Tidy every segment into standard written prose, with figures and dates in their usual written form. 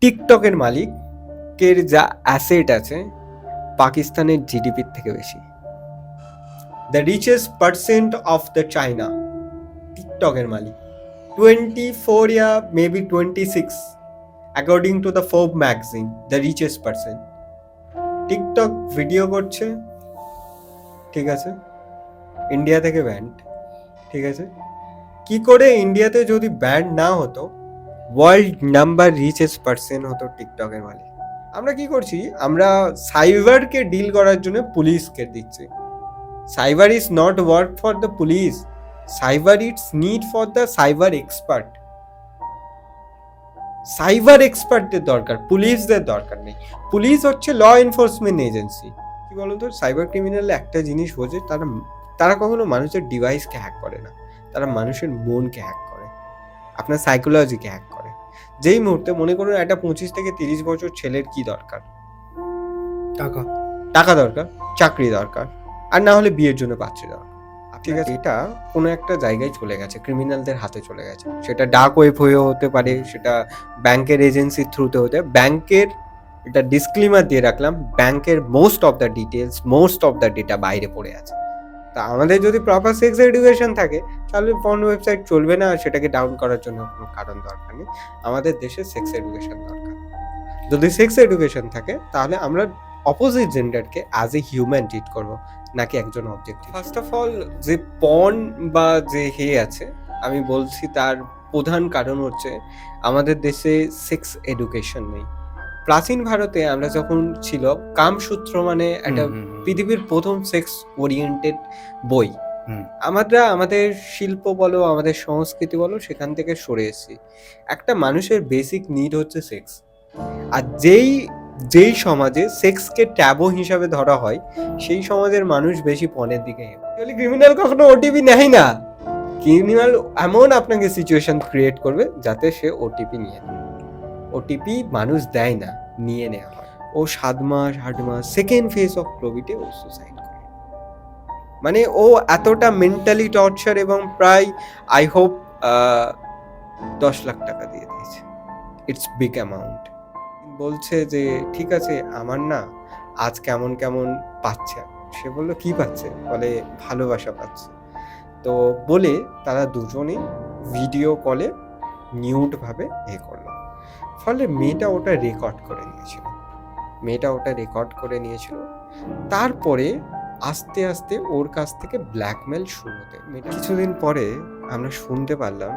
টিকটকের মালিকের যা অ্যাসেট আছে পাকিস্তানের জিডিপির থেকে বেশি। The richest percent of the China, টিকটকের মালিক 24 या maybe 26 according to the Forbes magazine, the richest person। TikTok video করছে, ঠিক আছে, ইন্ডিয়া থেকে ব্যান্ড, ঠিক আছে। কি করে ইন্ডিয়াতে যদি ব্যান্ড না হতো, ওয়ার্ল্ড নাম্বার রিচেস্ট পার্সন হতো টিকটকের মালিক। আমরা কি করছি, আমরা সাইবারকে ডিল করার জন্য পুলিশকে দিচ্ছি। Cyber is not work for the police, cyber it's need for the cyber expert. Cyber এক্সপার্টদের দরকার, পুলিশদের দরকার নেই। পুলিশ হচ্ছে ল এনফোর্সমেন্ট এজেন্সি। কি বলতো, সাইবার ক্রিমিনাল একটা জিনিস বোঝে, তারা কখনো মানুষের ডিভাইসকে হ্যাক করে না, তারা মানুষের মনকে হ্যাক করে, আপনার সাইকোলজিকে হ্যাক করে। যেই মুহূর্তে মনে করুন একটা 25 থেকে 30 বছর ছেলের কি দরকার, টাকা দরকার, চাকরি দরকার, আর না হলে বিয়ের জন্য পাত্রী দরকার, ঠিক আছে। এটা কোনো একটা জায়গায় চলে গেছে, ক্রিমিনালদের হাতে চলে গেছে। সেটা ডার্ক ওয়েব হয়েও হতে পারে, সেটা ব্যাংকের এজেন্সির থ্রুতে হতে। ব্যাংকের, এটা ডিসক্লেমার দিয়ে রাখলাম, ব্যাংকের most of the details, most of the data বাইরে পড়ে আছে। তা আমাদের যদি প্রপার সেক্স এডুকেশন থাকে, তাহলে পর্ন ওয়েবসাইট চলবে না, সেটাকে ডাউন করার জন্য কোনো কারণ দরকার নেই। আমাদের দেশে সেক্স এডুকেশন দরকার। যদি সেক্স এডুকেশন থাকে, তাহলে আমরা অপোজিট জেন্ডারকে অ্যাজ এ হিউম্যান ট্রিট করবো, নাকি একজন অবজেক্ট। ফার্স্ট অফ অল, যে পর্ন বা যে আছে, আমি বলছি তার প্রধান কারণ হচ্ছে আমাদের দেশে সেক্স এডুকেশন নেই। প্রাচীন ভারতে আমরা যখন ছিল, কামসূত্র মানে একটা পৃথিবীর প্রথম সেক্স ওরিয়েন্টেড বই। আমরা আমাদের শিল্প বলো, আমাদের সংস্কৃতি বলো, সেখান থেকে সরে এসেছি। একটা মানুষের বেসিক নিড হচ্ছে সেক্স। আর যেই সমাজে সেক্সকে ট্যাবু হিসাবে ধরা হয়, সেই সমাজের মানুষ বেশি পণের দিকে। ক্রিমিনাল কখনো ওটিপি নেয় না। ক্রিমিনাল এমন আপনাকে সিচুয়েশন ক্রিয়েট করবে যাতে সে ওটিপি নিয়ে নেয়। ওটিপি মানুষ দেয় না, নিয়ে নেওয়া হয়। ও 7 মাস 8 মাস সেকেন্ড ফেজ অফ প্রবিটে ও সুসাইড করে। মানে ও এতটা মেন্টালি টর্চার, এবং প্রায় আই হোপ 10 লাখ টাকা দিয়ে দিয়েছে। It's big amount. বলছে যে ঠিক আছে, আমার না আজ কেমন কেমন পাচ্ছে। সে বললো কি পাচ্ছে? বলে ভালোবাসা পাচ্ছে। তো বলে তারা দুজনেই ভিডিও কলে নিউড ভাবে করলো। ফলে মেয়েটা ওটা রেকর্ড করে নিয়েছিল। তারপরে আস্তে আস্তে ওর কাছ থেকে ব্ল্যাকমেল শুরু হতে। কিছুদিন পরে আমরা শুনতে পারলাম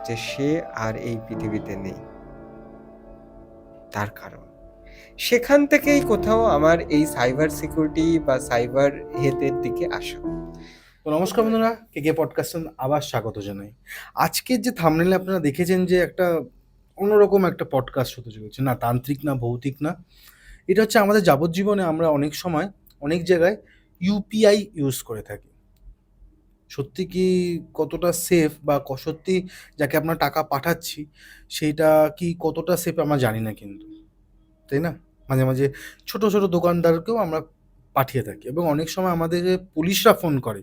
যে সে আর এই পৃথিবীতে নেই। তার কারণ সেখান থেকেই কোথাও আমার এই সাইবার সিকিউরিটি বা সাইবার হেলথের দিকে আসা। তো নমস্কার বন্ধুরা, কে পডকাস্টে আবার স্বাগত জানাই। আজকের যে থাম্বনেলে আপনারা দেখেছেন যে একটা অন্যরকম একটা পডকাস্ট হতে চলেছে, না তান্ত্রিক না ভৌতিক না, এটা হচ্ছে আমাদের যাবজ্জীবনে আমরা অনেক সময় অনেক জায়গায় ইউপিআই ইউজ করে থাকি। সত্যি কি কতটা সেফ, বা সত্যি যাকে আমরা টাকা পাঠাচ্ছি সেইটা কি কতটা সেফ আমরা জানি না, কিন্তু তাই না? মাঝে মাঝে ছোট ছোট দোকানদারকেও আমরা পাঠিয়ে থাকি, এবং অনেক সময় আমাদের পুলিশরা ফোন করে,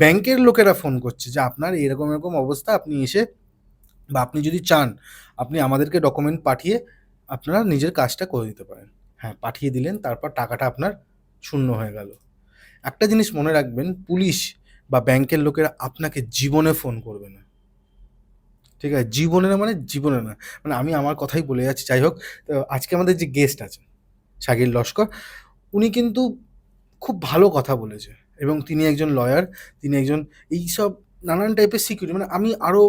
ব্যাংকের লোকেরা ফোন করছে যে আপনার এরকম এরকম অবস্থা, আপনি এসে, বা আপনি যদি চান আপনি আমাদেরকে ডকুমেন্ট পাঠিয়ে আপনারা নিজের কাজটা করে দিতে পারেন। হ্যাঁ, পাঠিয়ে দিলেন, তারপর টাকাটা আপনার শূন্য হয়ে গেল। একটা জিনিস মনে রাখবেন, পুলিশ বা ব্যাংকের লোকেরা আপনাকে জীবনে ফোন করবে না, ঠিক আছে? জীবনে না মানে জীবনে না, মানে আমি আমার কথাই বলে যাচ্ছি। যাই হোক, আজকে আমাদের যে গেস্ট আছে শাকিল লস্কর, উনি কিন্তু খুব ভালো কথা বলেছে, এবং তিনি একজন লয়ার, তিনি একজন এইসব নানান টাইপের সিকিউরিটি, মানে আমি আরও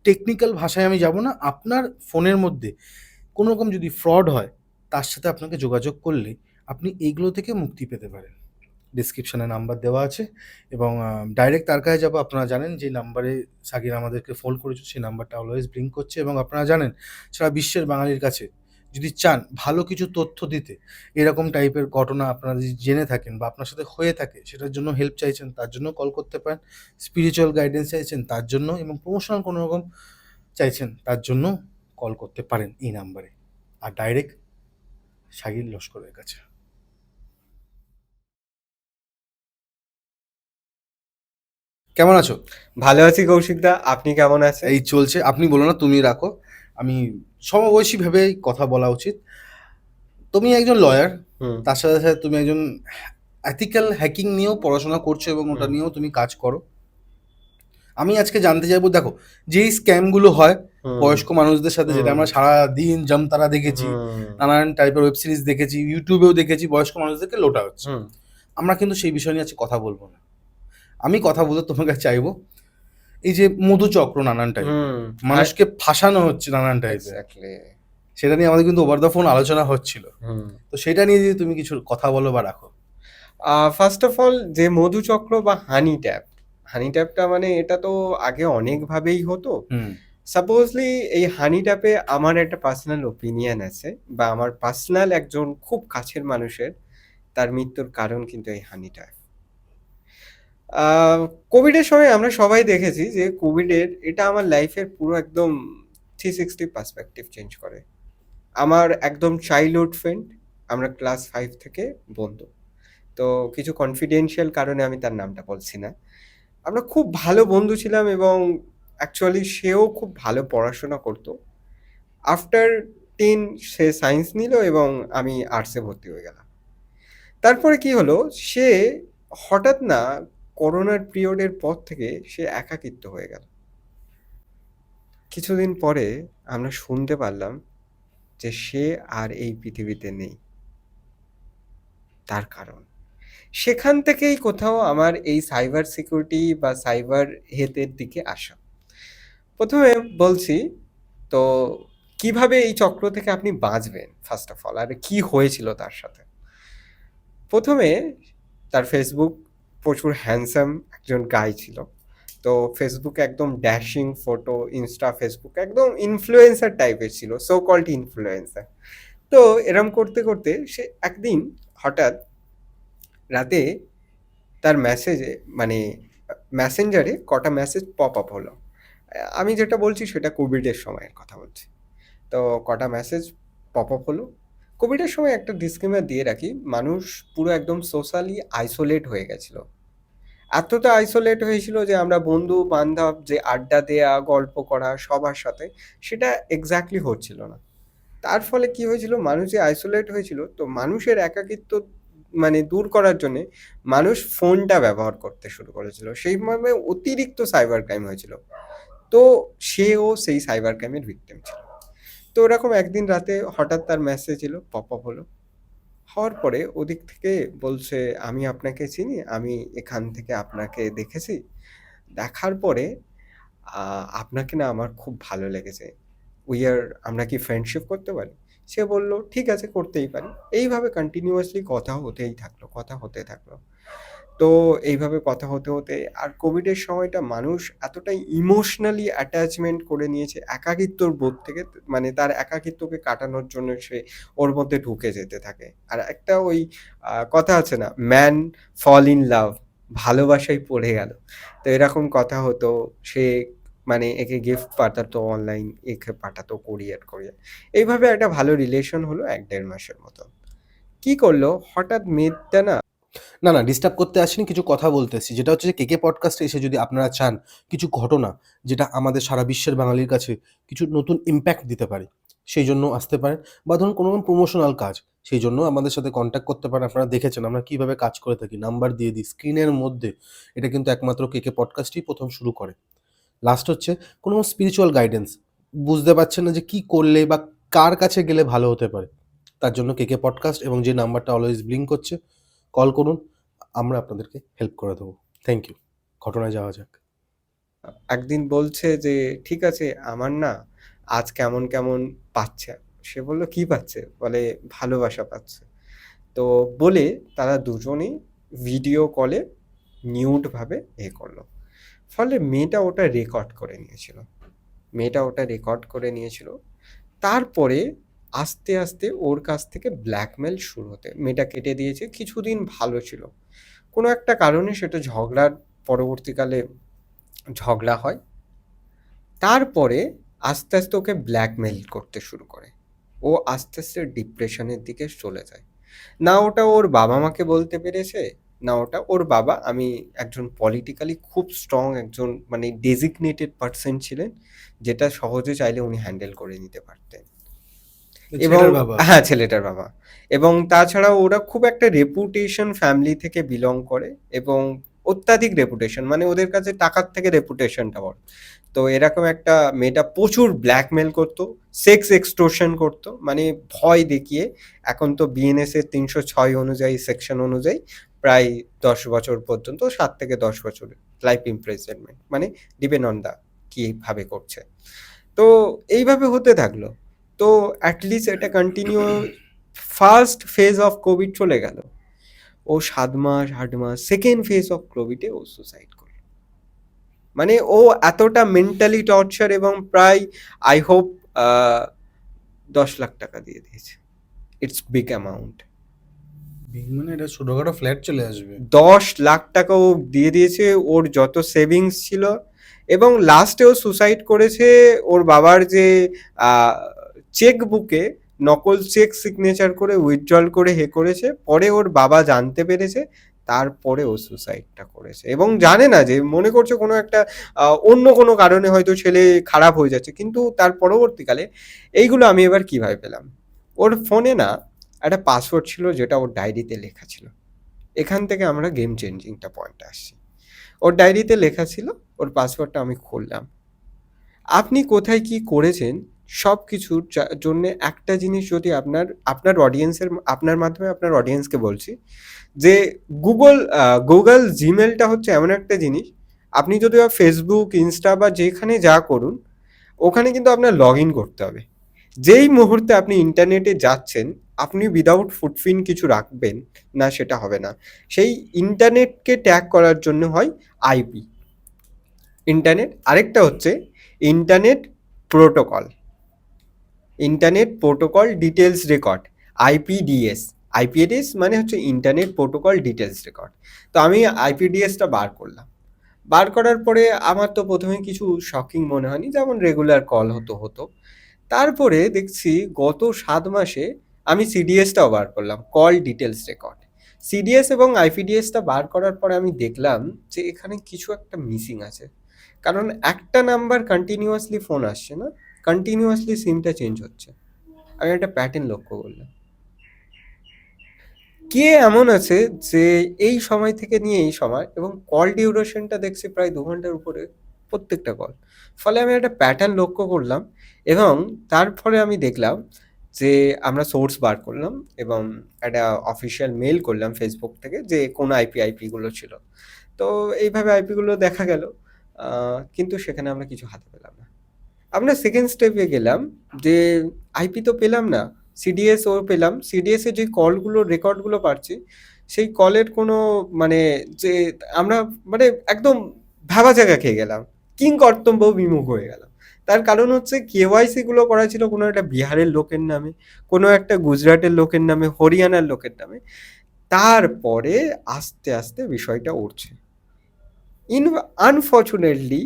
টেকনিক্যাল ভাষায় আমি যাব না। আপনার ফোনের মধ্যে কোনো রকম যদি ফ্রড হয়, তার সাথে আপনাকে যোগাযোগ করলে আপনি এইগুলো থেকে মুক্তি পেতে পারেন। ডিসক্রিপশানে নাম্বার দেওয়া আছে, এবং ডাইরেক্ট তার কাছে যাবো। আপনারা জানেন যে নাম্বারে সাকির আমাদেরকে ফোন করেছে, সেই নাম্বারটা অলওয়েজ ব্লিঙ্ক করছে, এবং আপনারা জানেন সারা বিশ্বের বাঙালির কাছে যদি চান ভালো কিছু তথ্য দিতে, এরকম টাইপের ঘটনা আপনারা যদি জেনে থাকেন বা আপনার সাথে হয়ে থাকে, সেটার জন্য হেল্প চাইছেন, তার জন্য কল করতে পারেন। স্পিরিচুয়াল গাইডেন্স চাইছেন, তার জন্য, এবং প্রমোশনাল কোনো রকম চাইছেন, তার জন্য কল করতে পারেন এই নাম্বারে, আর ডাইরেক্ট শাকিল লস্করের কাছে। কেমন আছো? ভালো আছি কৌশিকদা, আপনি কেমন আছেন? এই চলছে, আপনি বলো না, তুমি রাখো। আমি সমবয়সী ভেবেই কথা বলা উচিত। তুমি একজন লয়ার, হুম, তার সাথে, সাথে তুমি একজন এথিক্যাল হ্যাকিং নিয়েও পড়াশোনা করছো এবং ওটা হুম, নিয়েও তুমি কাজ করো। আমি আজকে জানতে চাইবো, দেখো, যেই স্ক্যামগুলো হয় হুম, বয়স্ক মানুষদের সাথে, যেটা হুম, আমরা সারাদিন জামতারা দেখেছি, হুম, নানান টাইপের ওয়েব সিরিজ দেখেছি, ইউটিউবেও দেখেছি, বয়স্ক মানুষদেরকে লোটা হচ্ছে। হুম, আমরা কিন্তু সেই বিষয় নিয়ে আজকে কথা বলবো না। আমি কথা বলতে তোমার কাছে চাইবো, এই যে মধুচক্র নানান টাইপের, হুম, আর মানুষকে ফাঁসানো হচ্ছে নানান টাইপের, এক্স্যাক্টলি। সেটা নিয়ে আমাদের কিন্তু ওভার দ্য ফোন আলোচনা হচ্ছিল। হুম। তো সেটা নিয়ে যদি তুমি কিছু কথা বলো বা রাখো। ফার্স্ট অফ অল যে মধুচক্র বা হানি ট্যাপ, হানি ট্যাপটা মানে এটা তো আগে অনেকভাবেই হতো। হুম। সাপোজলি এই হানি ট্যাপে আমার একটা পার্সোনাল ওপিনিয়ন আছে বা আমার পার্সোনাল একজন খুব কাছের মানুষের তার মৃত্যুর কারণ কিন্তু এই হানি ট্যাপ। আ কোভিডের সময় আমরা সবাই দেখেছি যে কোভিডের এটা আমার লাইফের পুরো একদম 360 পার্সপেক্টিভ চেঞ্জ করে। আমার একদম চাইল্ডহুড ফ্রেন্ড, আমরা ক্লাস 5 থেকে বন্ধু। তো কিছু কনফিডেনশিয়াল কারণে আমি তার নামটা বলছি না। আমরা খুব ভালো বন্ধু ছিলাম এবং অ্যাকচুয়ালি সেও খুব ভালো পড়াশোনা করত। আফটার 10 সে সায়েন্স নিল এবং আমি আর্টসে ভর্তি হয়ে গেলাম। তারপরে কি হলো, সে হঠাৎ না করোনার পিরিয়ডের পর থেকে সে একাকিত্ব হয়ে গেল। কিছুদিন পরে আমরা শুনতে পারলাম যে সে আর এই পৃথিবীতে নেই। তার কারণ সেখান থেকেই কোথাও আমার এই সাইবার সিকিউরিটি বা সাইবার হেলথের দিকে আসা। ১ম এ বলছি, তো কিভাবে এই চক্র থেকে আপনি বাঁচবেন ফার্স্ট অফ অল আর কি হয়েছিল তার সাথে? ১ম এ তার Facebook প্রচুর হ্যান্ডসাম একজন গাই ছিল। তো Facebook এ একদম ড্যাশিং ফটো, Facebook একদম ইনফ্লুয়েন্সার টাইপের ছিল, সো কল্ড ইনফ্লুয়েন্সার। তো এরম করতে, করতে সে একদিন হঠাৎ রাতে তার মেসেজে মানে মেসেঞ্জারে কটা মেসেজ পপ আপ হলো। আমি যেটা বলছি সেটা কোভিডের সময়ের কথা বলছি। তো কটা মেসেজ পপ আপ হলো। কোভিডের সময় একটা ডিসক্লেমার দিয়ে রাখি, মানুষ পুরো একদম সোশ্যালি আইসোলেট হয়ে গেছিল। এতটা আইসোলেট হয়েছিল যে আমরা বন্ধু-বান্ধব যে আড্ডা দেয়া, গল্প করা সবার সাথে, সেটা এক্সাক্টলি হচ্ছিল না। তার ফলে কি হয়েছিল, মানুষ যে আইসোলেট হয়েছিল, তো মানুষের একাকিত্ব মানে দূর করার জন্যে মানুষ ফোনটা ব্যবহার করতে শুরু করেছিল। সেইভাবে অতিরিক্ত সাইবার ক্রাইম হয়েছিল। তো সেও সেই সাইবার ক্রাইমের ভিকটিম ছিল। তো ওরকম একদিন রাতে হঠাৎ তার মেসেজ এলো, পপ আপ হলো। হওয়ার পরে ওদিক থেকে বলছে, "আমি আপনাকে চিনি। আমি এখান থেকে আপনাকে দেখেছি। দেখার পরে আ আপনাকে না আমার খুব ভালো লেগেছে। আমরা কি ফ্রেন্ডশিপ করতে পারি?" সে বলল, "ঠিক আছে, করতেই পারি।" এইভাবে কন্টিনিউয়াসলি কথা হতেই থাকলো, কথা হতে থাকলো। তো এইভাবে কথা হতে, হতে আর কোভিডের সময়টা মানুষ এতটাই ইমোশনালি অ্যাটাচমেন্ট করে নিয়েছে একাকিত্বর বোধ থেকে, মানে তার একাকিত্বকে কাটানোর জন্য সে ওর মধ্যে ঢুকে যেতে থাকে। আর একটা ওই কথা আছে না? ম্যান ফল ইন লাভ, ভালোবাসায় পড়ে গেল। তো এরকম কথা হতো। সে মানে একে গিফট পাঠাতো অনলাইন, একে পাঠাতো কোরিয়ার। এইভাবে একটা ভালো রিলেশন হলো ১-১.৫ মাসের মতো। কি করলো, হঠাৎ মেয়েটা না না, না, ডিস্টার্ব করতে আসিনি, কিছু কথা বলতেছি। যেটা হচ্ছে যে কেকে পডকাস্টে এসে যদি আপনারা চান কিছু ঘটনা যেটা আমাদের সারা বিশ্বের বাঙালির কাছে কিছু নতুন ইমপ্যাক্ট দিতে পারে, সেই জন্য আসতে পারেন। বা ধরুন কোনো রকম প্রমোশনাল কাজ, সেই জন্য আমাদের সাথে কনট্যাক্ট করতে পারেন। আপনারা দেখেছেন আমরা কিভাবে কাজ করে থাকি। নাম্বার দিয়ে দিই স্ক্রিনের মধ্যে। এটা কিন্তু একমাত্র কেকে পডকাস্টই ১ম শুরু করে। লাস্ট হচ্ছে কোনো স্পিরিচুয়াল গাইডেন্স। বুঝতে পারছেন না যে কি করলে বা কার কাছে গেলে ভালো হতে পারে। তার জন্য কেকে পডকাস্ট এবং যে নাম্বারটা অলওয়েজ ব্লিঙ্ক করছে, কল করুন। আমরা আপনাদেরকে হেল্প করে দেবো। Thank you. ঘটনায় যাওয়া যাক। একদিন বলছে যে, "ঠিক আছে, আমার না আজ কেমন, কেমন পাচ্ছে।" সে বলল, "কি পাচ্ছে?" বলে, "ভালোবাসা পাচ্ছে।" তো বলে তারা দুজনেই ভিডিও কলে নিউড ভাবে করল। ফলে মেয়েটা ওটা রেকর্ড করে নিয়েছিল। মেয়েটা ওটা রেকর্ড করে নিয়েছিল। তারপরে আস্তে, আস্তে ওর কাছ থেকে ব্ল্যাকমেইল শুরু হতে মেয়েটা কেটে দিয়েছে। কিছুদিন ভালো ছিল। কোনো একটা কারণে সেটা ঝগড়ার পরবর্তীকালে ঝগড়া হয়। তারপরে আস্তে, আস্তে ওকে ব্ল্যাকমেইল করতে শুরু করে। ও আস্তে, আস্তে ডিপ্রেশনের দিকে চলে যায়। না ওটা ওর বাবা-মাকে বলতে পেরেছে, না ওটা ওর বাবা আমি একজন পলিটিক্যালি খুব স্ট্রং একজন মানে ডেজিগনেটেড পার্সন ছিলেন, যেটা সহজে চাইলে উনি হ্যান্ডেল করে নিতে পারতেন। এবং ছেলেটার বাবা। হ্যাঁ, ছেলেটার বাবা। এবং তাছাড়াও ওরা খুব একটা রেপুটেশন ফ্যামিলি থেকে বিলং করে এবং অত্যাধিক রেপুটেশন, মানে ওদের কাছে টাকার থেকে রেপুটেশনটা বড়। তো এরকম একটা মেয়েটা প্রচুর ব্ল্যাকমেল করতো, সেক্স এক্সটোর্শন করতো, মানে ভয় দেখিয়ে। এখন তো বিএনএস এর ৩০৬ অনুযায়ী সেকশন অনুযায়ী প্রায় ১০ বছর পর্যন্ত, ৭ থেকে ১০ বছর লাইফ ইমপ্রিজনমেন্ট, মানে ডিপেন্ড অন দা কিভাবে করছে। তো এইভাবে হতে থাকলো। তো অ্যাটলিস্ট এটা continue, first phase of covid চলে গেল, ও ৭ মাস ৮ মাস, সেকেন্ড ফেজ অফ কোভিডে ও সুসাইড করলো। মানে ও এতটা মেন্টালি টর্চার, এবং প্রায় আই হোপ ১০ লাখ টাকা দিয়ে দিয়েছে। It's big amount. মানে এটা ছোটখাটো ফ্ল্যাট চলে আসবে। ১০ লাখ টাকা ও দিয়ে দিয়েছে, ওর যত সেভিংস ছিল। এবং লাস্টে ও সুসাইড করেছে ওর বাবার যে চেক বুকে নকল চেক সিগনেচার করে উইথড্রল করে করেছে। পরে ওর বাবা জানতে পেরেছে, তারপরে ও সুসাইডটা করেছে। এবং জানে না, যে মনে করছে কোনো একটা অন্য কোনো কারণে হয়তো ছেলে খারাপ হয়ে যাচ্ছে, কিন্তু তার পরবর্তীকালে এইগুলো আমি এবার কিভাবে পেলাম, ওর ফোনে না একটা পাসওয়ার্ড ছিল যেটা ওর ডায়েরিতে লেখা ছিল। এখান থেকে আমরা গেম চেঞ্জিংটা পয়েন্টে আসছি। ওর ডায়েরিতে লেখা ছিল, ওর পাসওয়ার্ডটা আমি খুললাম। আপনি কোথায় কি করেছেন সব কিছুর জন্য একটা জিনিস যদি আপনার অডিয়েন্সের, আপনার মাধ্যমে আপনার অডিয়েন্সকে বলছি, যে গুগল জিমেলটা হচ্ছে এমন একটা জিনিস, আপনি যদি ফেসবুক ইনস্টা বা যেখানে যা করুন, ওখানে কিন্তু আপনার লগ ইন করতে হবে। যেই মুহূর্তে আপনি ইন্টারনেটে যাচ্ছেন, আপনি উইদাউট ফুটপ্রিন্ট কিছু রাখবেন না, সেটা হবে না। সেই ইন্টারনেটকে ট্যাগ করার জন্য হয় আইপি, ইন্টারনেট। আরেকটা হচ্ছে internet protocol, internet protocol details record, আইপিডিএস। আইপিডিএস মানে হচ্ছে ইন্টারনেট প্রোটোকল ডিটেলস রেকর্ড। তো আমি আইপিডিএসটা বার করলাম। বার করার পরে আমার তো প্রথমে কিছু শকিং মনে হয়নি, যেমন রেগুলার কল হতো। তারপরে দেখছি গত ৭ মাসে আমি সিডিএসটাও বার করলাম, কল ডিটেলস রেকর্ড। সিডিএস এবং আইপিডিএসটা বার করার পরে আমি দেখলাম যে এখানে কিছু একটা মিসিং আছে। কারণ একটা নাম্বার কন্টিনিউয়াসলি ফোন আসছে না, কন্টিনিউয়াসলি সিমটা চেঞ্জ হচ্ছে। আমি একটা প্যাটার্ন লক্ষ্য করলাম। কে এমন আছে যে এই সময় থেকে নিয়ে এই সময়, এবং কল ডিউরেশনটা দেখছি প্রায় ২ ঘন্টার উপরে প্রত্যেকটা কল। ফলে আমি একটা প্যাটার্ন লক্ষ্য করলাম, এবং তারপরে আমি দেখলাম যে আমরা সোর্স বার করলাম এবং একটা অফিসিয়াল মেল করলাম ফেসবুক থেকে, যে কোন আইপিগুলো ছিল। তো এইভাবে আইপিগুলো দেখা গেল, কিন্তু সেখানে আমরা কিছু হাতে পেলাম না। আমরা সেকেন্ড স্টেপে গেলাম, যে আইপি তো পেলাম না, সিডিএস ও পেলাম। সিডিএস এর যে কলগুলো রেকর্ডগুলো পাচ্ছি, সেই কলের কোনো মানে, যে আমরা মানে একদম ভাবা জায়গা খেয়ে গেলাম, কিং কর্তব্য বিমুখ হয়ে গেলাম। তার কারণ হচ্ছে কেওয়াইসি গুলো করা ছিল কোনো একটা বিহারের লোকের নামে, কোনো একটা গুজরাটের লোকের নামে, হরিয়ানার লোকের নামে। তারপরে আস্তে আস্তে বিষয়টা উঠছে। আনফর্চুনেটলি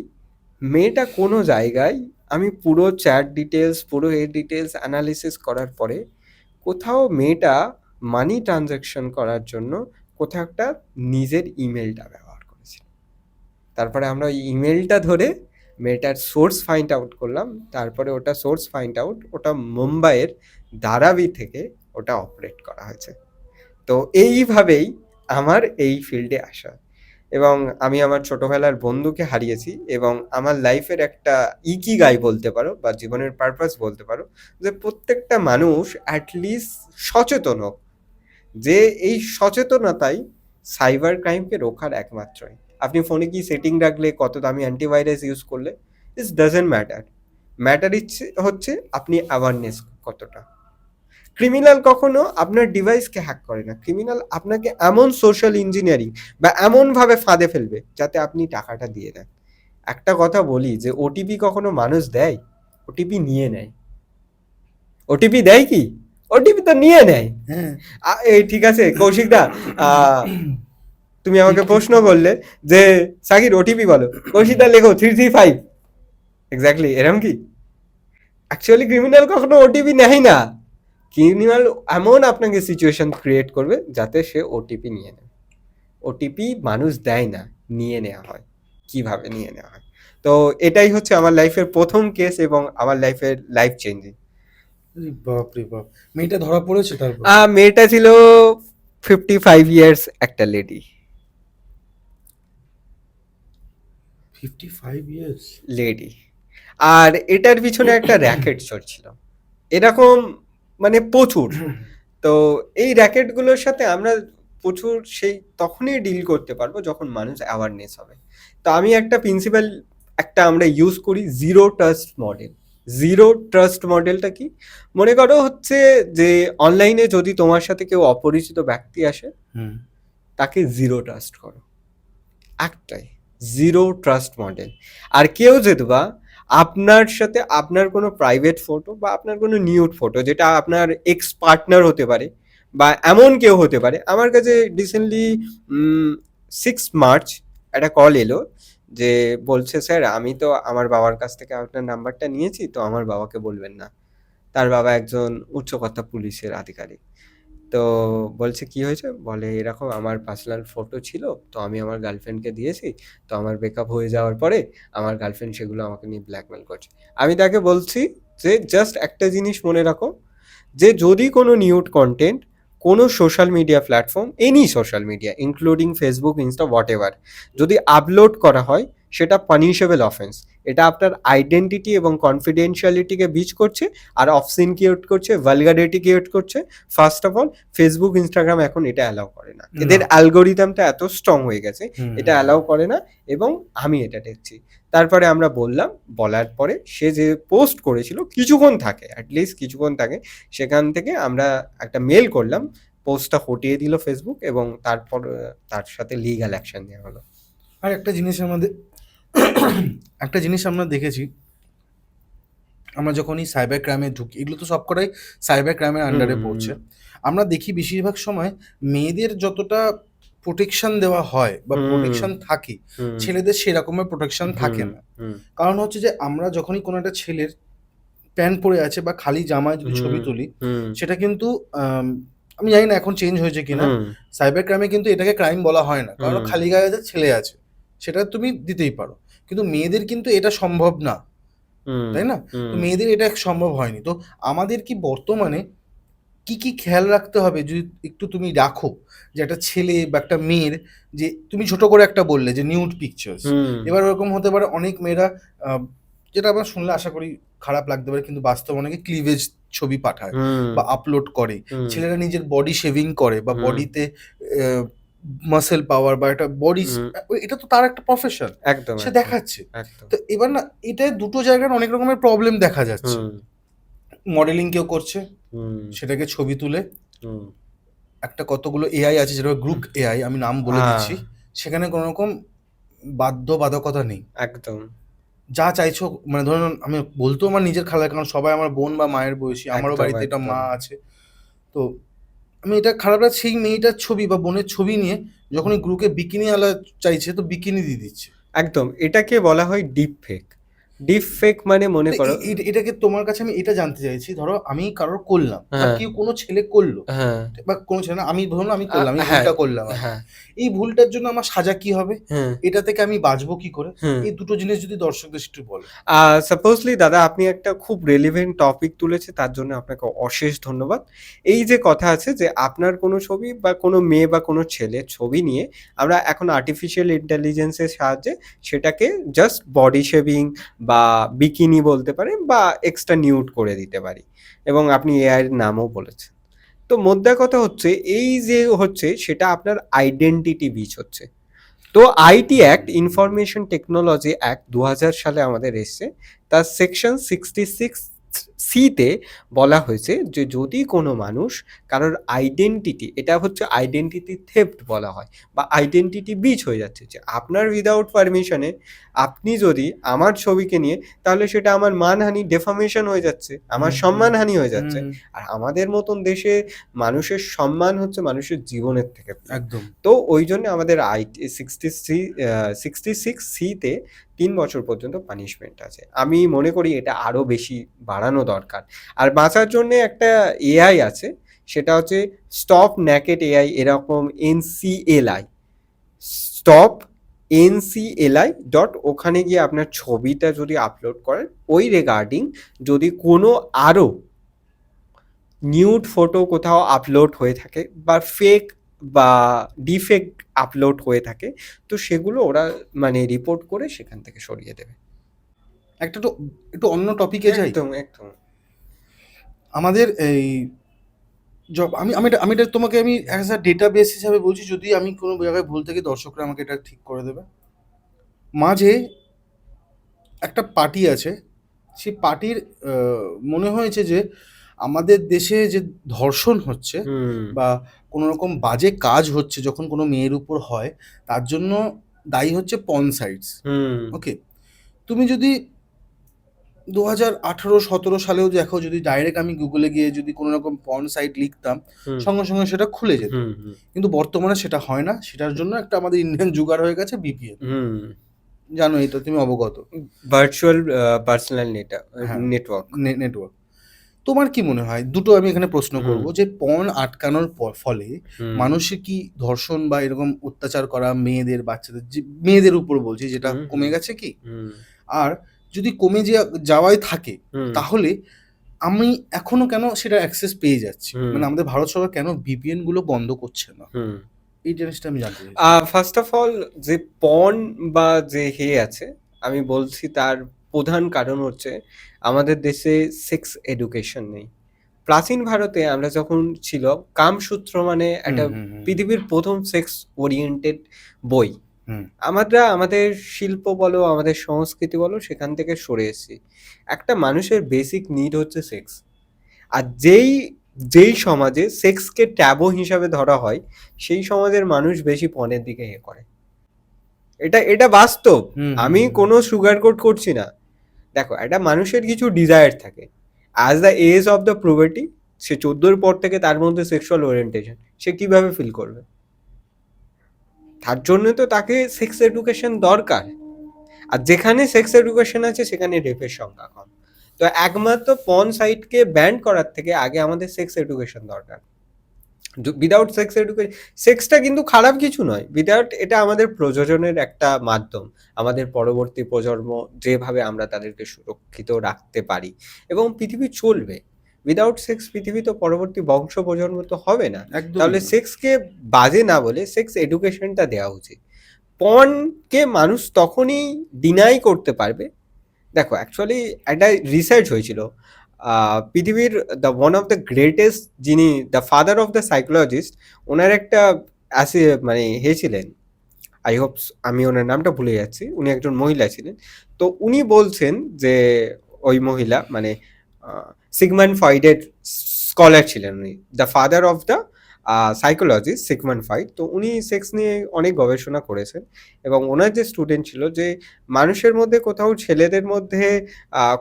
মেয়েটা কোনো জায়গায়, আমি পুরো চ্যাট ডিটেলস, পুরো ডিটেলস অ্যানালিসিস করার পরে কোথাও মেয়েটা মানি ট্রানজ্যাকশন করার জন্য কোথাও একটা নিজের ইমেলটা ব্যবহার করেছে। তারপরে আমরা ওই ইমেলটা ধরে মেয়েটার সোর্স ফাইন্ড আউট করলাম। তারপরে ওটা সোর্স ফাইন্ড আউট, ওটা মুম্বাইয়ের ধারাবি থেকে ওটা অপারেট করা হয়েছে। তো এইভাবেই আমার এই ফিল্ডে আসা, এবং আমি আমার ছোটবেলার বন্ধুকে হারিয়েছি, এবং আমার লাইফের একটা ইকিগাই বলতে পারো বা জীবনের পারপাস বলতে পারো, যে প্রত্যেকটা মানুষ অ্যাটলিস্ট সচেতন হোক, যে এই সচেতনতাই সাইবার ক্রাইমকে রোখার একমাত্রই। আপনি ফোনে কি সেটিং রাখলে, কত দামি অ্যান্টিভাইরাস ইউজ করলে, ইটস ডাজেন্ট ম্যাটার। ম্যাটার হচ্ছে আপনি অ্যাওয়ারনেস কতটা। ক্রিমিনাল কখনো আপনার ডিভাইসকে হ্যাক করে না, ক্রিমিনাল আপনাকে এমন সোশ্যাল ইঞ্জিনিয়ারিং বা এমনভাবে ফাঁদে ফেলবে যাতে আপনি টাকাটা দিয়ে দেন। একটা কথা বলি, যে ওটিপি কখনো মানুষ দেয়? ওটিপি নিয়ে নেয়। ওটিপি দেয় কি? ওটিপি তো নিয়ে নেয়। হ্যাঁ, এই ঠিক আছে কৌশিক দা, তুমি আমাকে ঠিক, প্রশ্ন করলে যে সাকির ওটিপি বলো, কৌশিক দা লেখো 335। এক্স্যাক্টলি এরকম কি? অ্যাকচুয়ালি ক্রিমিনাল কখনো ওটিপি নেয় না। ক্রিমিনাল এমন আপনাকে সিচুয়েশন ক্রিয়েট করবে যাতে সে ওটিপি নিয়ে নেয়। ওটিপি মানুষ দেয় না, নিয়ে নেওয়া হয়। কিভাবে নিয়ে নেওয়া হয়? তো এটাই হচ্ছে আমার লাইফের প্রথম কেস এবং আমার লাইফের লাইফ চেঞ্জিং। আরে বাপ রে বাপ! মেয়েটা ধরা পড়েছে তারপর? মেয়েটা ছিল 55 ইয়ার্স একটা লেডি। 55 ইয়ার্স? লেডি। আর এটার পিছনে একটা র্যাকেট চলছিল। এরকম মানে প্রচুর। তো এই র্যাকেটগুলোর সাথে আমরা প্রচুর সেই তখনই ডিল করতে পারবো যখন মানুষ অ্যাওয়ারনেস হবে। তো আমি একটা প্রিন্সিপাল একটা আমরা ইউজ করি zero trust model. Zero trust মডেলটা কি? মনে করো হচ্ছে যে অনলাইনে যদি তোমার সাথে কেউ অপরিচিত ব্যক্তি আসে, হুম। তাকে জিরো ট্রাস্ট করো। একটাই জিরো ট্রাস্ট মডেল। আর কেউ যদি বা আপনার সাথে আপনার কোনো প্রাইভেট ফটো বা আপনার কোনো নিউড ফটো, যেটা আপনার এক্স পার্টনার হতে পারে বা এমন কেউ হতে পারে। আমার কাছে রিসেন্টলি 6 মার্চ একটা কল এলো যে বলছে, স্যার আমি তো আমার বাবার কাছ থেকে আপনার নাম্বারটা নিয়েছি, তো আমার বাবাকে বলবেন না। তার বাবা একজন উচ্চকর্তা পুলিশের আধিকারিক। তো বলছে কি হয়েছে? বলে এরকম আমার পার্সোনাল ফটো ছিল, তো আমি আমার গার্লফ্রেন্ডকে দিয়েছি। তো আমার ব্রেকআপ হয়ে যাওয়ার পরে আমার গার্লফ্রেন্ড সেগুলো আমাকে নিয়ে ব্ল্যাকমেল করছে। আমি তাকে বলছি যে জাস্ট একটা জিনিস মনে রাখো, যে যদি কোনো নিউড কন্টেন্ট কোনো social media platform, any social media including Facebook, Insta, what ever, যদি আপলোড করা হয়, সেটা পানিশেবল অফেন্স। এটা আপনার আইডেন্টিটি এবং কনফিডেন্সিয়ালিটিকে বিচ করছে, আর অফসিন ক্রিয়েট করছে, ভালগারিটি ক্রিয়েট করছে। First of all Facebook, Instagram এখন এটা অ্যালাউ করে না। এদের না। অ্যালগোরিদমটা এত স্ট্রং হয়ে গেছে, হুম, এটা অ্যালাউ করে না। এবং আমি এটা দেখছি। তারপরে আমরা বললাম, বলার পরে সে যে পোস্ট করেছিল কিছুক্ষণ থাকে, অ্যাটলিস্ট কিছুক্ষণ থাকে, সেখান থেকে আমরা একটা মেল করলাম, পোস্টটা হটিয়ে দিল ফেসবুক, এবং তারপর তার সাথে লিগ্যাল অ্যাকশন নেওয়া হলো। আর একটা জিনিস আমাদের একটা জিনিস আমরা দেখেছি, আমরা যখনই সাইবার ক্রাইমে ঢুকি, এগুলো তো সবকটাই সাইবার ক্রাইমের আন্ডারে হুম, পড়ছে। আমরা দেখি বেশিরভাগ সময় মেয়েদের যতটা প্রোটেকশন দেওয়া হয় বা হুম, প্রোটেকশন থাকে, হুম, ছেলেদের সেরকমের প্রোটেকশন থাকে হুম, না। হুম, কারণ হচ্ছে যে আমরা যখনই কোনো একটা ছেলের প্যান্ট পরে আছে বা খালি জামায় যদি ছবি হুম, তুলি, হুম, সেটা কিন্তু আমি জানি না এখন চেঞ্জ হয়েছে কিনা, হুম, সাইবার ক্রাইমে কিন্তু এটাকে ক্রাইম বলা হয় না, কারণ হুম, খালি গায়ে যে ছেলে আছে সেটা তুমি দিতেই পারো। কিন্তু মেয়েদের কিন্তু এটা সম্ভব না, হুম, তাই না? তো হুম, মেয়েদের এটা সম্ভব হয়নি। তো আমাদের কি বর্তমানে কি খেয়াল রাখতে হবে যদি একটু তুমি রাখো, যে একটা ছেলে বা একটা মেয়ের, যে তুমি ছোট করে একটা বললে যে নিউড পিকচার্স, হুম, এবার ওরকম হতে পারে অনেক মেয়েরা, যেটা আমরা শুনলে আশা করি খারাপ লাগতে পারে, কিন্তু বাস্তবে অনেকে ক্লিভেজ ছবি পাঠায় হুম, বা আপলোড করে। হুম, ছেলেরা নিজের বডি শেভিং করে বা হুম, বডিতে মাসেল পাওয়ার বা একটা বডি, হুম, এটা তো তার একটা প্রফেশন, একদম, সে একদম, দেখাচ্ছে। একদম, তো এবার না, এটা দুটো জায়গার অনেক রকমের প্রবলেম দেখা যাচ্ছে। হুম, মডেলিং কেউ করছে, হুম, সেটাকে ছবি তুলে হুম, একটা কতগুলো এআই আছে, যেটা গ্রুপ এআই, আমি নাম বলে হ্যাঁ, দিচ্ছি, সেখানে কোনো রকম বাধ্যবাধকতা নেই। একদম, যা চাইছো, মানে ধরুন আমি বলতেও আমার নিজের খারাপ লাগে, কারণ সবাই আমার বোন বা মায়ের বয়সী, আমারও একদম, বাড়িতে এটা একদম, মা আছে। তো আমি এটা খারাপ লাগে, সেই মেয়েটার ছবি বা বোনের ছবি নিয়ে যখনই গ্রুপে বিকিনি আলা চাইছে, তো বিকিনি দিয়ে দিচ্ছে। একদম। এটাকে বলা হয় ডিপ ফেক। ডিপ ফেক মানে মনে তো করো, এটাকে তোমার কাছে আমি এটা জানতে চাইছি, ধরো আমি কারোর করলাম বা হ্যাঁ, কেউ কোনো ছেলে করলো, হ্যাঁ, বা কোনো ছেলে না, আমি ধরুন আমি করলাম, এই হ্যাঁ, ভুলটা করলাম আমি, হ্যাঁ, এই ভুলটার জন্য আমার সাজা কি হবে, হ্যাঁ, এটা থেকে আমি বাঁচবো কি করে, হ্যাঁ। এই দুটো জিনিস যদি দর্শকদের একটু বলো। সাপোজলি দাদা আপনি একটা খুব রেলিভেন্ট টপিক তুলেছে, তার জন্য আপনাকে অশেষ ধন্যবাদ। এই যে কথা আছে যে আপনার কোনো ছবি বা কোনো মেয়ে বা কোনো ছেলের ছবি নিয়ে আমরা এখন আর্টিফিশিয়াল ইন্টেলিজেন্সের সাহায্যে সেটাকে জাস্ট বডি শেভিং বা বিকিনি বলতে পারেন বা এক্সট্রা নিউড করে দিতে পারি, এবং আপনি এআই এর নামও বলেছেন। তো মোদ্দা কথা হচ্ছে এই যে হচ্ছে সেটা আপনার আইডেন্টিটি বিচ হচ্ছে। তো IT act, information technology act 2000 সালে আমাদের এসছে। তার সেকশন 66 সিতে বলা হয়েছে যে যদি কোনো মানুষ কারোর আইডেন্টিটি, এটা হচ্ছে আইডেন্টিটি থেফট বলা হয় বা আইডেন্টিটি বিচ হয়ে যাচ্ছে, যে আপনার উইদাউট পারমিশনে আপনি যদি আমার ছবিকে নিয়ে, তাহলে সেটা আমার মানহানি, ডেফামেশন হয়ে যাচ্ছে, আমার হুম, হুম, সম্মানহানি হয়ে যাচ্ছে। হুম, আর আমাদের মতন দেশে মানুষের সম্মান হচ্ছে মানুষের জীবনের থেকে প্রিয়। একদম। তো ওই জন্য আমাদের আইটি 66 সিতে 3 বছর পর্যন্ত পানিশমেন্ট আছে। আমি মনে করি এটা আরো বেশি বাড়ানো দরকার। আর বাঁচার জন্য একটা এআই আছে, সেটা হচ্ছে স্টপ ন্যাকেড এআই, এরকম এনসিএলআই। স্টপ NCLI ওখানে গিয়ে আপনার ছবিটা যদি আপলোড করেন, ওই রিগার্ডিং যদি কোনো আরও নিউড ফটো কোথাও আপলোড হয়ে থাকে বা ফেক বা ডিফেক্ট আপলোড হয়ে থাকে, তো সেগুলো ওরা মানে রিপোর্ট করে সেখান থেকে সরিয়ে দেবে। একটা তো একটু অন্য টপিকে যাই। একদম একদম। আমাদের এই জব আমি এটা তোমাকে আমি অ্যাজ আ ডেটাবেস হিসাবে বলছি, যদি আমি কোনো জায়গায় ভুল থাকি দর্শকরা আমাকে এটা ঠিক করে দেবে। মাঝে একটা পার্টি আছে, সেই পার্টির মনে হয়েছে যে আমাদের দেশে যে ধর্ষণ হচ্ছে হুম বা কোনো রকম বাজে কাজ হচ্ছে যখন কোনো মেয়ের উপর হয়, তার জন্য দায়ী হচ্ছে পর্ন সাইটস। হুম ওকে, তুমি যদি 2018-17 সালেও দেখো, যদি ডাইরেক্ট আমি গুগলে গিয়ে যদি কোনো রকম পর্ন সাইট লিখতাম, হুম সঙ্গে সঙ্গে সেটা খুলে যেত। হুম হুম কিন্তু বর্তমানে সেটা হয় না, সেটার জন্য একটা আমাদের ইন্ডিয়ান জুগাড় হয়ে গেছে VPN। হুম জানো, এই তো তুমি অবগত। ভার্চুয়াল পার্সোনাল হ্যাঁ, নেটওয়ার্ক। নেটওয়ার্ক। তোমার কি মনে হয়, দুটো আমি এখানে প্রশ্ন হুম করব, যে পর্ন আটকানোর ফলে হুম মানুষের কি ধর্ষণ বা এরকম অত্যাচার করা মেয়েদের, বাচ্চাদের, যে মেয়েদের উপর বলছি, যেটা হুম কমে গেছে কি? হুম আর যদি কমে যাওয়াই থাকে, হুম তাহলে আমি এখনো কেন সেটা অ্যাক্সেস পেয়ে যাচ্ছি? হুম মানে আমাদের ভারত সরকার কেন VPN গুলো বন্ধ করছে না? হুম এই জিনিসটা আমি জানতে চাইছি। ফার্স্ট অফ অল, যে পর্ন বা যে আছে, আমি বলছি তার প্রধান কারণ হচ্ছে আমাদের দেশে সেক্স এডুকেশন নেই। প্রাচীন ভারতে আমরা যখন ছিল, কামসূত্র মানে হুম, একটা হুম, হুম, পৃথিবীর প্রথম সেক্স ওরিয়েন্টেড বই। হুম, আমরা আমাদের শিল্প বলো, আমাদের সংস্কৃতি বলো, সেখান থেকে সরে এসেছি। একটা মানুষের বেসিক নিড হচ্ছে সেক্স। আর যেই যেই সমাজে সেক্সকে ট্যাবু হিসাবে ধরা হয়, সেই সমাজের মানুষ বেশি পণের দিকে করে। এটা এটা বাস্তব। হুম, হুম, আমি হুম, কোনো সুগার কোট করছি না। দেখো, একটা মানুষের কিছু ডিজায়ার থাকে। As the age of the puberty, সে 14-র পর থেকে তার মধ্যে সেক্সুয়াল ওরিয়েন্টেশন, সে কিভাবে ফিল করবে? তার জন্য তো তাকে সেক্স এডুকেশন দরকার। আর যেখানে সেক্স এডুকেশন আছে সেখানে রেপের সংখ্যা কম। তো একমাত্র পর্ন সাইটকে ব্যান করার থেকে আগে আমাদের সেক্স এডুকেশন দরকার। উইদাউট সেক্স এডুকেশন, সেক্সটা কিন্তু খারাপ কিছু নয়। উইদাউট এটা আমাদের প্রযোজনের একটা মাধ্যম। আমাদের পরবর্তী প্রজন্ম যেভাবে আমরা তাদেরকে সুরক্ষিত রাখতে পারি এবং পৃথিবী চলবে। উইদাউট সেক্স পৃথিবী তো পরবর্তী বংশ প্রজন্ম তো হবে না। একদমই তাহলে না। সেক্সকে বাজে না বলে সেক্স এডুকেশনটা দেওয়া উচিত। পর্নকে মানুষ তখনই ডিনাই করতে পারবে। দেখো, অ্যাকচুয়ালি একটা রিসার্চ হয়েছিল। পৃথিবীর the one of the greatest, যিনি the father of the psychologist, ওনার একটা মানে ছিলেন। আই হোপ আমি ওনার নামটা ভুলে যাচ্ছি। উনি একজন মহিলা ছিলেন। তো উনি বলছেন যে ওই মহিলা মানে সিগমন্ড ফ্রয়েডের স্কলার ছিলেন উনি, the father of the psychologist Sigmund Freud. তো উনি সেক্স নিয়ে অনেক গবেষণা করেছেন এবং ওনার যে স্টুডেন্ট ছিল, যে মানুষের মধ্যে কোথাও, ছেলেদের মধ্যে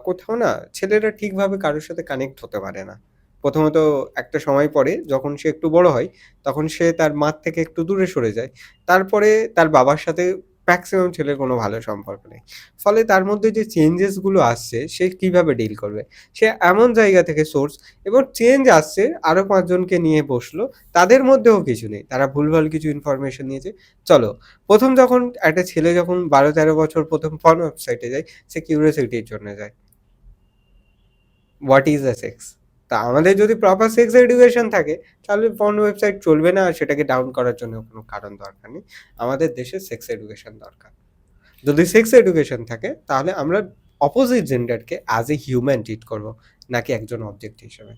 কোথাও না, ছেলেরা ঠিকভাবে কারোর সাথে কানেক্ট হতে পারে না। প্রথমত একটা সময় পরে যখন সে একটু বড় হয়, তখন সে তার মার থেকে একটু দূরে সরে যায়। তারপরে তার বাবার সাথে ম্যাক্সিমাম ছেলের কোনো ভালো সম্পর্ক নেই। ফলে তার মধ্যে যে চেঞ্জেস গুলো আসছে, সে কিভাবে ডিল করবে? সে এমন জায়গা থেকে সোর্স, এবং চেঞ্জ আসছে, আরো ৫ জনকে নিয়ে বসলো, তাদের মধ্যেও কিছু নেই। তারা ভুলভাল কিছু ইনফরমেশন নিয়েছে। চলো, প্রথম যখন একটা ছেলে যখন ১২-১৩ বছর প্রথম পর্ন ওয়েবসাইটে যায়, সে কিউরিওসিটির জন্য যায়। What is a sex? তা আমাদের যদি প্রপার সেক্স এডুকেশন থাকে, তাহলে পর্ন ওয়েবসাইট চলবে না, আর সেটাকে ডাউন করার জন্য কোনো কারণ দরকার নেই। আমাদের দেশে সেক্স এডুকেশন দরকার। যদি সেক্স এডুকেশন থাকে, তাহলে আমরা অপোজিট জেন্ডারকে অ্যাজ এ হিউম্যান ট্রিট করবো, নাকি একজন অবজেক্ট হিসেবে।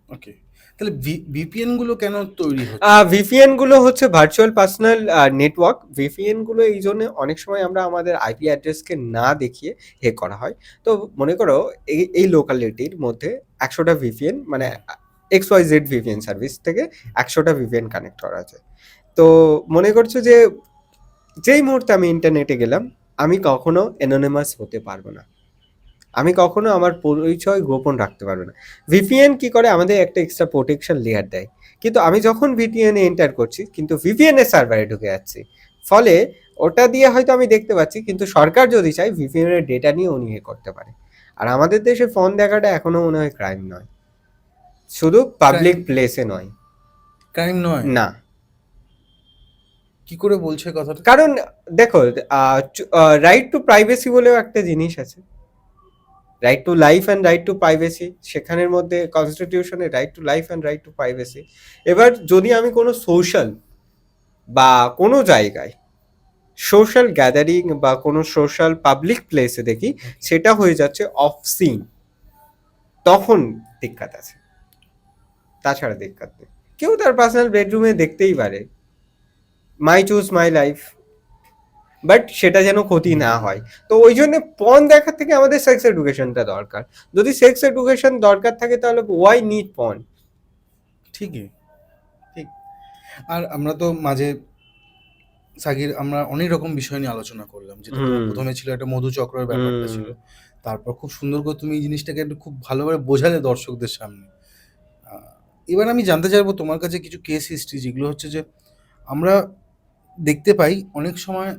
ওকে, তাহলে VPN গুলো কেন তৈরি হচ্ছে? ভিপিএন গুলো হচ্ছে ভার্চুয়াল পার্সোনাল নেটওয়ার্ক। ভিপিএন গুলো এই জন্য অনেক সময় আমরা আমাদের আইপি অ্যাড্রেসকে না দেখিয়ে হ্যাক করা হয়। তো মনে করো এই লোকালিটির মধ্যে ১০০টা ভিপিএন, মানে XYZ ভিপিএন সার্ভিস থেকে ১০০টা ভিপিএন কানেক্ট করা আছে। তো মনে করছো যে যেই মুহূর্তে আমি ইন্টারনেটে গেলাম, আমি কখনো অ্যানোনিমাস হতে পারবো না। আমি কখনো আমার পরিচয় গোপন রাখতে পারবো না। ভিপিএন কি করে? আমাদের একটা এক্সট্রা প্রোটেকশন লেয়ার দেয়। কিন্তু আমি যখন ভিপিএন এ এন্টার করছি, কিন্তু ভিপিএন এর সার্ভারে ঢুকে যাচ্ছি। ফলে ওটা দিয়ে হয়তো আমি দেখতে পাচ্ছি, কিন্তু সরকার যদি চায় ভিপিএন এর ডেটা নিয়ে উনি এ করতে পারে। আর আমাদের দেশে ফোন দেখাটা এখনো মনে হয় ক্রাইম নয়। শুধু পাবলিক ক্রাইম প্লেসে নয়। ক্রাইম নয়? না। কি করে বলছে কথাটা? কারণ দেখো, রাইট টু প্রাইভেসি বলেও একটা জিনিস আছে, right to life and right to privacy, সেখানের মধ্যে কনস্টিটিউশনে right to life and right to privacy. এবার যদি আমি কোনো সোশ্যাল বা কোনো জায়গায় সোশ্যাল গ্যাদারিং বা কোনো সোশ্যাল পাবলিক প্লেসে দেখি সেটা হয়ে যাচ্ছে অফ সিন, তখন দিক্কত আছে, তাছাড়া দিক্কত নেই। কেউ তার পার্সোনাল বেডরুমে দেখতেই পারে, মাই চুজ মাই লাইফ, বাট সেটা যেন ক্ষতি না হয়। তো ওই জন্য পর্ন দেখার থেকে আমাদের সেক্স এডুকেশনটা দরকার। যদি সেক্স এডুকেশন দরকার থাকে তাহলে ওয়াই নিড পর্ন? ঠিকই, ঠিক। আর আমরা তো মাঝে সাকির আমরা অনেক রকম বিষয় নিয়ে আলোচনা করলাম, যেটা তোমার প্রথমে ছিল একটা মধুচক্রের ব্যাপারটা ছিল, তারপর খুব সুন্দর করে তুমি এই জিনিসটাকে একটু খুব ভালোভাবে বোঝালে দর্শকদের সামনে। এবার আমি জানতে চাইবো তোমার কাছে কিছু কেস হিস্ট্রি, যেগুলো হচ্ছে যে আমরা দেখতে পাই অনেক সময়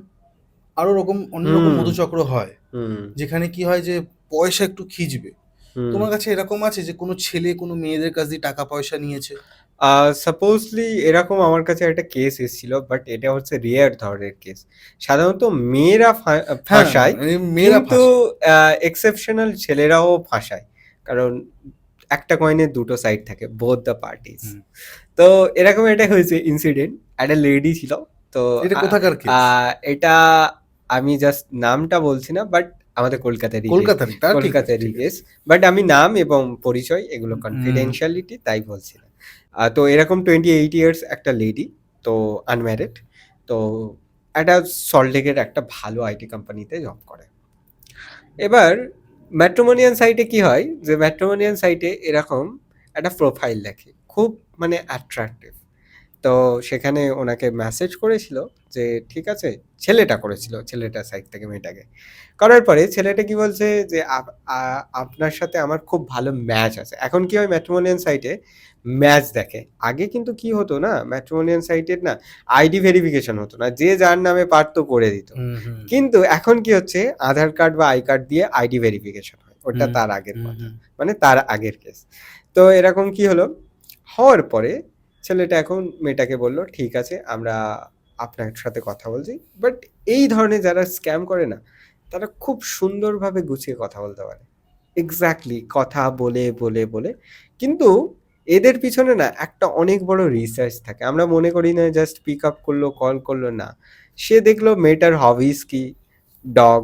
আরো অন্য রকম মধুচক্র হয়, যেখানে কি হয় যে পয়সা একটু খিঁচবে। তোমার কাছে এরকম আছে যে কোনো ছেলে কোনো মেয়েদের কাছ দিয়ে টাকা পয়সা নিয়েছে? সাপোজলি এরকম আমার কাছে একটা কেস এসেছিল, বাট এটা হচ্ছে রেয়ার ধরনের কেস। সাধারণত মেয়েরা হ্যাঁ, ফাঁসায়, মেয়েরা কিন্তু এক্সেপশনাল ছেলেরাও ফাঁসায়, কারণ একটা কয়েনের দুটো সাইড থাকে, বোথ দ্য পার্টিজ। তো এরকম একটা হয়েছে ইনসিডেন্ট, একটা লেডি ছিল। তো এটা কোথাকার কেস? এটা আমি জাস্ট নামটা বলছি না, বাট আমাদের কলকাতারই কলকাতারই কেস, বাট আমি নাম এবং পরিচয় এগুলো কনফিডেন্সিয়ালিটি তাই বলছি না। তো এরকম 28 ইয়ার্স একটা লেডি, তো আনম্যারিড, তো একটা সল্টলেকের একটা ভালো আইটি কোম্পানিতে জব করে। এবার ম্যাট্রিমোনিয়াল সাইটে কি হয়, যে ম্যাট্রিমোনিয়াল সাইটে এরকম একটা প্রোফাইল দেখে, খুব মানে অ্যাট্রাকটিভ। তো সেখানে ওনাকে মেসেজ করেছিল যে ঠিক আছে, ছেলেটা করেছিল, ছেলেটার সাইড থেকে মেয়েটাকে করার পরে ছেলেটা কি বলছে যে আপনার সাথে আমার খুব ভালো ম্যাচ আছে। এখন কি হয়, ম্যাট্রিমোনিয়াল সাইটে ম্যাচ দেখে। আগে কিন্তু কি হতো না, ম্যাট্রিমোনিয়াল সাইটের না আইডি ভেরিফিকেশন হতো না, যে যার নামে পারতো করে দিত। কিন্তু এখন কি হচ্ছে, আধার কার্ড বা আই কার্ড দিয়ে আইডি ভেরিফিকেশন হয়, ওটা তার আগের কথা, মানে তার আগের কেস। তো এরকম কি হলো, হওয়ার পরে ছেলেটা এখন মেয়েটাকে বলল ঠিক আছে আমরা আপনার সাথে কথা বলছি। বাট এই ধরনের যারা স্ক্যাম করে না, তারা খুব সুন্দরভাবে গুছিয়ে কথা বলতে পারে, এক্স্যাক্টলি কথা বলে বলে বলে। কিন্তু এদের পিছনে না একটা অনেক বড় রিসার্চ থাকে। আমরা মনে করি না জাস্ট পিক আপ করলো, কল করলো, না, সে দেখলো মেয়েটার হবিস কি, ডগ,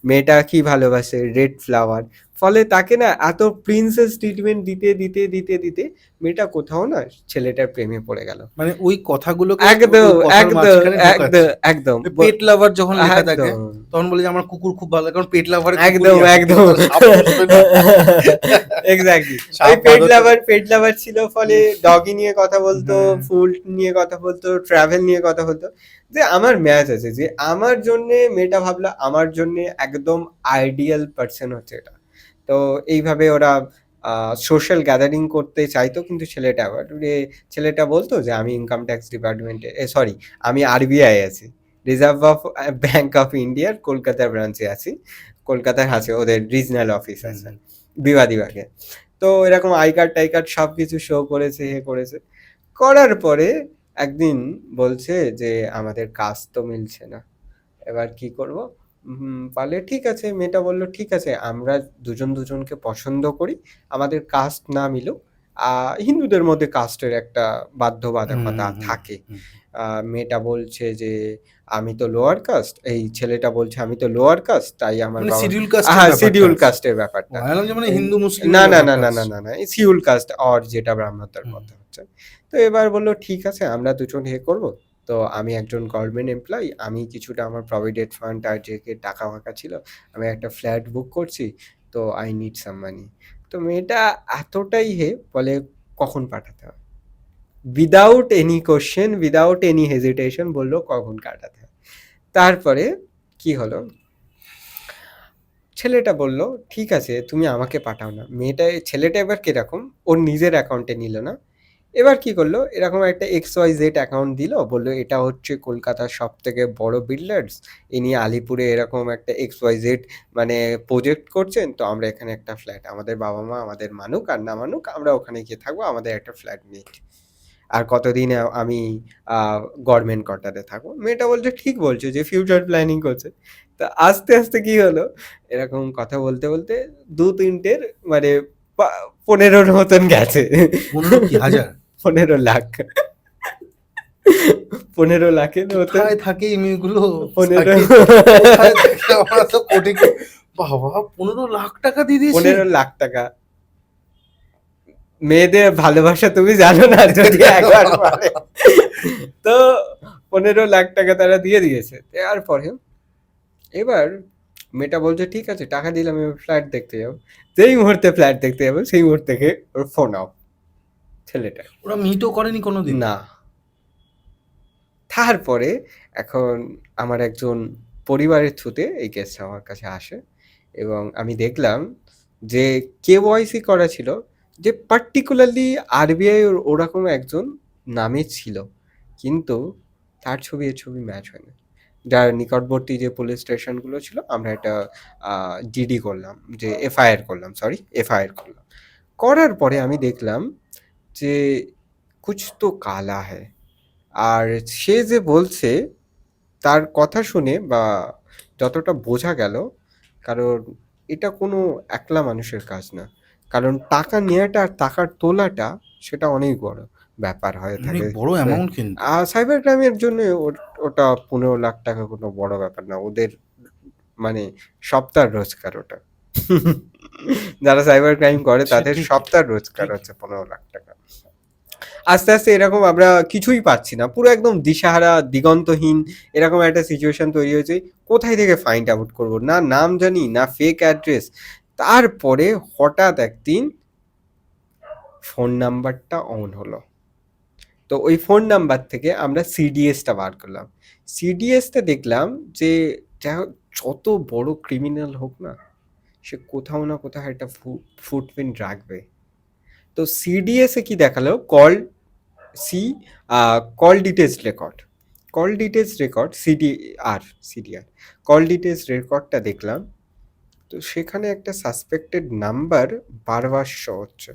মেয়েটা কি ভালোবাসে, রেড ফ্লাওয়ার। ফলে তাকে না এত প্রিন্সেস ট্রিটমেন্ট দিতে দিতে দিতে দিতে মেয়েটা কোথাও না ছেলেটার প্রেমে পড়ে গেল। মানে ওই কথাগুলোকে একদম ওই কথার একদম মাঝখানে ঢোকাচ্ছে। একদম পেট লাভার যখন লেখা থাকে একদম তখন বলে যে আমার কুকুর খুব ভালো লাগে, কারণ পেট লাভার একদম একদম এক্স্যাক্টলি। ওই পেট লাভার ছিল, ফলে ডগি নিয়ে কথা বলতো, ফুড নিয়ে কথা বলতো, ট্রাভেল নিয়ে কথা বলতো, যে আমার ম্যাচ আছে, যে আমার জন্য মেয়েটা ভাবলো আমার জন্য একদম আইডিয়াল পার্সন হচ্ছে এটা। তো এইভাবে ওরা সোশ্যাল গ্যাদারিং করতে চাইতো, কিন্তু ছেলেটা বলতো যে আমি ইনকাম ট্যাক্স ডিপার্টমেন্টে, সরি, আমি আরবিআই আছি, রিজার্ভ অফ ব্যাংক অফ ইন্ডিয়ার কলকাতার ব্রাঞ্চে আছি, কলকাতায় আছে ওদের রিজনাল অফিস আছে বিবাদীবাগে। তো এরকম আই কার্ড টাই কার্ড সব কিছু শো করেছে, করেছে। করার পরে একদিন বলছে যে আমাদের কাজ তো মিলছে না, এবার কি করব? পারলে ঠিক আছে, মেয়েটা বলল ঠিক আছে আমরা দুজনকে পছন্দ করি, আমাদের কাস্ট না মিলুক, হিন্দুদের মধ্যে কাস্টের একটা বাধ্যবাধকতা থাকে। মেয়েটা বলছে যে আমি তো লোয়ার কাস্ট, এই ছেলেটা বলছে আমি তো লোয়ার কাস্ট, তাই আমার শিডিউল কাস্টের ব্যাপারটা, হিন্দু মুসলিম না না না না না না না শিডিউল কাস্ট আর যেটা ব্রাহ্মণতার কথা হচ্ছে। তো এবার বললো ঠিক আছে আমরা দুজন করবো। তো আমি একজন গভর্নমেন্ট এমপ্লয়ি, আমি কিছুটা আমার প্রভিডেন্ট ফান্ড আর যে টাকা ফাঁকা ছিল, আমি একটা ফ্ল্যাট বুক করছি, তো আই নিড সাম মানি। তো মেয়েটা এতটাই বলে কখন পাঠাতে হবে, without any question, without any hesitation বললো কখন কাটাতে হবে। তারপরে কি হলো, ছেলেটা বলল ঠিক আছে তুমি আমাকে পাঠাও না। ছেলেটা এবার কিরকম, ওর নিজের অ্যাকাউন্টে নিল না, এবার কি করলো, এরকম একটা XYZ অ্যাকাউন্ট দিল, বললো এটা হচ্ছে কলকাতার সব থেকে বড় বিল্ডার্স, ইনি আলিপুরে এরকম একটা XYZ মানে প্রজেক্ট করছেন, তো আমরা এখানে একটা ফ্ল্যাট, আমাদের বাবা মা আমাদের মানুক আর না মানুক আমরা ওখানে গিয়ে থাকবো, আমাদের একটা ফ্ল্যাট নিয়ে। আর কতদিন আমি গভর্নমেন্ট কোয়ার্টারে থাকবো। মেয়েটা বলছে ঠিক বলছো, যে ফিউচার প্ল্যানিং করছে। তো আস্তে আস্তে কি হলো, এরকম কথা বলতে বলতে ২-৩টের মানে ১৫র মতন গেছে। ১৫ কি হাজার? ১৫ লাখ। ১৫ লাখের মতন। কোথায় থাকে এই মেয়েগুলো? ১৫ সাকিব, কোথায় থাকে? আমরা তো কোটি বাবা, ১৫ লাখ টাকা দিয়ে দিয়েছে। ১৫ লাখ টাকা। মেয়েদের ভালোবাসা তুমি জানো না, যদি একবার পারে। তো ১৫ লাখ টাকা তারা দিয়ে দিয়েছে। দেওয়ার পরে এবার মেয়েটা বলছে ঠিক আছে টাকা দিলাম, এবার ফ্ল্যাট দেখতে যাবো। যেই মুহূর্তে ফ্ল্যাট দেখতে যাবো সেই মুহূর্তে থেকে ওর ফোন অফ ছেলেটা। ওরা মিটও করেনি কোনোদিন? না। তারপরে এখন আমার একজন পরিবারের থ্রুতে এই কেসটা আমার কাছে আসে, এবং আমি দেখলাম যে কেওয়াইসি করা ছিল, যে পার্টিকুলারলি আরবিআই ওরকম একজন নামে ছিল, কিন্তু তার ছবি এর ছবি ম্যাচ হয় না। যার নিকটবর্তী যে পুলিশ স্টেশনগুলো ছিল আমরা এটা ডিডি করলাম, যে এফআইআর করলাম, এফআইআর করলাম। করার পরে আমি দেখলাম যে কুছ তো কালা হ্যায়। আর সে যে বলছে তার কথা শুনে বা যতটা বোঝা গেল, কারণ এটা কোনো একলা মানুষের কাজ না, কারণ টাকা নেওয়াটা আর টাকার তোলাটা সেটা অনেক বড় ব্যাপার হয়ে অনেক থাকে। বড় অ্যামাউন্ট কিন্তু। আর সাইবার ক্রাইমের জন্য ওটা ১৫ লাখ টাকা কোনো বড় ব্যাপার না, ওদের মানে সপ্তাহের রোজগার ওটা। যারা সাইবার ক্রাইম করে সে তাদের ঠিক, সপ্তাহের রোজগার ঠিক। হচ্ছে ১৫ লাখ টাকা। আস্তে আস্তে এরকম আমরা কিছুই পাচ্ছি না, পুরো একদম দিশাহারা দিগন্তহীন এরকম একটা সিচুয়েশন তৈরি হয়েছে। কোথায় থেকে ফাইন্ড আউট করবো, না নাম জানি না ফেক অ্যাড্রেস। তারপরে হঠাৎ একদিন ফোন নাম্বারটা অন হলো, তো ওই ফোন নাম্বার থেকে আমরা সিডিএসটা বার করলাম। সিডিএসটা দেখলাম যে যত বড় ক্রিমিনাল হোক না, সে কোথাও না কোথাও একটা ফুটপ্রিন্ট রাখবে। তো সিডিএসে কি দেখালো, call details record CDR call details রেকর্ডটা দেখলাম। তো সেখানে একটা সাসপেক্টেড নাম্বার বারবার শো হচ্ছে।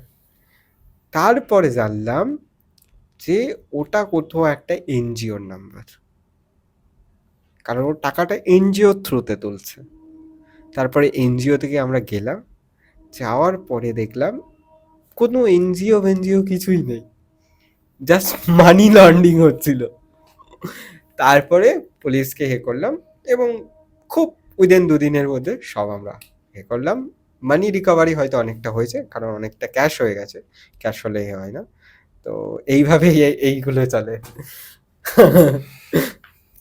তারপরে জানলাম যে ওটা কোথাও একটা এনজিওর নাম্বার, কারণ ও টাকাটা এনজিওর থ্রুতে তুলছে। তারপরে এনজিও থেকে আমরা গেলাম, যাওয়ার পরে দেখলাম কোনো এনজিও কিছুই নেই, জাস্ট মানি লন্ডারিং হচ্ছিল। তারপরে পুলিশকে করলাম, এবং খুব উইদিন ২ দিনের মধ্যে সব আমরা করলাম। মানি রিকভারি হয়তো অনেকটা হয়েছে, কারণ অনেকটা ক্যাশ হয়ে গেছে, ক্যাশ হলে হয় না। তো এইভাবেই এইগুলো চলে।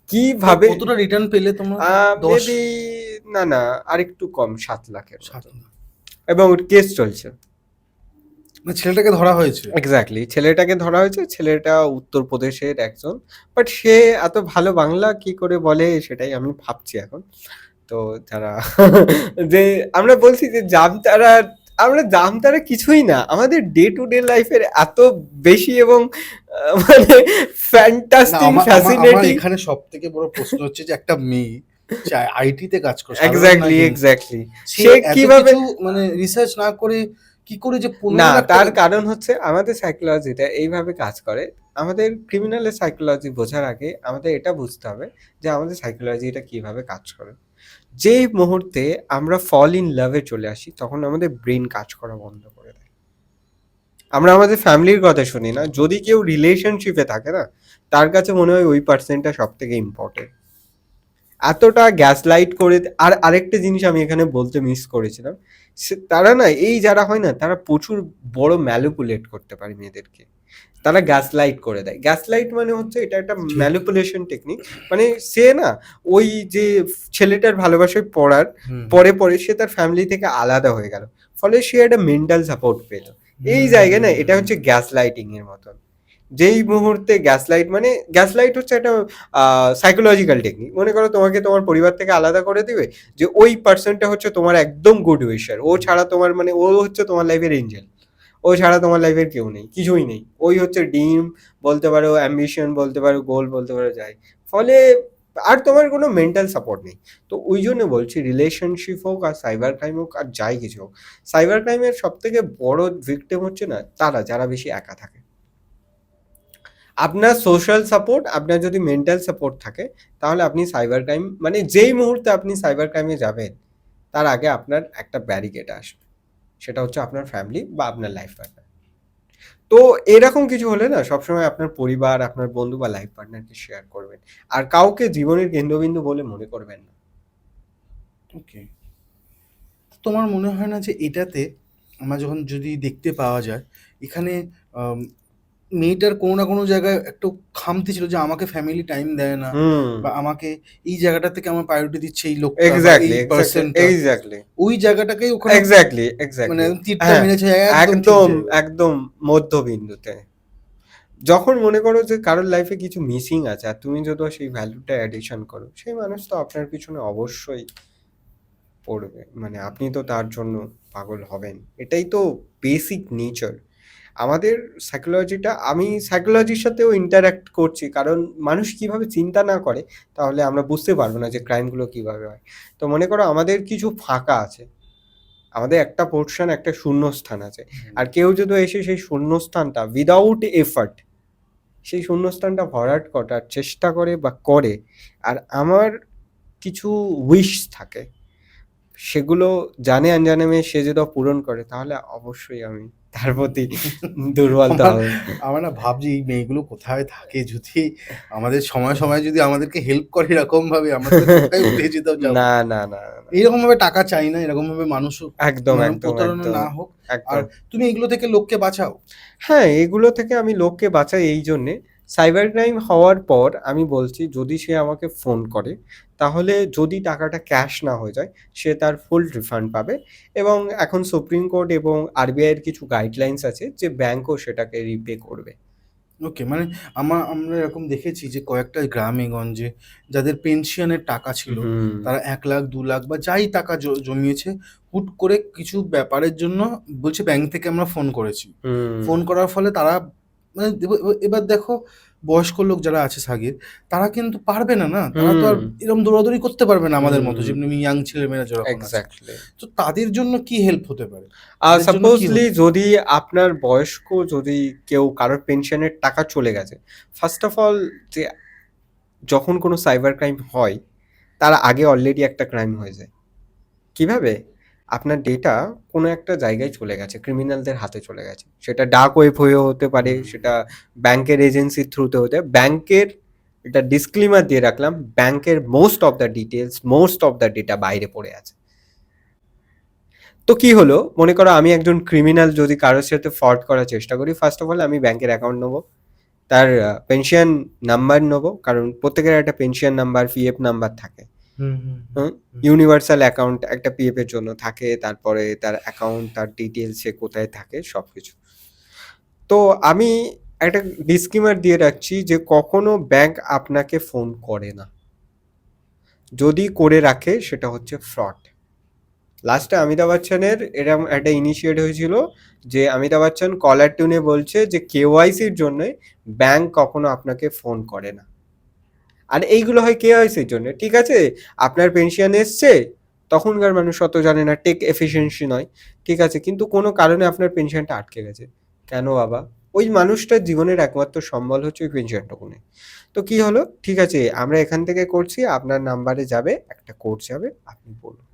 কিভাবে কতটা রিটার্ন পেলে তোমরা? ১০? মেবি না আরেকটু কম, ৭ লাখের ৭ মতো। লাখ। এবং কেস চলছে। মানে ছেলেটাকে ধরা হয়েছে? এক্স্যাক্টলি, ছেলেটাকে ধরা হয়েছে। ছেলেটা উত্তরপ্রদেশের একজন, বাট সে এত ভালো বাংলা কি করে বলে সেটাই আমি ভাবছি এখন। তো যারা যে আমরা বলছি যে আমরা জামতারা কিছুই না, আমাদের ডে টু ডে লাইফের এত বেশি এবং মানে না, ফ্যান্টাস্টিক আমার ফ্যাসিনেটিং। এখানে সবথেকে বড় প্রশ্ন হচ্ছে যে একটা মেয়ে আইটিতে কাজ করে, সাধারণ এক্স্যাক্টলি নাগরিক, এক্স্যাক্টলি সে সে এত কিভাবে, কিছু মানে রিসার্চ না করে কি করে যে ১৫ না লাখ তার টাকা? কারণ হচ্ছে আমাদের সাইকোলজিটা এইভাবে কাজ করে। আমাদের ক্রিমিনালের সাইকোলজি বোঝার আগে আমাদের এটা বুঝতে হবে যে আমাদের সাইকোলজিটা কিভাবে কাজ করে। যেই মুহূর্তে আমরা ফল ইন লাভে চলে আসি, তখন আমাদের ব্রেন কাজ করা বন্ধ করে দেয়। আমরা আমাদের ফ্যামিলির কথা শুনি না, যদি কেউ রিলেশনশিপে থাকে না, তার কাছে মনে হয় ওই পার্সনটা সব থেকে ইম্পর্টেন্ট। এতটা গ্যাস লাইট করে। আর আরেকটা জিনিস আমি এখানে বলতে মিস করেছিলাম, তারা না, এই যারা হয় না, তারা প্রচুর বড় ম্যানিপুলেট করতে পারে মেয়েদেরকে। তারা গ্যাস লাইট করে দেয়। গ্যাস লাইট মানে হচ্ছে এটা একটা ম্যানিপুলেশন টেকনিক। মানে সে না, ওই যে ছেলেটার ভালোবাসায় পড়ার পরে সে তার ফ্যামিলি থেকে আলাদা হয়ে গেল, ফলে সে একটা মেন্টাল সাপোর্ট পেল। এই জায়গায় না, এটা হচ্ছে গ্যাস লাইটিং এর মতন। যেই মুহূর্তে গ্যাস লাইট হচ্ছে একটা সাইকোলজিক্যাল টেকনিক। মনে করো তোমাকে তোমার পরিবার থেকে আলাদা করে দিবে, যে ওই পার্সনটা হচ্ছে তোমার একদম গুড উইশার, ও ছাড়া তোমার মানে ও হচ্ছে তোমার লাইফের এঞ্জেল, ও ছাড়া তোমার লাইফের কেউ নেই, কিছুই নেই। ওই হচ্ছে ড্রিম বলতে পারো, অ্যাম্বিশন বলতে পারো, গোল বলতে পারো, যাই। ফলে আর তোমার কোনো মেন্টাল সাপোর্ট নেই। তো ওই জন্য বলছি, রিলেশনশিপ হোক আর সাইবার ক্রাইম হোক আর যাই কিছু হোক, সাইবার ক্রাইমের সব থেকে বড় ভিকটিম হচ্ছে না তারা, যারা বেশি একা থাকে। আপনার সোশ্যাল সাপোর্ট, আপনার যদি মেন্টাল সাপোর্ট থাকে, তাহলে আপনি সাইবার ক্রাইম মানে যেই মুহূর্তে আপনি সাইবার ক্রাইমে যাবেন, তার আগে আপনার একটা ব্যারিকেড আসবে। সেটা হচ্ছে আপনার ফ্যামিলি বা আপনার লাইফ পার্টনার। তো এরকম কিছু হলে না সবসময় আপনার পরিবার, আপনার বন্ধু বা লাইফ পার্টনারকে শেয়ার করবেন। আর কাউকে জীবনের কেন্দ্রবিন্দু বলে মনে করবেন না। ওকে। তোমার মনে হয় না যে এটাতে আমরা যখন যদি দেখতে পাওয়া যায়, এখানে আম মেয়েটার কোনো না কোনো জায়গায় একটু খামতি ছিল যে আমাকে ফ্যামিলি টাইম দেয় না, হুম। বা আমাকে এই জায়গাটা থেকে আমার প্রায়োরিটি দিচ্ছে এই লোকটা বা এই এক্স্যাক্টলি, এক্স্যাক্টলি, পার্সনটা। এক্স্যাক্টলি, ওই জায়গাটাকেই ওখানে এক্স্যাক্টলি, মানে এক্স্যাক্টলি। তীরটা হ্যাঁ, মেরেছে একদম ঠিক একদম, জায়গায়। একদম মধ্যবিন্দুতে। যখন মনে করো যে কারোর লাইফে কিছু মিসিং আছে আর তুমি যদি সেই ভ্যালুটা অ্যাডিশন করো, সেই মানুষ তো আপনার পিছনে অবশ্যই পড়বে। মানে আপনি তো তার জন্য পাগল হবেন। এটাই তো বেসিক নেচার। আমাদের সাইকোলজিটা, আমি সাইকোলজির সাথেও ইন্টারঅ্যাক্ট করছি, কারণ মানুষ কিভাবে চিন্তা না করে তাহলে আমরা বুঝতে পারবো না যে ক্রাইমগুলো কিভাবে হয়। তো মনে করো আমাদের কিছু ফাঁকা আছে, আমাদের একটা পোর্শন, একটা শূন্যস্থান আছে। আর কেউ যদি এসে সেই শূন্যস্থানটা উইদাউট এফার্ট সেই শূন্যস্থানটা ভরাট করার চেষ্টা করে বা করে, আর আমার কিছু উইশ থাকে, সেগুলো জানে অনজানে সে যদি পূরণ করে, তাহলে অবশ্যই আমি তার প্রতি দুর্বলতা আমার হবে। আমার না ভাবছি এই মেয়েগুলো কোথায় থাকে, যদি আমাদের সময় সময় যদি আমাদেরকে হেল্প করে এরকম ভাবে, আমরা তাহলে কোথায় উঠে যেতাম যাবো। না, না, না, না। এইরকম ভাবে টাকা চাই না, এরকম ভাবে মানুষও একদম, মানে একদম, প্রতারণা একদম, না হোক। আর একদম। তুমি এগুলো থেকে লোককে বাঁচাও। হ্যাঁ, এগুলো থেকে আমি লোককে বাঁচাই এই জন্যে, সাইবার ক্রাইম হওয়ার পর আমি বলছি যদি সে আমাকে ফোন করে, তাহলে যদি টাকাটা ক্যাশ না হয়ে যায়, সে তার ফুল রিফান্ড পাবে। এবং এখন সুপ্রিম কোর্ট এবং আরবিআই এর কিছু গাইডলাইনস আছে যে ব্যাংকও সেটাকে রিপে করবে। ওকে, মানে আমরা এরকম দেখেছি যে কয়েকটা গ্রামে গঞ্জে যাদের পেনশনের টাকা ছিল, হুম, তারা 1,00,000 2,00,000 বা যাই টাকা জমিয়েছে, হুট করে কিছু ব্যাপারের জন্য বলছে ব্যাংক থেকে আমরা ফোন করেছি। হুম, ফোন করার ফলে তারা মানে এবার দেখো, বয়স্ক লোক যারা আছে সাগের, তারা কিন্তু পারবে না, না? তারা তো আর হুম, এরকম দৌড়াদৌড়ি করতে পারবে না আমাদের মতো, হুম, যেমনি ইয়াং ছেলেমেয়েরা যেরকম আছে। এক্সাক্টলি। তো তাদের জন্য কি হেল্প হতে পারে? তাদের জন্য কি সাপোজলি হতে যদি আপনার বয়স্ক যদি কেউ কারোর পেনশনের টাকা চলে গেছে, ফার্স্ট অফ অল যে যখন কোনো সাইবার ক্রাইম হয়, তার আগে অলরেডি একটা ক্রাইম হয়ে যায়। কিভাবে? আপনার ডেটা কোনো একটা জায়গায় চলে গেছে, ক্রিমিনালদের হাতে চলে গেছে। সেটা ডার্ক ওয়েব হয়েও হতে পারে, হুম। সেটা ব্যাংকের এজেন্সির থ্রুতে হতে পারে। ব্যাংকের, এটা ডিসক্লেইমার দিয়ে রাখলাম, ব্যাংকের most of the details, most of the data বাইরে পড়ে আছে। তো কি হলো? মনে করো আমি একজন ক্রিমিনাল যদি কারোর সাথে ফ্রড করার চেষ্টা করি, ফার্স্ট অফ অল আমি ব্যাংকের অ্যাকাউন্ট নেবো, তার পেনশন নাম্বার নেবো, কারণ প্রত্যেকের একটা পেনশন নাম্বার, পিএফ নাম্বার থাকে। হুম, হুম, হুম, হুম? হুম। ইউনিভার্সাল অ্যাকাউন্ট একটা পিএফ এর জন্য থাকে, তারপরে তার অ্যাকাউন্ট, তার ডিটেইলস, সে কোথায় থাকে সবকিছু। তো আমি একটা ডিসক্লেইমার দিয়ে রাখছি যে কখনো ব্যাংক আপনাকে ফোন করে না। যদি করে রাখে সেটা হচ্ছে ফ্রড। লাস্টে অমিতাভ বচ্চনের এরকম একটা ইনিশিয়েট হয়েছিল যে অমিতাভ বচ্চন কলার টিউনে বলছে যে কেওয়াইসির জন্য ব্যাংক কখনো আপনাকে ফোন করে না। আর এইগুলো হয় কেওয়াইসির জন্য, ঠিক আছে? আপনার পেনশন এসছে, তখনকার মানুষ অত জানে না, টেক এফিসিয়েন্সি নয়, ঠিক আছে, কিন্তু কোনো কারণে আপনার পেনশনটা আটকে গেছে। কেন বাবা? ওই মানুষটার জীবনের একমাত্র সম্বল হচ্ছে ওই পেনশনটুকুনি। তো কি হলো, ঠিক আছে আমরা এখান থেকে করছি, আপনার নাম্বারে যাবে একটা কোড, যাবে, আপনি বলুন।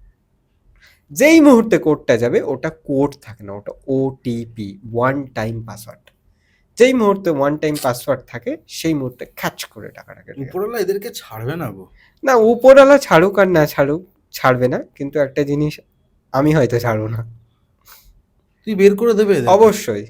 যেই মুহূর্তে কোডটা যাবে, ওটা কোড থাকে না, ওটা ওটিপি, ওয়ান টাইম পাসওয়ার্ড। যেই মুহূর্তে ওয়ান টাইম পাসওয়ার্ড থাকে, সেই মুহূর্তে খ্যাচ করে টাকাটা কেটে যাবে। উপরওয়ালা এদেরকে ছাড়বে না গো। না, উপরওয়ালা ছাড়ুক আর না ছাড়ুক, ছাড়বে না, কিন্তু একটা জিনিস আমি হয়তো ছাড়বো না। তুই বের করে দেবে এদেরকে। অবশ্যই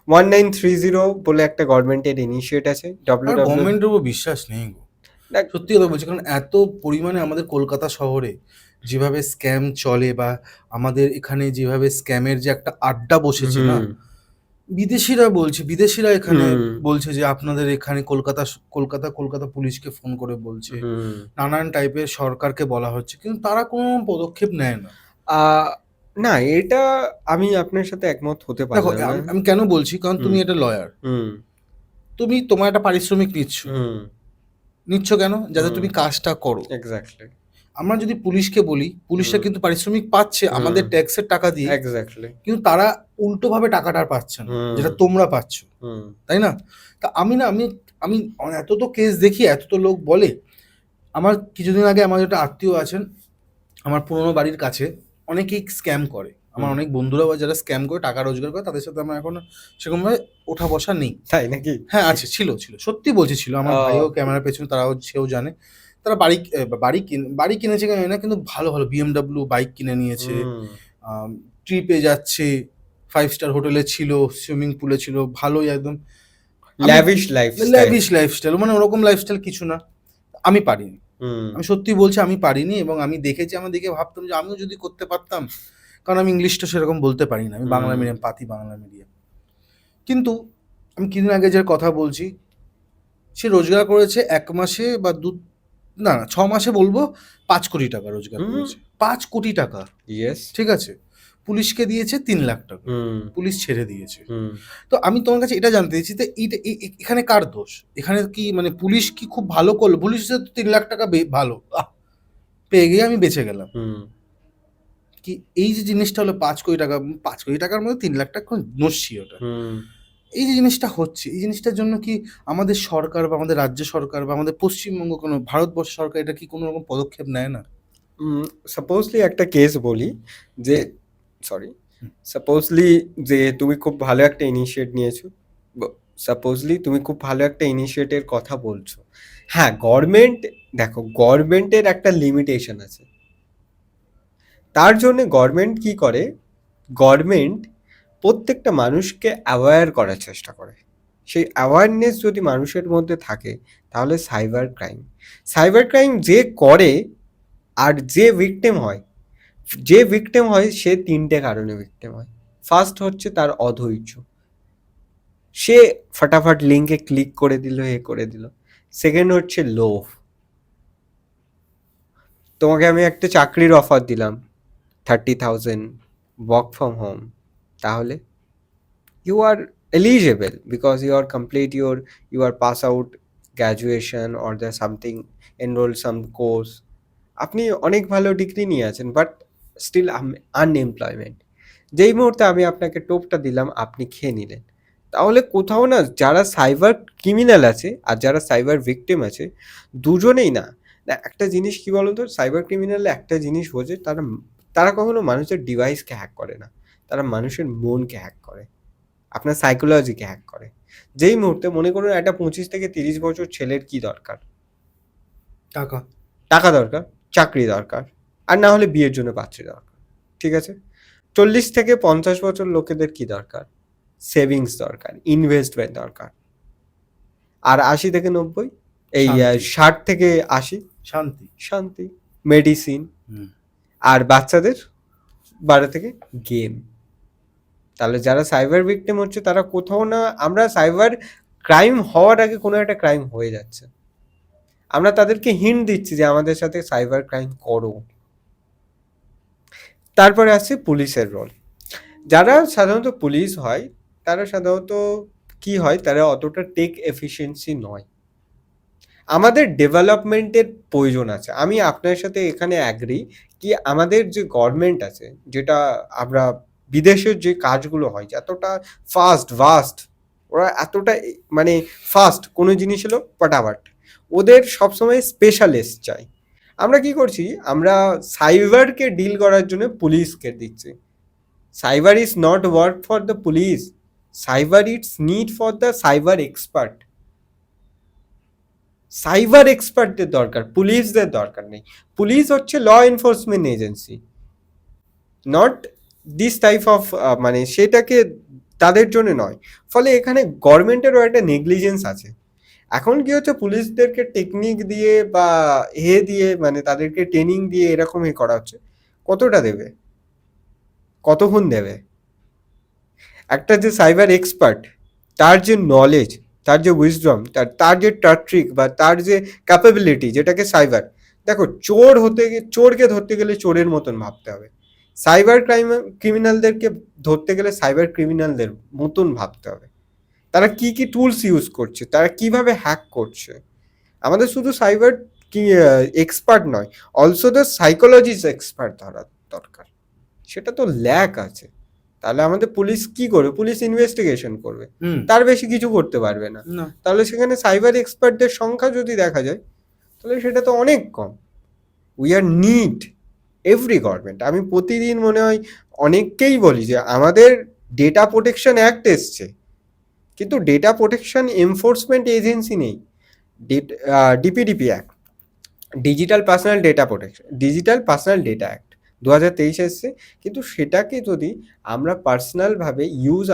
1930 বলে একটা গভর্নমেন্টের ইনিশিয়েট আছে, আর www। গভর্নমেন্টের উপর বিশ্বাস নেই গো। না, সত্যি কথা বলছি, কারণ এত পরিমাণে আমাদের কলকাতা শহরে যেভাবে স্ক্যাম চলে, বা আমাদের এখানে যেভাবে স্ক্যামের যে একটা আড্ডা বসেছে না, হুম, বিদেশিরা এখানে হুম, বলছে যে আপনাদের এখানে কলকাতা পুলিশকে ফোন করে বলছে, হুম। নানান টাইপের সরকারকে বলা হচ্ছে, কিন্তু তারা কোনো পদক্ষেপ নেয় না। আহ, না, এটা আমি আপনার সাথে একমত হতে দেখো, পারলাম না। আমি কেন বলছি, কারণ হুম, তুমি একটা লয়ার, হুম, তুমি তোমার একটা পারিশ্রমিক নিচ্ছ। হুম, নিচ্ছ কেন? যাতে হুম, তুমি কাজটা করো। এক্স্যাক্টলি। আমরা যদি পুলিশকে বলি, পুলিশরা হুম। কিন্তু পারিশ্রমিক পাচ্ছে আমাদের হুম। ট্যাক্সের টাকা দিয়ে, এক্স্যাক্টলি। কিন্তু তারা উল্টোভাবে টাকাটা আর পাচ্ছে না, হুম। যেটা তোমরা পাচ্ছ, হুম। তাই না? তা আমি না আমি আমি এত তো কেস দেখি, এত তো লোক বলে। আমার কিছুদিন আগে আমার একটা আত্মীয় আছেন, আমার পুরোনো বাড়ির কাছে, অনেকেই স্ক্যাম করে। আমার হুম। অনেক বন্ধুরা বা যারা স্ক্যাম করে টাকা রোজগার করে, তাদের সাথে আমার এখন সেরকমভাবে ওঠা বসা নেই। তাই নাকি? হ্যাঁ, আছে, ছিল। সত্যি বলছি ছিল। আমার ভাইও ও! ক্যামেরার পেছনে, সেও জানে। তারা বাড়ি কিনেছে কিনা জানি না, কিন্তু ভালো BMW বাইক কিনে নিয়েছে। হুম। আম ট্রিপে যাচ্ছে, 5 স্টার হোটেলে ছিল, সুইমিং পুলে ছিল, ভালোই একদম। আমি ল্যাভিশ লাইফস্টাইল। ল্যাভিশ লাইফস্টাইল, মানে ওরকম লাইফস্টাইল কিছু না। আমি পারিনি। হুম। আমি সত্যি বলছি, আমি পারিনি, এবং আমি দেখেছি, আমি দেখে ভাবতাম যে আমিও যদি করতে পারতাম। কারণ আমি ইংলিশটা সেরকম বলতে পারি না। আমি বাংলা হুম। মিডিয়াম, পাতি বাংলা মিডিয়াম। কিন্তু আমি কিছুদিন আগে যার কথা বলছি, সে রোজগার করেছে ১ মাসে বা না, ৬ মাসে বলবো ৫ কোটি টাকা রোজগার হুম। করেছে। ৫ কোটি টাকা। ইয়েস। ঠিক আছে? পুলিশকে দিয়েছে ৩ লাখ টাকা। হুম। পুলিশ ছেড়ে দিয়েছে। হুম। তো আমি তোমার কাছে এটা জানতে চাইছি, যে এইটা এখানে কার দোষ? এখানে কি মানে পুলিশ কি খুব ভালো করলো? পুলিশের তো ৩ লাখ টাকা ভালো। পেয়ে গিয়ে আমি বেঁচে গেলাম। হুম। কি এই যে জিনিসটা হলো ৫ কোটি টাকা, ৫ কোটি টাকার মধ্যে ৩ লাখ টাকা নস্যি ওটা। হুম। এই যে জিনিসটা হচ্ছে, এই জিনিসটার জন্য কি আমাদের সরকার বা আমাদের রাজ্য সরকার বা আমাদের পশ্চিমবঙ্গ, কোনো ভারতবর্ষ সরকার এটা কি কোনো রকম পদক্ষেপ নেয় না? সাপোজলি একটা কেস বলি যে সরি হুম। সাপোজলি যে তুমি খুব ভালো একটা ইনিশিয়েট নিয়েছো। সাপোজলি তুমি খুব ভালো একটা ইনিশিয়েটের কথা বলছো। হ্যাঁ, গভর্নমেন্ট দেখো গভর্নমেন্টের একটা লিমিটেশন আছে। তার জন্য গভর্নমেন্ট কি করে? গভর্নমেন্ট প্রত্যেকটা মানুষকে অ্যাওয়্যার করার চেষ্টা করে। সেই অ্যাওয়ারনেস যদি মানুষের মধ্যে থাকে তাহলে সাইবার ক্রাইম যে করে আর যে ভিকটিম হয় সে ৩টে কারণে ভিকটিম হয়। ফার্স্ট হচ্ছে তার অধৈর্য, সে ফটাফট লিঙ্কে ক্লিক করে দিল, এ করে দিল। সেকেন্ড হচ্ছে লোভ, তোমাকে আমি একটা চাকরির অফার দিলাম 30,000 ওয়ার্ক ফ্রম হোম, তাহলে you are eligible because you are complete you are pass out graduation or the something, enroll some course, আপনি অনেক ভালো ডিগ্রি নিয়ে আছেন বাট স্টিল আনএমপ্লয়মেন্ট। যেই মুহূর্তে আমি আপনাকে টোপটা দিলাম আপনি খেয়ে নিলেন। তাহলে কোথাও না যারা সাইবার ক্রিমিনাল আছে আর যারা সাইবার ভিকটিম আছে দুজনেই না, না একটা জিনিস কি বলতো, সাইবার ক্রিমিনাল একটা জিনিস বোঝে, তারা তারা কখনো মানুষের ডিভাইসকে হ্যাক করে না, তারা মানুষের মনকে হ্যাক করে, আপনার সাইকোলজিকে হ্যাক করে। যেই মুহূর্তে মনে করুন একটা 25 থেকে 30 বছর ছেলের কি দরকার? টাকা। টাকা দরকার, চাকরি দরকার, আর না হলে বিয়ের জন্য পাত্রী দরকার। ঠিক আছে? 40 থেকে 50 বছর লোকেদের কি দরকার? সেভিংস দরকার, ইনভেস্টমেন্ট দরকার। আর 80 থেকে 90 এই শান্তি। 60 থেকে 80 শান্তি। শান্তি, মেডিসিন, হুম। আর বাচ্চাদের 12 থেকে গেম। তাহলে যারা সাইবার ভিকটিম হচ্ছে তারা কোথাও না, আমরা সাইবার ক্রাইম হওয়ার আগে কোনো একটা ক্রাইম হয়ে যাচ্ছে, আমরা তাদেরকে হিন্ট দিচ্ছি যে আমাদের সাথে সাইবার ক্রাইম করো। তারপরে আসছে পুলিশের রোল। যারা সাধারণত পুলিশ হয় তারা সাধারণত কি হয়, তারা অতটা টেক এফিসিয়েন্সি নয়। আমাদের ডেভেলপমেন্টের প্রয়োজন আছে, আমি আপনার সাথে এখানে অ্যাগ্রি কি আমাদের যে গভর্নমেন্ট আছে, যেটা আমরা বিদেশের যে কাজগুলো হয় এতটা ভাস্ট, ওরা এতটা মানে ফাস্ট, কোনো জিনিস হলো ফটাফট, ওদের সবসময় স্পেশালিস্ট চাই। আমরা কি করছি, আমরা সাইবারকে ডিল করার জন্য পুলিশকে দিচ্ছি। Cyber is not work for the police, cyber it's need for the cyber expert. Cyber এক্সপার্টদের দরকার, পুলিশদের দরকার নেই। পুলিশ হচ্ছে law enforcement agency, not this type of, মানে সেটাকে তাদের জন্য নয়। ফলে এখানে গভর্নমেন্টেরও একটা নেগলিজেন্স আছে। এখন কি হচ্ছে, পুলিশদেরকে টেকনিক দিয়ে বা দিয়ে মানে তাদেরকে ট্রেনিং দিয়ে এরকম করা হচ্ছে। কতটা দেবে, কতক্ষণ দেবে? একটা যে সাইবার এক্সপার্ট, তার যে নলেজ, তার যে উইজডম, তার যে ট্রিক বা তার যে ক্যাপাবিলিটি, যেটাকে সাইবার, দেখো চোরকে ধরতে গেলে চোরের মতন ভাবতে হবে, সাইবার ক্রিমিনালদেরকে ধরতে গেলে সাইবার ক্রিমিনালদের মতন ভাবতে হবে। তারা কি কি টুলস ইউজ করছে, তারা কিভাবে হ্যাক করছে। আমাদের শুধু সাইবার কি এক্সপার্ট নয়, অলসো দ্য সাইকোলজিস্ট এক্সপার্ট ধরা দরকার। সেটা তো ল্যাক আছে। তাহলে আমাদের পুলিশ কি করবে? পুলিশ ইনভেস্টিগেশন করবে, হুম তার বেশি কিছু করতে পারবে না। না তাহলে সেখানে সাইবার এক্সপার্টদের সংখ্যা যদি দেখা যায়, তাহলে সেটা তো অনেক কম। We are need every government. আমি প্রতিদিন মনে হয় অনেককেই বলি যে আমাদের ডেটা প্রোটেকশন অ্যাক্ট এসছে, কিন্তু ডেটা প্রোটেকশন এনফোর্সমেন্ট এজেন্সি নেই। DPDP act, digital personal data act 2023 এসছে, কিন্তু সেটাকে যদি আমরা পার্সোনালভাবে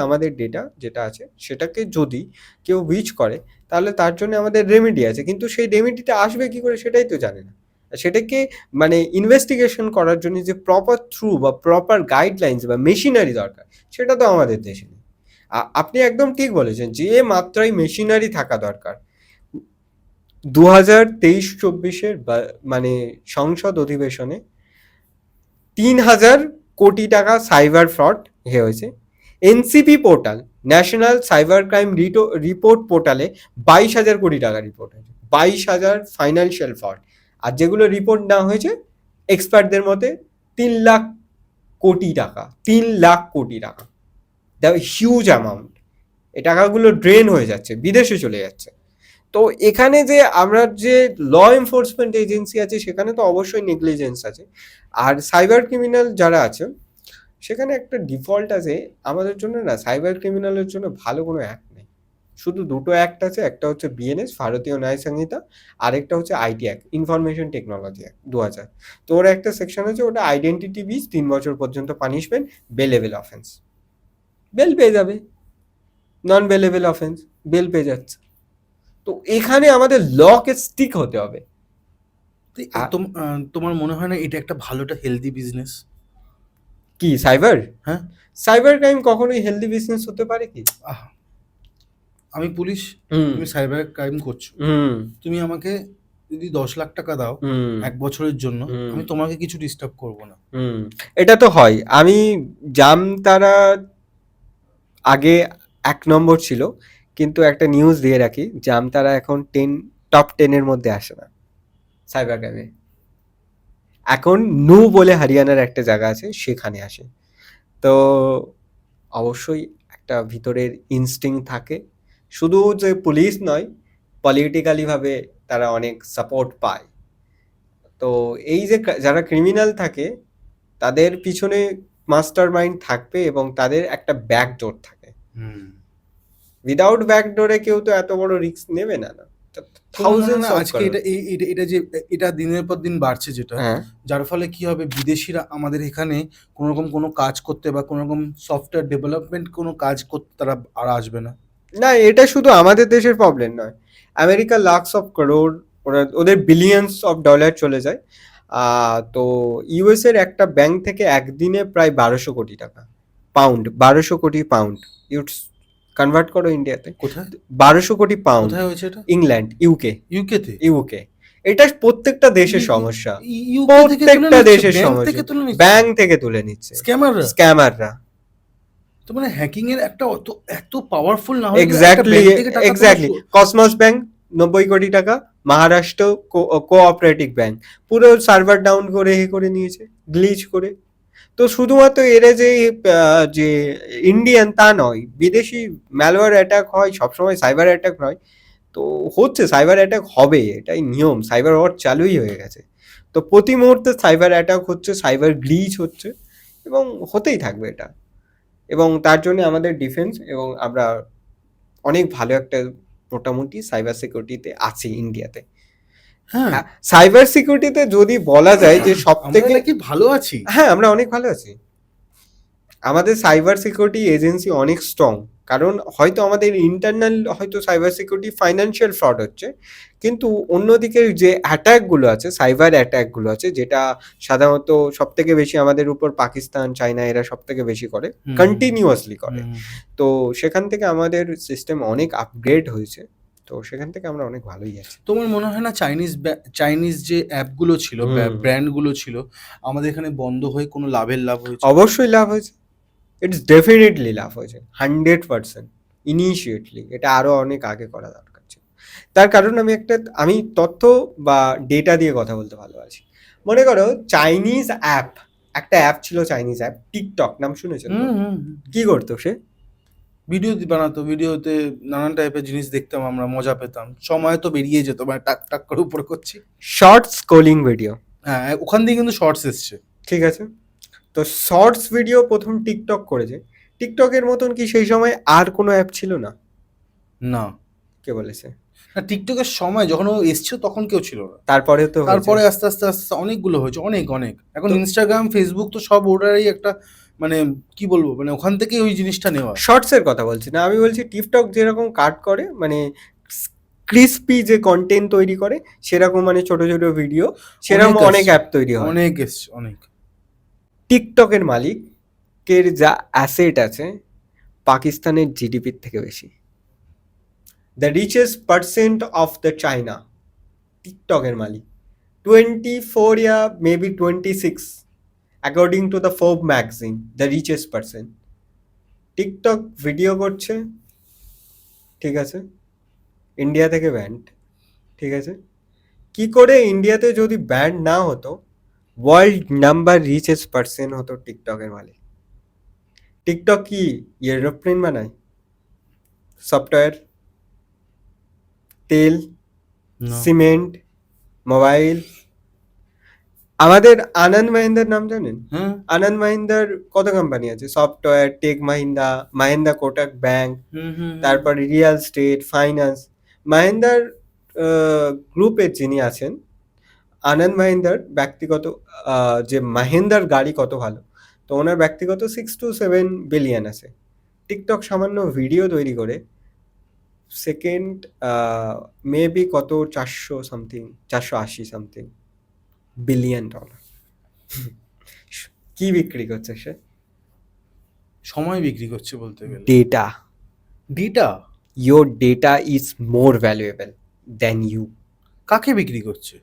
আমাদের ডেটা যেটা আছে সেটাকে যদি কেউ উইচ করে, তাহলে তার জন্য আমাদের রেমেডি আছে, কিন্তু সেই রেমেডিটা আসবে কি করে সেটাই তো জানে না। সেটাকে মানে ইনভেস্টিগেশন করার জন্য যে প্রপার থ্রু বা প্রপার গাইডলাইন্স বা মেশিনারি দরকার, সেটা তো আমাদের দেশে নেই। আপনি একদম ঠিক বলেছেন, যে মাত্রায় মেশিনারি থাকা দরকার। 2023-24 মানে সংসদ অধিবেশনে 3,000 কোটি টাকা সাইবার ফ্রড হয়েছে। NCP portal, national cyber crime report পোর্টালে 22,000 কোটি টাকা রিপোর্ট হয়েছে, 22,000 ফাইন্যান্সিয়াল ফ্রড। আর যেগুলো রিপোর্ট না হয়েছে এক্সপার্টদের মতে 3 লাখ কোটি টাকা, 3 লাখ কোটি টাকা। The huge amount. এই টাকাগুলো ড্রেন হয়ে যাচ্ছে, বিদেশে চলে যাচ্ছে। তো এখানে যে আমরা যে ল এনফোর্সমেন্ট এজেন্সি আছে, সেখানে তো অবশ্যই নেগলিজেন্স আছে। আর সাইবার ক্রিমিনাল যারা আছে, সেখানে একটা ডিফল্ট আছে আমাদের জন্য না, সাইবার ক্রিমিনালের জন্য ভালো কোনো অ্যাক্ট নেই। শুধু দুটো অ্যাক্ট আছে, একটা হচ্ছে বিএনএস ভারতীয় ন্যায় সংহিতা, আরেকটা হচ্ছে IT act, information technology act 2000। তো ওর একটা সেকশন আছে, ওটা আইডেন্টিটি বিচ 3 বছর পর্যন্ত পানিশমেন্ট, বেলেবল অফেন্স, বেল পেয়ে যাবে। নন বেলেবল অফেন্স, বেল পেয়ে যাচ্ছে। তো এখানে আমাদের লকে স্টিক হতে হবে। তো তোমার মনে হয় না এটা একটা ভালোটা হেলদি বিজনেস? কি সাইবার? হ্যাঁ সাইবার ক্রাইম কখনোই হেলদি বিজনেস হতে পারে কি? আহ, আমি পুলিশ, হুম তুমি সাইবার ক্রাইম করছো, হুম তুমি আমাকে যদি 10 লাখ টাকা দাও হুম 1 বছরের জন্য, হুম আমি তোমাকে কিছু ডিস্টার্ব করবো না। হুম এটা তো হয়। আমি জামতারা আগে 1 নম্বর ছিল, কিন্তু একটা নিউজ দিয়ে রাখি, জামতারা এখন টপ 10-এর মধ্যে আসে না সাইবার ক্রাইমে। এখন নু বলে হরিয়ানার একটা জায়গা আছে, সেখানে আসে। তো অবশ্যই একটা ভিতরের ইনস্টিং থাকে। শুধু যে পুলিশ নয়, পলিটিক্যালি ভাবে তারা অনেক সাপোর্ট পায়। তো এই যে যারা ক্রিমিনাল থাকে, তাদের পিছনে মাস্টার মাইন্ড থাকবে এবং তাদের একটা ব্যাকডোর থাকে। উইদাউট ব্যাকডোরে কেউ তো এত বড় রিস্ক নেবে না। তোমার মনে হয় থাউজেন্ডস না অফ আজকে এটা যে এটা দিনের পর দিন বাড়ছে যেটা, হ্যাঁ, যার ফলে কি হবে, বিদেশিরা আমাদের এখানে কোনো রকম কোনো কাজ করতে বা কোনো রকম সফটওয়্যার ডেভেলপমেন্ট কোনো কাজ করতে তারা আর আসবে না। না এটা শুধু আমাদের দেশের প্রবলেম নয়, আমেরিকা লাখস অফ করোড়, ওদের বিলিয়ন্স অফ ডলার চলে যায়। তো ইউএস এর একটা ব্যাংক থেকে একদিনে প্রায় 1200 কোটি টাকা, পাউন্ড, 1200 কোটি পাউন্ড, ইউটস কনভার্ট করো ইন্ডিয়াতে, কোথায় 1200 কোটি পাউন্ড। কোথায় হয়েছে এটা? ইংল্যান্ড, ইউকেতে? ইউকে। এটা প্রত্যেকটা দেশের সমস্যা, ইউকে থেকে তুলে প্রত্যেকটা নিচ্ছে, দেশের ব্যাংক সমস্যা, থেকে তুলে নিচ্ছে, ব্যাংক থেকে তুলে নিচ্ছে স্ক্যামাররা। স্ক্যামাররা। তো মানে হ্যাকিং এর একটা এত পাওয়ারফুল না হলে একটা এক্স্যাক্টলি, ব্যাংক থেকে টাকা তোলা এক্স্যাক্টলি। কসমস ব্যাংক 90 কোটি টাকা, মহারাষ্ট্র কোঅপারেটিভ ব্যাংক পুরো সার্ভার ডাউন করে নিয়েছে, গ্লিচ করে। তো শুধুমাত্র এরা যে ইন্ডিয়ান তা নয়, বিদেশি ম্যালওয়্যার অ্যাটাক হয় সবসময়, সাইবার অ্যাটাক হয়। তো হচ্ছে, সাইবার অ্যাটাক হবে, এটাই নিয়ম, সাইবার ওয়ার চালুই হয়ে গেছে। তো প্রতি মুহূর্তে সাইবার অ্যাটাক হচ্ছে, সাইবার গ্লিচ হচ্ছে, এবং হতেই থাকবে এটা। এবং তার জন্য আমাদের ডিফেন্স, এবং আমরা অনেক ভালো একটা মোটামুটি সাইবার সিকিউরিটিতে আছি ইন্ডিয়াতে। হ্যাঁ সাইবার সিকিউরিটিতে যদি বলা যায় যে সব আমরা থেকে, নাকি ভালো আছি। হ্যাঁ আমরা অনেক ভালো আছি। আমাদের সাইবার সিকিউরিটি এজেন্সি অনেক স্ট্রং, কারণ হয়তো আমাদের ইন্টারনাল হয়তো সাইবার সিকিউরিটি ফাইন্যান্সিয়াল ফ্রড হচ্ছে, কিন্তু অন্যদিকে যে অ্যাটাকগুলো আছে, সাইবার অ্যাটাকগুলো আছে, যেটা সাধারণত সব থেকে বেশি আমাদের উপর পাকিস্তান, চায়না এরা সব থেকে বেশি করে, কন্টিনিউয়াসলি করে। তো সেখান থেকে আমাদের সিস্টেম অনেক আপগ্রেড হয়েছে, তো সেখান থেকে আমরা অনেক ভালোই আছি। তোমার মনে হয় না চাইনিজ যে অ্যাপগুলো ছিল, ব্র্যান্ডগুলো ছিল, আমাদের এখানে বন্ধ হয়ে কোনো লাভ হয়েছে? অবশ্যই লাভ হয়েছে, ইটস ডেফিনেটলি লাভ হয়েছে 100%। ইনিশিয়েটলি এটা আরো অনেক আগে করা দরকার ছিল। তার কারণ আমি তথ্য বা ডেটা দিয়ে কথা বলতে ভালোবাসি। মনে করো চাইনিজ অ্যাপ, একটা অ্যাপ ছিল চাইনিজ অ্যাপ, টিকটক নাম শুনেছেন তো? কি করতো সে? ভিডিও বানাতো, ভিডিওতে নানান টাইপের জিনিস দেখতাম, আমরা মজা পেতাম, সময় তো বেরিয়ে যেত, মানে টাক টাক করে উপরে করছি। শর্টস স্ক্রোলিং ভিডিও, হ্যাঁ, ওখান দিয়ে কিন্তু শর্টস এসছে। ঠিক আছে? তো শর্টস ভিডিও প্রথম টিকটক করেছে। টিকটকের মতন কি সেই সময় আর কোনো অ্যাপ ছিল না? না, কে বলেছে? না, টিকটকের সময় যখন ও এসছিল তখন কেউ ছিল না। তারপরে তো হয়েছে। তারপরে আস্তে আস্তে আস্তে অনেকগুলো হয়েছে, অনেক অনেক। এখন তো ইনস্টাগ্রাম, ফেসবুক তো সব ওটারই একটা, মানে কি বলবো, মানে ওখান থেকেই ওই জিনিসটা নেওয়া। শর্টসের কথা বলছি না, আমি বলছি টিকটক যেরকম কাট করে, মানে ক্রিস্পি যে কন্টেন্ট তৈরি করে, সেরকম মানে ছোট ছোট ভিডিও, সেরকম অনেক অনেক আসছে, অ্যাপ তৈরি হয়। অনেক এসছে, অনেক। টিকটকের মালিকের যা অ্যাসেট আছে পাকিস্তানের জিডিপির থেকে বেশি। The richest percent of the China, টিকটকের মালিক। 24 या maybe 26 according to the Forbes magazine, the richest person। TikTok video করছে, ঠিক আছে, ইন্ডিয়া থেকে ব্যান্ড, ঠিক আছে। কি করে ইন্ডিয়াতে যদি ব্যান্ড না হতো, ওয়ার্ল্ড নাম্বার রিচেস্ট পার্সন হতো টিকটকের মালিক। টিকটক কি এরোপ্লেন বানায়? সফটওয়্যার, তেল, না। Cement, mobile. আমাদের আনন্দ মাহিন্দার নাম জানেন? হ্যাঁ। আনন্দ মাহিন্দার কত কোম্পানি আছে? Software, tech Mahindra, Mahindra Kotak bank, তারপরে রিয়েল স্টেট, ফাইন্যান্স। মাহিন্দার গ্রুপের যিনি আছেন, আনন্দ মাহিন্দার ব্যক্তিগত যে মাহিন্দার গাড়ি কত ভালো, তো ওনার ব্যক্তিগত 6 to 7 বিলিয়ন আছে। টিকটক সামান্য ভিডিও তৈরি করে সেকেন্ড মেবি কত 400 সামথিং, 480 সামথিং বিলিয়ন ডলার। কি বিক্রি করছে সে? সময় বিক্রি করছে বলতে গেলে। Data. Data. Your data is more valuable than you। কাকে বিক্রি করছে?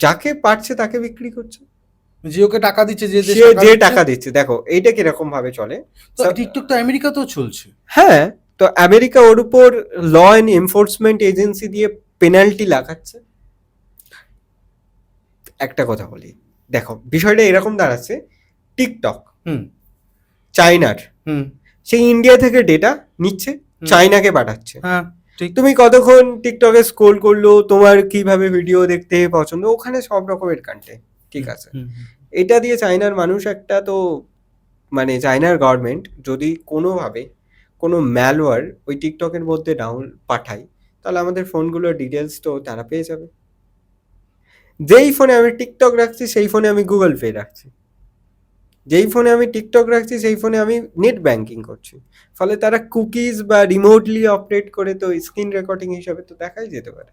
যাকে পারছে তাকে বিক্রি করছে। যে ওকে টাকা দিচ্ছে, যে দেশ সে যে দিচ্ছে। টাকা দিচ্ছে, দেখো এইটা কিরকম ভাবে চলে। তো টিকটক তো আমেরিকাতেও চলছে। হ্যাঁ, তো আমেরিকা ওর উপর ল অ্যান্ড এনফোর্সমেন্ট এজেন্সি দিয়ে পেনাল্টি লাগাচ্ছে। একটা কথা বলি, দেখো বিষয়টা এরকম দাঁড়াচ্ছে, টিকটক হুম। চায়নার, হুম। সেই ইন্ডিয়া থেকে ডেটা নিচ্ছে, চায়নাকে পাঠাচ্ছে। হ্যাঁ, ঠিক। তুমি কতক্ষণ টিকটকে স্ক্রোল করলো, তোমার কিভাবে ভিডিও দেখতে পছন্দ, ওখানে সব রকমের কন্টেন্ট, ঠিক আছে। এটা দিয়ে চায়নার মানুষ একটা, তো মানে চায়নার গভর্নমেন্ট যদি কোনোভাবে কোনো ম্যালওয়্যার ওই টিকটকের মধ্যে ডাউন পাঠায়, তাহলে আমাদের ফোনগুলোর ডিটেলস তো তারা পেয়ে যাবে। যেই ফোনে আমি টিকটক রাখছি সেই ফোনে আমি গুগল পে রাখছি, যেই ফোনে আমি টিকটক রাখছি সেই ফোনে আমি নেট ব্যাংকিং করছি। ফলে তারা কুকিজ বা রিমোটলি অপারেট করে তো স্ক্রিন রেকর্ডিং হিসাবে তো দেখাই যেতে পারে।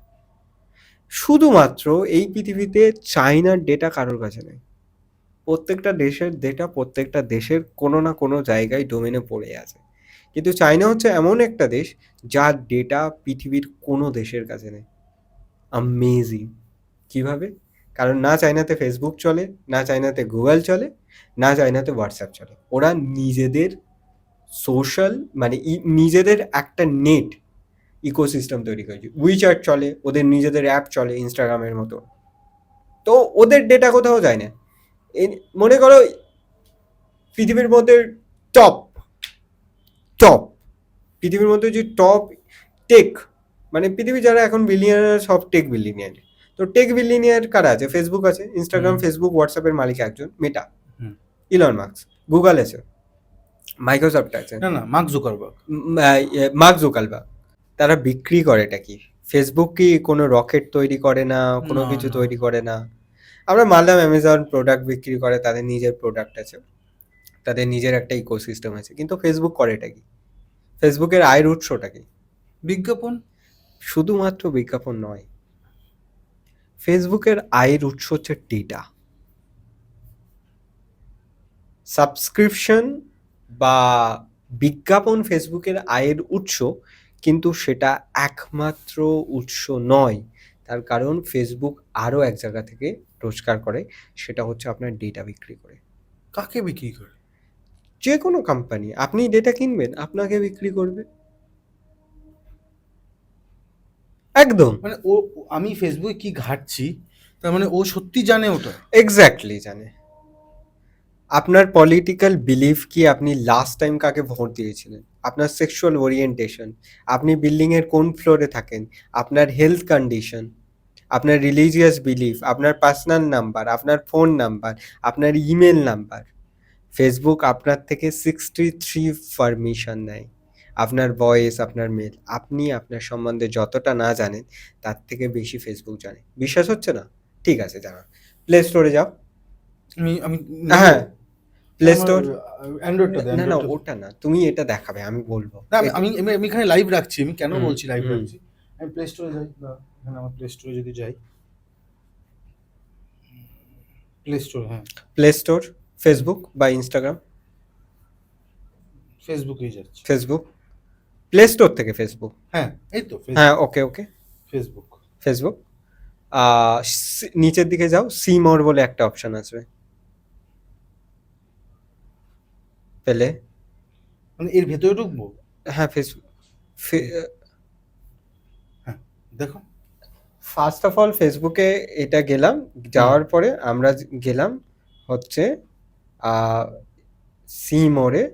শুধুমাত্র এই পৃথিবীতে চায়নার ডেটা কারোর কাছে নেই। প্রত্যেকটা দেশের ডেটা প্রত্যেকটা দেশের কোনো না কোনো জায়গায় ডোমেনে পড়ে আছে। কিন্তু চায়না হচ্ছে এমন একটা দেশ যার ডেটা পৃথিবীর কোনো দেশের কাছে নেই। অ্যামেজিং! কিভাবে? কারণ না চায়নাতে ফেসবুক চলে, না চায়নাতে গুগল চলে, না চায়নাতে হোয়াটসঅ্যাপ চলে। ওরা নিজেদের সোশ্যাল মানে নিজেদের একটা নেট ইকোসিস্টেম তৈরি করেছে। উইচ্যাট চলে, ওদের নিজেদের অ্যাপ চলে ইনস্টাগ্রামের মতো। তো ওদের ডেটা কোথাও যায় না। মনে করো পৃথিবীর মধ্যে টপ টপ পৃথিবীর মধ্যে যে টপ টেক, মানে পৃথিবী যারা এখন বিলিয়নিয়ার, সব টেক বিলিয়নিয়ার। তো টেক বিলিয়নিয়ার কারা আছে? ফেসবুক আছে, ইনস্টাগ্রাম, ফেসবুক, হোয়াটসঅ্যাপের মালিক একজন মেটা, ইলন মাস্ক। গুগল আছে, মাইক্রোসফট আছে, না, না, মার্ক জুকারবার্গ। Mark Zuckerberg. তারা বিক্রি করে এটা কি? ফেসবুক কি কোনো রকেট তৈরি করে না, কোনো কিছু তৈরি করে না। আমরা মানলাম অ্যামাজন প্রোডাক্ট বিক্রি করে, তাদের নিজের প্রোডাক্ট আছে, তাদের নিজের একটা ইকোসিস্টেম আছে, কিন্তু ফেসবুক করে এটা কি? ফেসবুকের আয়ের উৎসটা কি? বিজ্ঞাপন। শুধুমাত্র বিজ্ঞাপন নয়, ফেসবুকের আয়ের উৎস হচ্ছে ডেটা। সাবস্ক্রিপশন বা বিজ্ঞাপন ফেসবুকের আয়ের উৎস, কিন্তু সেটা একমাত্র উৎস নয়। তার কারণ ফেসবুক আরও এক জায়গা থেকে রোজগার করে, সেটা হচ্ছে আপনার ডেটা বিক্রি করে। কাকে বিক্রি করে? যে কোনো কোম্পানি, আপনি ডেটা কিনবেন, আপনাকে বিক্রি করবে। একদম মানে আমি ফেসবুকে কি ঘাঁটছি, তার মানে ও সত্যি জানে ওটা। এক্স্যাক্টলি জানে। আপনার পলিটিক্যাল বিলিফ কি, আপনি লাস্ট টাইম কাকে ভোট দিয়েছিলেন, আপনার সেক্সুয়াল ওরিয়েন্টেশন, আপনি বিল্ডিংয়ের কোন ফ্লোরে থাকেন, আপনার হেলথ কন্ডিশন, আপনার রিলিজিয়াস বিলিফ, আপনার পার্সোনাল নাম্বার, আপনার ফোন নাম্বার, আপনার ইমেল নাম্বার। ফেসবুক আপনার থেকে 63 পারমিশন নেয়। আপনার ভয়েস, আপনার মেল, আপনি আপনার সম্বন্ধে যতটা না জানেন তার থেকে বেশি ফেসবুক জানে। বিশ্বাস হচ্ছে না? ঠিক আছে, জানা। প্লে স্টোরে যাও। আমি আমি নেবো। হ্যাঁ, প্লে আমার স্টোর। অ্যান্ড্রয়েডটা দে, না না, অ্যান্ড্রয়েডটা দে। ওটা না, তুমি এটা দেখাবে, আমি বলবো। না, আমি এখানে লাইভ রাখছি। আমি কেন হুম, বলছি লাইভ হুম। রাখছি, আমি প্লে স্টোরে যাই বা এখানে আমার প্লে স্টোরে যদি যাই, প্লে স্টোর, হ্যাঁ প্লে স্টোর, ফেসবুক বা ইনস্টাগ্রাম। ফেসবুকেই যাচ্ছি। ফেসবুক, প্লে স্টোর থেকে ফেসবুক। হ্যাঁ, এই তো হ্যাঁ, ফেসবুক, ওকে ওকে। ফেসবুক। ফেসবুক। নিচের দিকে যাও, সি মোর বলে একটা অপশন আসবে, পেলে। মানে এর ভেতরে ঢুকবো? হ্যাঁ, ফেসবুক। হ্যাঁ, দেখো। ফার্স্ট অফ অল ফেসবুকে এটা গেলাম, যাওয়ার পরে আমরা গেলাম হচ্ছে সি মোরে,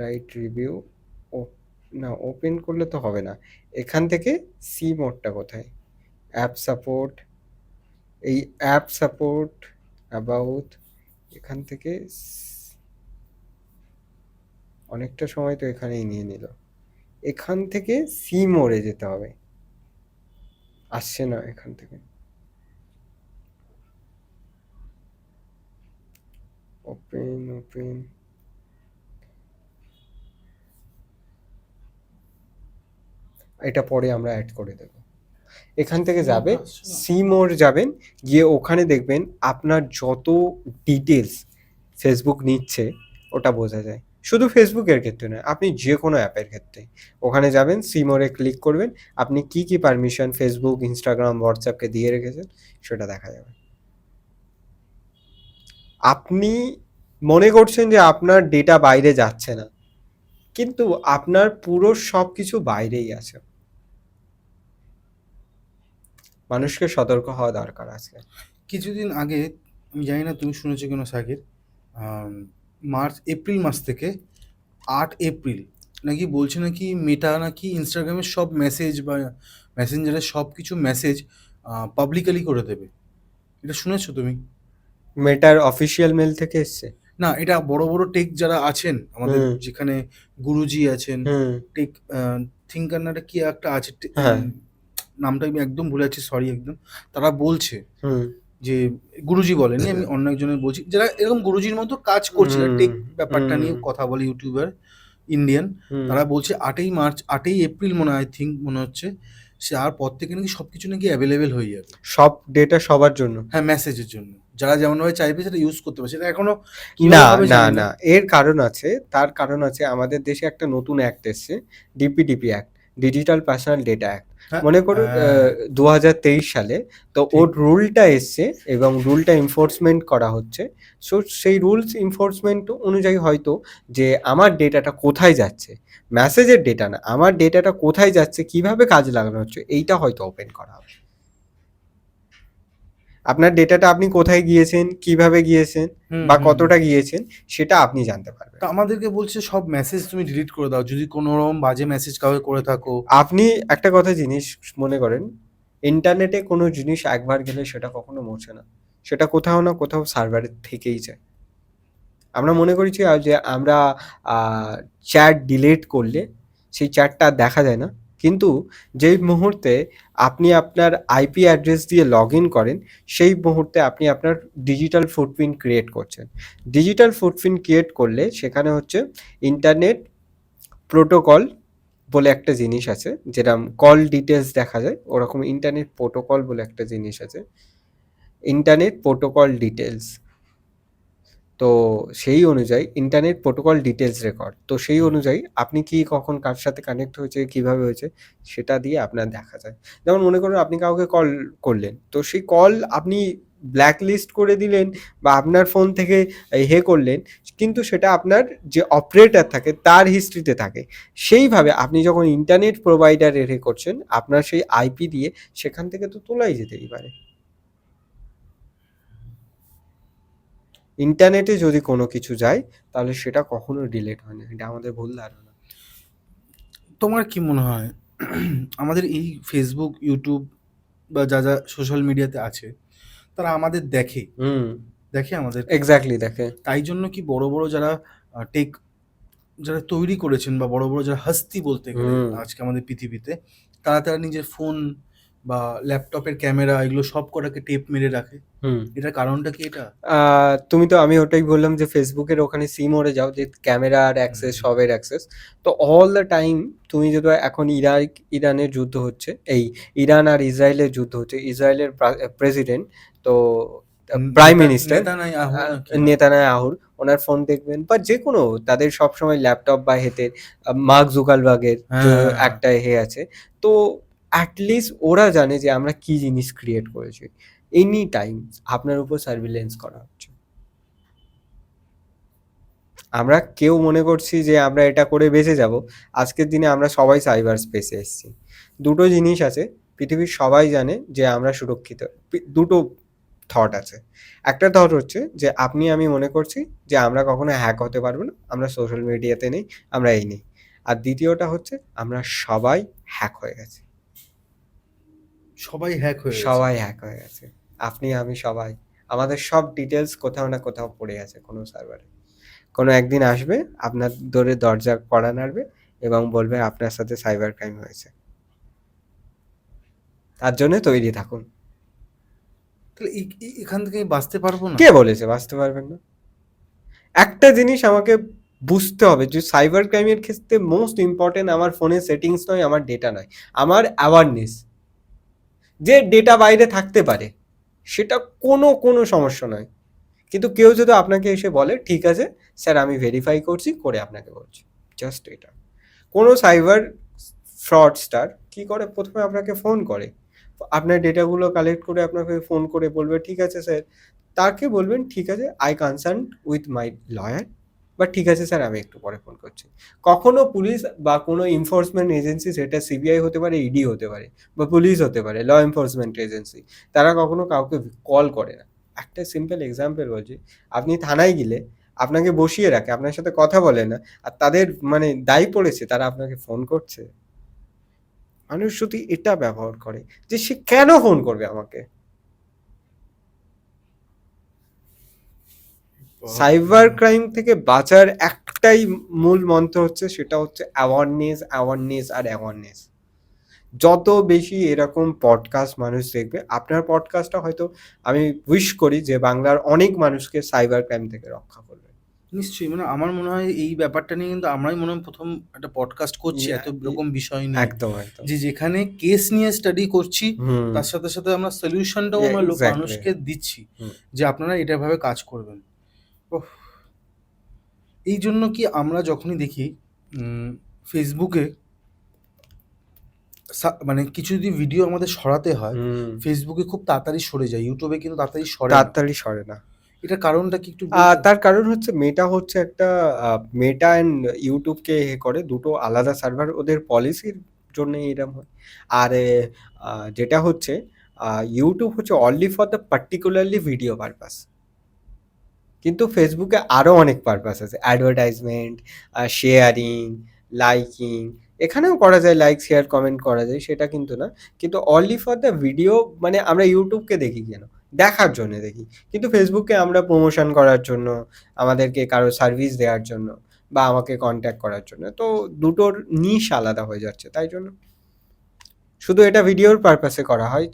রাইট রিভিউ। ও না, ওপেন করলে তো হবে না। এখান থেকে সি মোডটা কোথায়, অ্যাপ সাপোর্ট, এই অ্যাপ সাপোর্ট, অ্যাবাউট, এখান থেকে অনেকটা সময় তো এখানেই নিয়ে নিল। এখান থেকে সি মোড়ে যেতে হবে, আসছে না এখান থেকে। ওপেন ওপেন, এটা পরে আমরা অ্যাড করে দেব। এখান থেকে যাবে, সি মোর যাবেন, গিয়ে ওখানে দেখবেন আপনার যত ডিটেলস ফেসবুক নিচ্ছে ওটা বোঝা যায়। শুধু ফেসবুকের ক্ষেত্রে নয়, আপনি যে কোনো অ্যাপের ক্ষেত্রে ওখানে যাবেন, সি মোরে ক্লিক করবেন, আপনি কি কি পারমিশন ফেসবুক, ইনস্টাগ্রাম, হোয়াটসঅ্যাপকে দিয়ে রেখেছেন সেটা দেখা যাবে। আপনি মনে করছেন যে আপনার ডেটা বাইরে যাচ্ছে না, কিন্তু আপনার পুরো সব কিছু বাইরেই আছে। মানুষকে সতর্ক হওয়া দরকার আজকে। কিছুদিন আগে, আমি জানি না তুমি শুনেছো কিনা সাকিব, এপ্রিল মাস থেকে 8 এপ্রিল নাকি বলছে নাকি মেটা নাকি ইনস্টাগ্রামের সব মেসেজ বা মেসেঞ্জারের সব কিছু মেসেজ পাবলিকালি করে দেবে। এটা শুনেছো তুমি? মেটার অফিসিয়াল মেল থেকে এসছে। না, এটা বড় বড় টেক যারা আছেন আমাদের, হুম, যেখানে গুরুজি আছেন, হুম, টেক থিঙ্কার না কি একটা আছে, হ্যাঁ, নামটা আমি একদম ভুলে যাচ্ছি, সরি একদম। তারা বলছে হুম, যে গুরুজি বলেনি, আমি অন্য একজনের বলছি, যারা এরকম গুরুজির মতো কাজ করছে, যারা টেক হুম, ব্যাপারটা হুম, নিয়ে কথা বলে, ইউটিউবার, ইন্ডিয়ান। হুম। তারা বলছে 8ই মার্চ, 8ই এপ্রিল মনে হয়, থিঙ্ক মনে হচ্ছে, সে আর পর থেকে নাকি সব কিছু নাকি অ্যাভেলেবেল হয়ে যাবে। সব ডেটা সবার জন্য। হ্যাঁ, মেসেজের জন্য যারা যেমনভাবে চাইবে সেটা ইউজ করতে পারবে, সেটা এখনো কিভাবে না হবে না জানি না। না, এর কারণ আছে, তার কারণ আছে। আমাদের দেশে একটা নতুন অ্যাক্ট এসছে, DPDP act, digital personal data act. হ্যাঁ, মনে করুন 2023 সালে তো ওর ঠিক। রুলটা এসছে এবং রুলটা এনফোর্সমেন্ট করা হচ্ছে। সো সেই রুলস এনফোর্সমেন্ট অনুযায়ী হয়তো যে আমার ডেটাটা কোথায় যাচ্ছে, মেসেজের ডেটা না, আমার ডেটাটা কোথায় যাচ্ছে, কিভাবে কাজে লাগানো হচ্ছে, এইটা হয়তো ওপেন করা হবে। আপনার ডেটাটা আপনি কোথায় গিয়েছেন, কিভাবে গিয়েছেন হুম, বা হুম, হুম। কতটা গিয়েছেন সেটা আপনি জানতে পারবেন। তা আমাদেরকে বলছে সব মেসেজ তুমি ডিলিট করে দাও যদি কোনো রকম বাজে মেসেজ কাউকে করে থাকো। আপনি একটা কথা জিনিস মনে করেন, ইন্টারনেটে কোনো জিনিস একবার গেলে সেটা কখনো মোছে না। সেটা কোথাও না কোথাও সার্ভারে থেকেই যায়। আমরা মনে করি যে আমরা আ চ্যাট ডিলিট করলে সেই চ্যাটটা আর দেখা যায় না। কিন্তু যেই মুহূর্তে আপনি আপনার আইপি অ্যাড্রেস দিয়ে লগইন করেন, সেই মুহূর্তে আপনি আপনার ডিজিটাল ফুটপ্রিন্ট ক্রিয়েট করছেন। ডিজিটাল ফুটপ্রিন্ট ক্রিয়েট করলে সেখানে হচ্ছে ইন্টারনেট প্রোটোকল বলে একটা জিনিস আছে, যেরকম কল ডিটেলস দেখা যায়, ওরকম ইন্টারনেট প্রোটোকল বলে একটা জিনিস আছে। ইন্টারনেট প্রোটোকল ডিটেলস, তো সেই অনুযায়ী ইন্টারনেট প্রোটোকল ডিটেলস রেকর্ড, তো সেই অনুযায়ী আপনি কি কখন কার সাথে কানেক্ট হয়েছে, কিভাবে হয়েছে সেটা দিয়ে আপনার দেখা যায়। যেমন মনে করুন আপনি কাউকে কল করলেন, তো সেই কল আপনি ব্ল্যাক লিস্ট করে দিলেন বা আপনার ফোন থেকে করলেন, কিন্তু সেটা আপনার যে অপারেটর থাকে তার হিস্ট্রিতে থাকে। সেইভাবে আপনি যখন ইন্টারনেট প্রোভাইডারে করছেন, আপনার সেই আইপি দিয়ে সেখান থেকে তো তোলাই যেতেই পারে। ইন্টারনেটে যদি কোনো কিছু যায় তাহলে সেটা কখনো ডিলিট হয় না, এটা আমাদের ভুল ধারণা। তোমার কি মনে হয় আমাদের এই ফেসবুক, ইউটিউব বা যা যা সোশ্যাল মিডিয়াতে আছে তারা আমাদের দেখে আমাদের, এক্স্যাক্টলি দেখে। তাই জন্য কি বড় বড় যারা টেক যারা তৈরি করেছেন বা বড় বড় যারা হস্তি বলতে গেলে আজকে আমাদের পৃথিবীতে, তারা নিজের ফোন বা ল্যাপটপের ক্যামেরা এগুলো সব কটাকে টেপ মেরে রাখে। এটার কারণটা কি এটা? তুমি তো, আমি ওটাই বললাম যে ফেসবুকের ওখানে সিমোরে যাও, যে ক্যামেরার অ্যাক্সেস, সবের অ্যাক্সেস। তো অল দ্য টাইম তুমি যদি এখন ইরানের যুদ্ধ হচ্ছে, এই ইরান আর ইসরায়েলের যুদ্ধ হচ্ছে, ইসরায়েলের প্রেসিডেন্ট তো প্রাইম মিনিস্টার নেতানিয়াহুর, ওনার ফোন দেখবেন বা যে কোনো তাদের সবসময় ল্যাপটপ বা মার্ক জুকারবার্গের একটা আছে। তো অ্যাটলিস্ট ওরা জানে যে আমরা কি জিনিস ক্রিয়েট করেছি। এনি টাইম আপনার উপর সার্ভিলেন্স করা হচ্ছে। আমরা কেউ মনে করছি যে আমরা এটা করে বেঁচে যাব, আজকের দিনে আমরা সবাই সাইবার স্পেসে এসেছি। দুটো জিনিস আছে, পৃথিবীর সবাই জানে যে আমরা সুরক্ষিত। দুটো থট আছে। একটা থট হচ্ছে যে আপনি আমি মনে করছি যে আমরা কখনো হ্যাক হতে পারবো না, আমরা সোশ্যাল মিডিয়াতে নেই, আমরা এই নেই। আর দ্বিতীয়টা হচ্ছে আমরা সবাই হ্যাক হয়ে গেছে। সবাই হ্যাক হয়ে গেছে, আপনি আমি সবাই। আমাদের সব ডিটেলস কোথাও না কোথাও পড়ে আছে কোনো সার্ভারে। কোনো একদিন আসবে, আপনার দরজা কড়া নাড়বে এবং বলবে আপনার সাথে সাইবার ক্রাইম হয়েছে। তার জন্য তৈরি থাকুন। তাহলে এখান থেকে বাঁচতে পারবো না? কে বলেছে বাঁচতে পারবেন না? একটা জিনিস আমাকে বুঝতে হবে যে সাইবার ক্রাইমের ক্ষেত্রে মোস্ট ইম্পর্টেন্ট আমার ফোনের সেটিংস নয়, আমার ডেটা নয়, আমার অ্যাওয়ারনেস। যে ডেটা বাইরে থাকতে পারে সেটা কোনো সমস্যা নয়, কিন্তু কেউ যদি আপনাকে এসে বলে ঠিক আছে স্যার আমি ভেরিফাই করছি, করে আপনাকে বলছি, জাস্ট এটা। কোনো সাইবার ফ্রডস্টার কি করে, প্রথমে আপনাকে ফোন করে, আপনার ডেটাগুলো কালেক্ট করে আপনাকে ফোন করে বলবে ঠিক আছে স্যার, তাকে বলবেন ঠিক আছে I concern with my lawyer, বা ঠিক আছে স্যার আমি একটু পরে ফোন করছি। কখনো পুলিশ বা কোনো এনফোর্সমেন্ট এজেন্সি, সেটা সিবিআই হতে পারে, ইডি হতে পারে, বা পুলিশ হতে পারে, ল এনফোর্সমেন্ট এজেন্সি, তারা কখনো কাউকে কল করে না। একটা সিম্পল এক্সাম্পল বলছি, আপনি থানায় গেলে আপনাকে বসিয়ে রাখে, আপনার সাথে কথা বলে না, আর তাদের মানে দায়ী পড়েছে তারা আপনাকে ফোন করছে। মানুষ যদি এটা ব্যবহার করে যে সে কেন ফোন করবে আমাকে। সাইবার ক্রাইম থেকে বাঁচার একটাই মূল মন্ত্র হচ্ছে, সেটা হচ্ছে অ্যাওয়ারনেস, অ্যাওয়ারনেস আর অ্যাওয়ারনেস। যত বেশি এরকম পডকাস্ট মানুষ দেখবে, আপনার পডকাস্টটা হয়তো আমি উইশ করি যে বাংলার অনেক মানুষকে সাইবার ক্রাইম থেকে রক্ষা করবে। নিশ্চয়ই, মানে আমার মনে হয় এই ব্যাপারটা নিয়ে কিন্তু আমরাই মনে হয় প্রথম একটা পডকাস্ট করছি এত রকম বিষয় নিয়ে, একদম যে যেখানে কেস নিয়ে স্টাডি করছি তার সাথে সাথে আমরা সলিউশনটাও আমরা মানুষকে দিচ্ছি যে আপনারা এটা ভাবে কাজ করবেন। এই জন্য কি আমরা যখনই দেখি ফেসবুকে মানে কিছু যদি ভিডিও আমাদের সরাতে হয়, ফেসবুকে খুব তাড়াতাড়ি সরে যায়, ইউটিউবে কিন্তু তাড়াতাড়ি সরে না। এটার কারণটা কি একটু বলবেন? তার কারণ হচ্ছে মেটা হচ্ছে একটা, মেটা অ্যান্ড ইউটিউবকে করে দুটো আলাদা সার্ভার, ওদের পলিসির জন্য এরকম হয়। আর যেটা হচ্ছে ইউটিউব হচ্ছে only for the particularly video purpose, কিন্তু ফেসবুকে আরও অনেক পারপাস আছে, অ্যাডভার্টাইজমেন্ট, শেয়ারিং, লাইকিং, এখানেও করা যায়, লাইক শেয়ার কমেন্ট করা যায়, সেটা কিন্তু না। কিন্তু অনলি ফর দ্য ভিডিও, মানে আমরা ইউটিউবকে দেখি কেন, দেখার জন্য দেখি, কিন্তু ফেসবুককে আমরা প্রমোশন করার জন্য, আমাদেরকে কারো সার্ভিস দেওয়ার জন্য, বা আমাকে কন্ট্যাক্ট করার জন্য। তো দুটোর নিশ আলাদা হয়ে যাচ্ছে, তাই জন্য শুধু এটা ভিডিওর পারপাসে করা হয়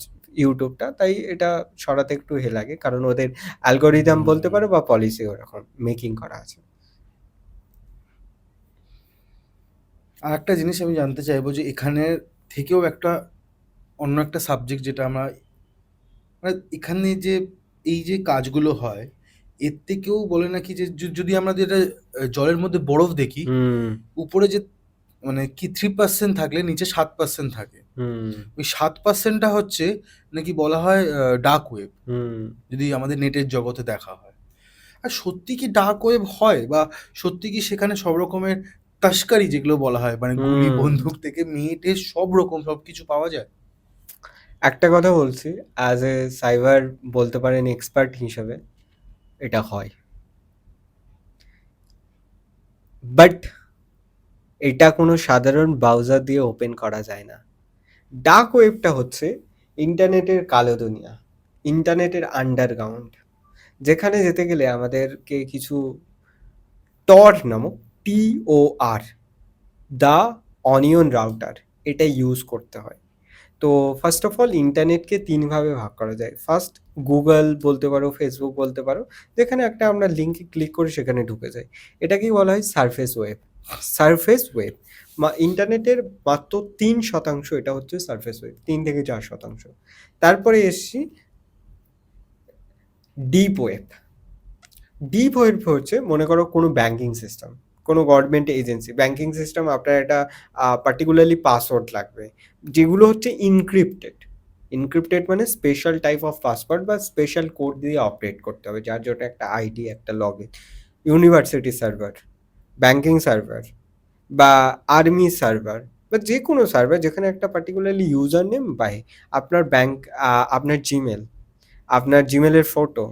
ইউটিউবটা, তাই এটা সরাতে একটু লাগে, কারণ ওদের অ্যালগোরিদম বলতে পারো বা পলিসি ওরকম মেকিং করা আছে। আর একটা জিনিস আমি জানতে চাইবো যে এখানে থেকেও একটা অন্য একটা সাবজেক্ট যেটা আমরা মানে এখানে যে এই যে কাজগুলো হয় এর থেকেও বলে নাকি যে যদি আমরা যেটা জলের মধ্যে বরফ দেখি, উপরে যে মানে কি 3% থাকলে নিচে 7% থাকে। হুম, ওই 7%টা হচ্ছে নাকি বলা হয় ডার্ক ওয়েব, হুম, যদি আমাদের নেটের জগতে দেখা হয়। আর সত্যি কি ডার্ক ওয়েব হয়, বা সত্যি কি সেখানে সব রকমের তাস্কারি যেগুলো বলা হয়, মানে গুলি হুম। বন্দুক থেকে মেয়ে-টেয়ে সব রকম সবকিছু পাওয়া যায়? একটা কথা বলছি, অ্যাজ এ সাইবার বলতে পারেন এক্সপার্ট হিসেবে, এটা হয়। বাট এটা কোনো সাধারণ ব্রাউজার দিয়ে ওপেন করা যায় না। ডার্ক ওয়েবটা হচ্ছে ইন্টারনেটের কালো দুনিয়া, ইন্টারনেটের আন্ডারগ্রাউন্ড, যেখানে যেতে গেলে আমাদেরকে কিছু টর নামক TOR, দ্য অনিয়ন রাউটার, এটা ইউজ করতে হয়। তো ফার্স্ট অফ অল ইন্টারনেটকে তিনভাবে ভাগ করা যায়। ফার্স্ট গুগল বলতে পারো, ফেসবুক বলতে পারো, যেখানে একটা আমরা লিঙ্কে ক্লিক করে সেখানে ঢুকে যাই। এটাকেই বলা হয় সারফেস ওয়েব। সারফেস ওয়েব ইন্টারনেটের মাত্র 3% এটা হচ্ছে সারফেস ওয়েব, 3 থেকে 4%। তারপরে এসছি ডিপ ওয়েব। ডিপ ওয়েব হচ্ছে, মনে করো কোনো ব্যাংকিং সিস্টেম, কোনো গভর্নমেন্ট এজেন্সি ব্যাংকিং সিস্টেম, আপনার একটা পার্টিকুলারলি পাসওয়ার্ড লাগবে, যেগুলো হচ্ছে ইনক্রিপ্টেড। ইনক্রিপ্টেড মানে স্পেশাল টাইপ অফ পাসওয়ার্ড বা স্পেশাল কোড দিয়ে অপারেট করতে হবে, যার জন্য একটা আইডি, একটা log in. University server, banking server, বা আর্মি সার্ভার, বা যে কোনো সার্ভার যেখানে একটা পার্টিকুলারলি ইউজার নেম পায়, আপনার ব্যাংক, আপনার জিমেল, আপনার জিমেলের ফটো,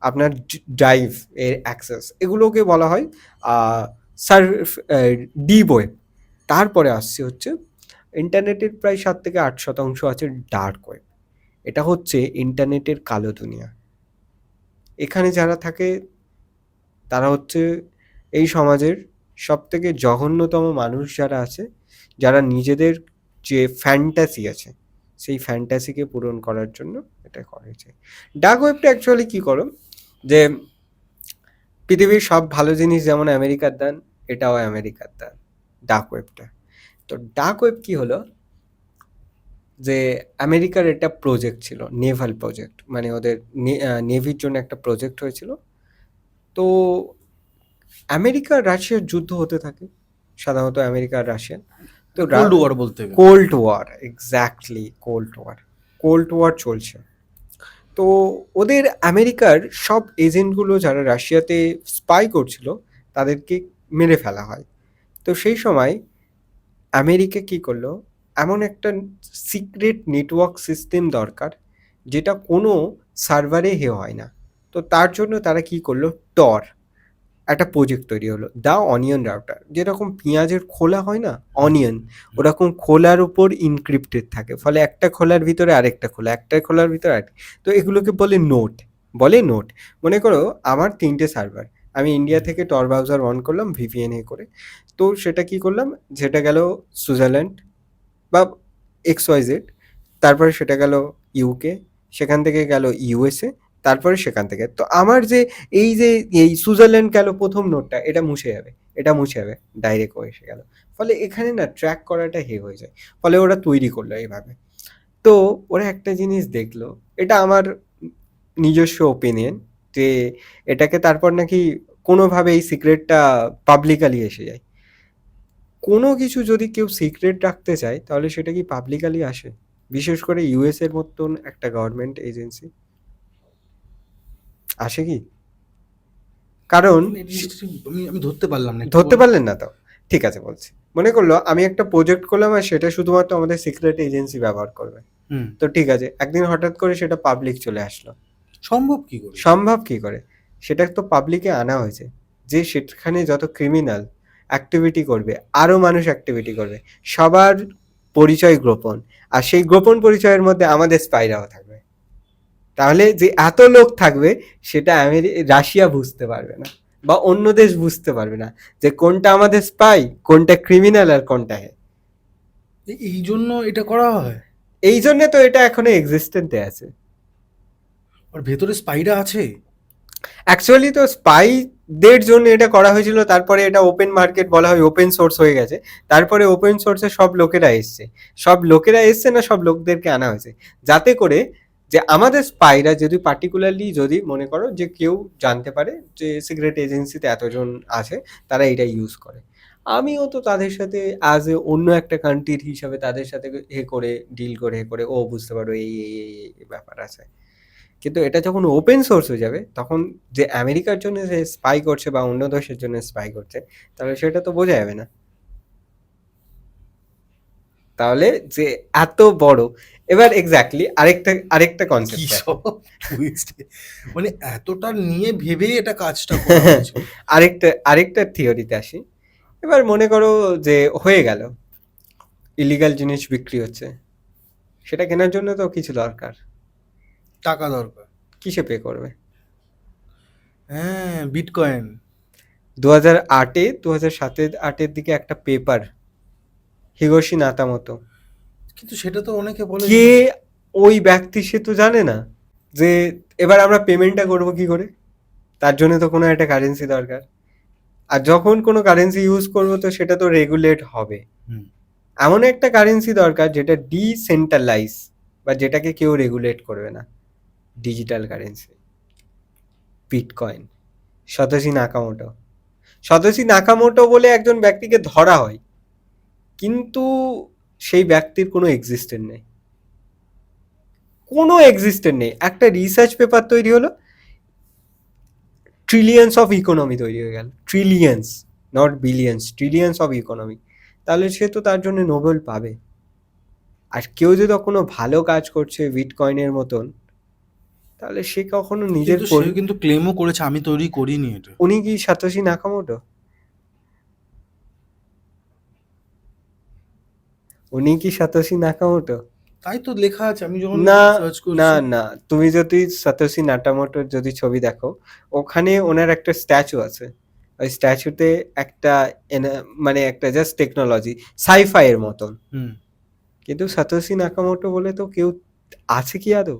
আপনার ড্রাইভ এর অ্যাক্সেস, এগুলোকে বলা হয় সার্ভ ডিপ ওয়েব। তারপরে আসছে হচ্ছে ইন্টারনেটের প্রায় 7 থেকে 8% আছে ডার্ক ওয়েব। এটা হচ্ছে ইন্টারনেটের কালো দুনিয়া। এখানে যারা থাকে তারা হচ্ছে এই সমাজের সব থেকে জঘন্যতম মানুষ যারা আছে, যারা নিজেদের যে ফ্যান্টাসি আছে সেই ফ্যান্টাসিকে পূরণ করার জন্য এটা করেছে। ডার্ক ওয়েবটা অ্যাকচুয়ালি কী করো, যে পৃথিবীর সব ভালো জিনিস যেমন আমেরিকার দান, এটাও আমেরিকার দান, ডার্ক ওয়েবটা। তো ডার্ক ওয়েব কি হলো, যে আমেরিকার একটা প্রজেক্ট ছিল, নেভাল প্রজেক্ট, মানে ওদের নেভির জন্য একটা প্রজেক্ট হয়েছিল। তো আমেরিকা আর রাশিয়ার যুদ্ধ হতে থাকে, সাধারণত আমেরিকা আর রাশিয়ান। তো কোল্ড ওয়ার বলতে গেলে। Cold war, exactly cold war চলছে। তো ওদের আমেরিকার সব এজেন্টগুলো যারা রাশিয়াতে স্পাই করছিল তাদেরকে মেরে ফেলা হয়। তো সেই সময় আমেরিকা কি করলো, এমন একটা সিক্রেট নেটওয়ার্ক সিস্টেম দরকার যেটা কোনো সার্ভারে হয় না। তো তার জন্য তারা কি করলো, টর একটা প্রজেক্ট তৈরি হলো, দ্য অনিয়ন রাউটার। যেরকম পেঁয়াজের খোলা হয় না, অনিয়ন, ওরকম খোলার উপর ইনক্রিপ্টেড থাকে, ফলে একটা খোলার ভিতরে আরেকটা খোলা, একটা খোলার ভিতরে আরেকটা। তো এগুলোকে বলে নোট। মনে করো আমার 3টে সার্ভার, আমি ইন্ডিয়া থেকে টর ব্রাউজার অন করলাম ভিপিএন করে। তো সেটা কি করলাম, সেটা গেল সুইজারল্যান্ড বা XYZ, তারপরে সেটা গেল ইউকে, সেখান থেকে গেল ইউএসএ, তারপরে সেখান থেকে তো আমার যে এই সুইজারল্যান্ড গেল প্রথম নোটটা, এটা মুছে যাবে ডাইরেক্ট এসে গেল। ফলে এখানে না ট্র্যাক করাটা হয়ে যায়। ফলে ওরা তৈরি করলো এইভাবে। তো ওরা একটা জিনিস দেখলো, এটা আমার নিজস্ব ওপিনিয়ন, যে এটাকে তারপর নাকি কোনোভাবে এই সিক্রেটটা পাবলিকালি এসে যায়। কোনো কিছু যদি কেউ সিক্রেট রাখতে চায় তাহলে সেটা কি পাবলিকালি আসে? বিশেষ করে ইউএস এর মতন একটা গভর্নমেন্ট এজেন্সি আসে কি? কারণ এই জিনিসটা ঠিক আমি ধরতে পারলাম না, একটু ধরতে বলুন। পারলেন না তো? ঠিক আছে বলছি। মনে করলো আমি একটা প্রজেক্ট করলাম আর সেটা শুধুমাত্র আমাদের সিক্রেট এজেন্সি ব্যবহার করবে। হুম। তো ঠিক আছে, একদিন হঠাৎ করে সেটা পাবলিক চলে আসলো। সম্ভব কি করে? সম্ভব কি করে? সেটা তো পাবলিকে আনা হয়েছে, যে সেখানে যত ক্রিমিনাল অ্যাক্টিভিটি করবে, আরও মানুষ অ্যাক্টিভিটি করবে, সবার পরিচয় গোপন, আর সেই গোপন পরিচয়ের মধ্যে আমাদের স্পাইরাও থাকবে। তাহলে যে এত লোক থাকবে সেটা রাশিয়া বুঝতে পারবে না, বা অন্য দেশ বুঝতে পারবে না, যে কোনটা আমাদের স্পাই, কোনটা ক্রিমিনাল, আর কোনটা এই জন্য এটা করা হয়? এই জন্য তো এটা এখনো এক্সিস্টেন্টে আছে। আর ভেতরে স্পাইরা আছে? অ্যাকচুয়ালি তো স্পাইদের জন্য এটা করা হয়েছিল, তারপরে এটা ওপেন মার্কেট বলা হয়, ওপেন সোর্স হয়ে গেছে। তারপরে ওপেন সোর্সে সব লোকেরা এসছে না, সব লোকদেরকে আনা হয়েছে, যাতে করে যে আমাদের স্পাইরা যদি পার্টিকুলারলি যদি মনে করো যে কেউ জানতে পারে যে সিক্রেট এজেন্সিতে এতজন আছে, তারা এটা ইউজ করে। আমিও তো তাদের সাথে অ্যাজ এ অন্য একটা কান্ট্রির হিসাবে তাদের সাথে করে ডিল করে ও বুঝতে পারো এই ব্যাপার আছে। কিন্তু এটা যখন ওপেন সোর্স হয়ে যাবে তখন যে আমেরিকার জন্য সে স্পাই করছে বা অন্য দেশের জন্য স্পাই করছে, তাহলে সেটা তো বোঝা যাবে না। তাহলে যে এত বড়, এবার এক্স্যাক্টলি আরেকটা কি কনসেপ্ট আছে। সব twist! মানে এতটা নিয়ে ভেবে এটা কাজটা করা হয়েছিল। আরেকটা থিওরিতে আসি। এবার মনে করো যে হয়ে গেল, ইলিগাল জিনিস বিক্রি হচ্ছে, সেটা কেনার জন্য তো কিছু দরকার। টাকা দরকার। কিসে পে করবে? হ্যাঁ, বিটকয়েন। 2008-এ 2007-8-এর দিকে একটা পেপার, হিগোশি নাতামোতো, কিন্তু সেটা তো অনেকে বলে কে ওই ব্যক্তি সে তো জানে না যে এবার আমরা পেমেন্টটা করব কি করে। তার জন্য তো কোনো একটা কারেন্সি দরকার, আর যখন কোনো কারেন্সি ইউজ করব তো সেটা তো রেগুলেট হবে। হুম। এমন একটা কারেন্সি দরকার যেটা ডিসেন্ট্রালাইজ, বা যেটাকে কেউ রেগুলেট করবে না। Digital currency, bitcoin. Satoshi Nakamoto বলে একজন ব্যক্তিকে ধরা হয়, কিন্তু সেই ব্যক্তির কোনো এক্সিস্টেন্ট নেই, একটা রিসার্চ পেপার তৈরি হলো, ট্রিলিয়ন্স অফ ইকোনমি তৈরি হয়ে গেল, trillions, not billions, trillions of economy. তাহলে সে তো তার জন্য নোবেল পাবে। আর কেউ যদি কোনো ভালো কাজ করছে বিটকয়েনের মতন, তাহলে সে কখনো নিজের কিন্তু সে কিন্তু ক্লেমও করেছে আমি তৈরি করিনি এটা। উনি কি সাতোশি নাকামোটো? তাই তো লেখা আছে আমি যখন না সার্চ না করছি। না, তুমি যদি সাতোশি নাকামোটোর যদি ছবি দেখো, ওখানে ওনার একটা স্ট্যাচু আছে। ওই স্ট্যাচুতে একটা মানে একটা জাস্ট টেকনোলজি, সাইফাই এর মতন। হুম। কিন্তু সাতোশি নাকামোটো বলে তো কেউ আছে কি আদৌ?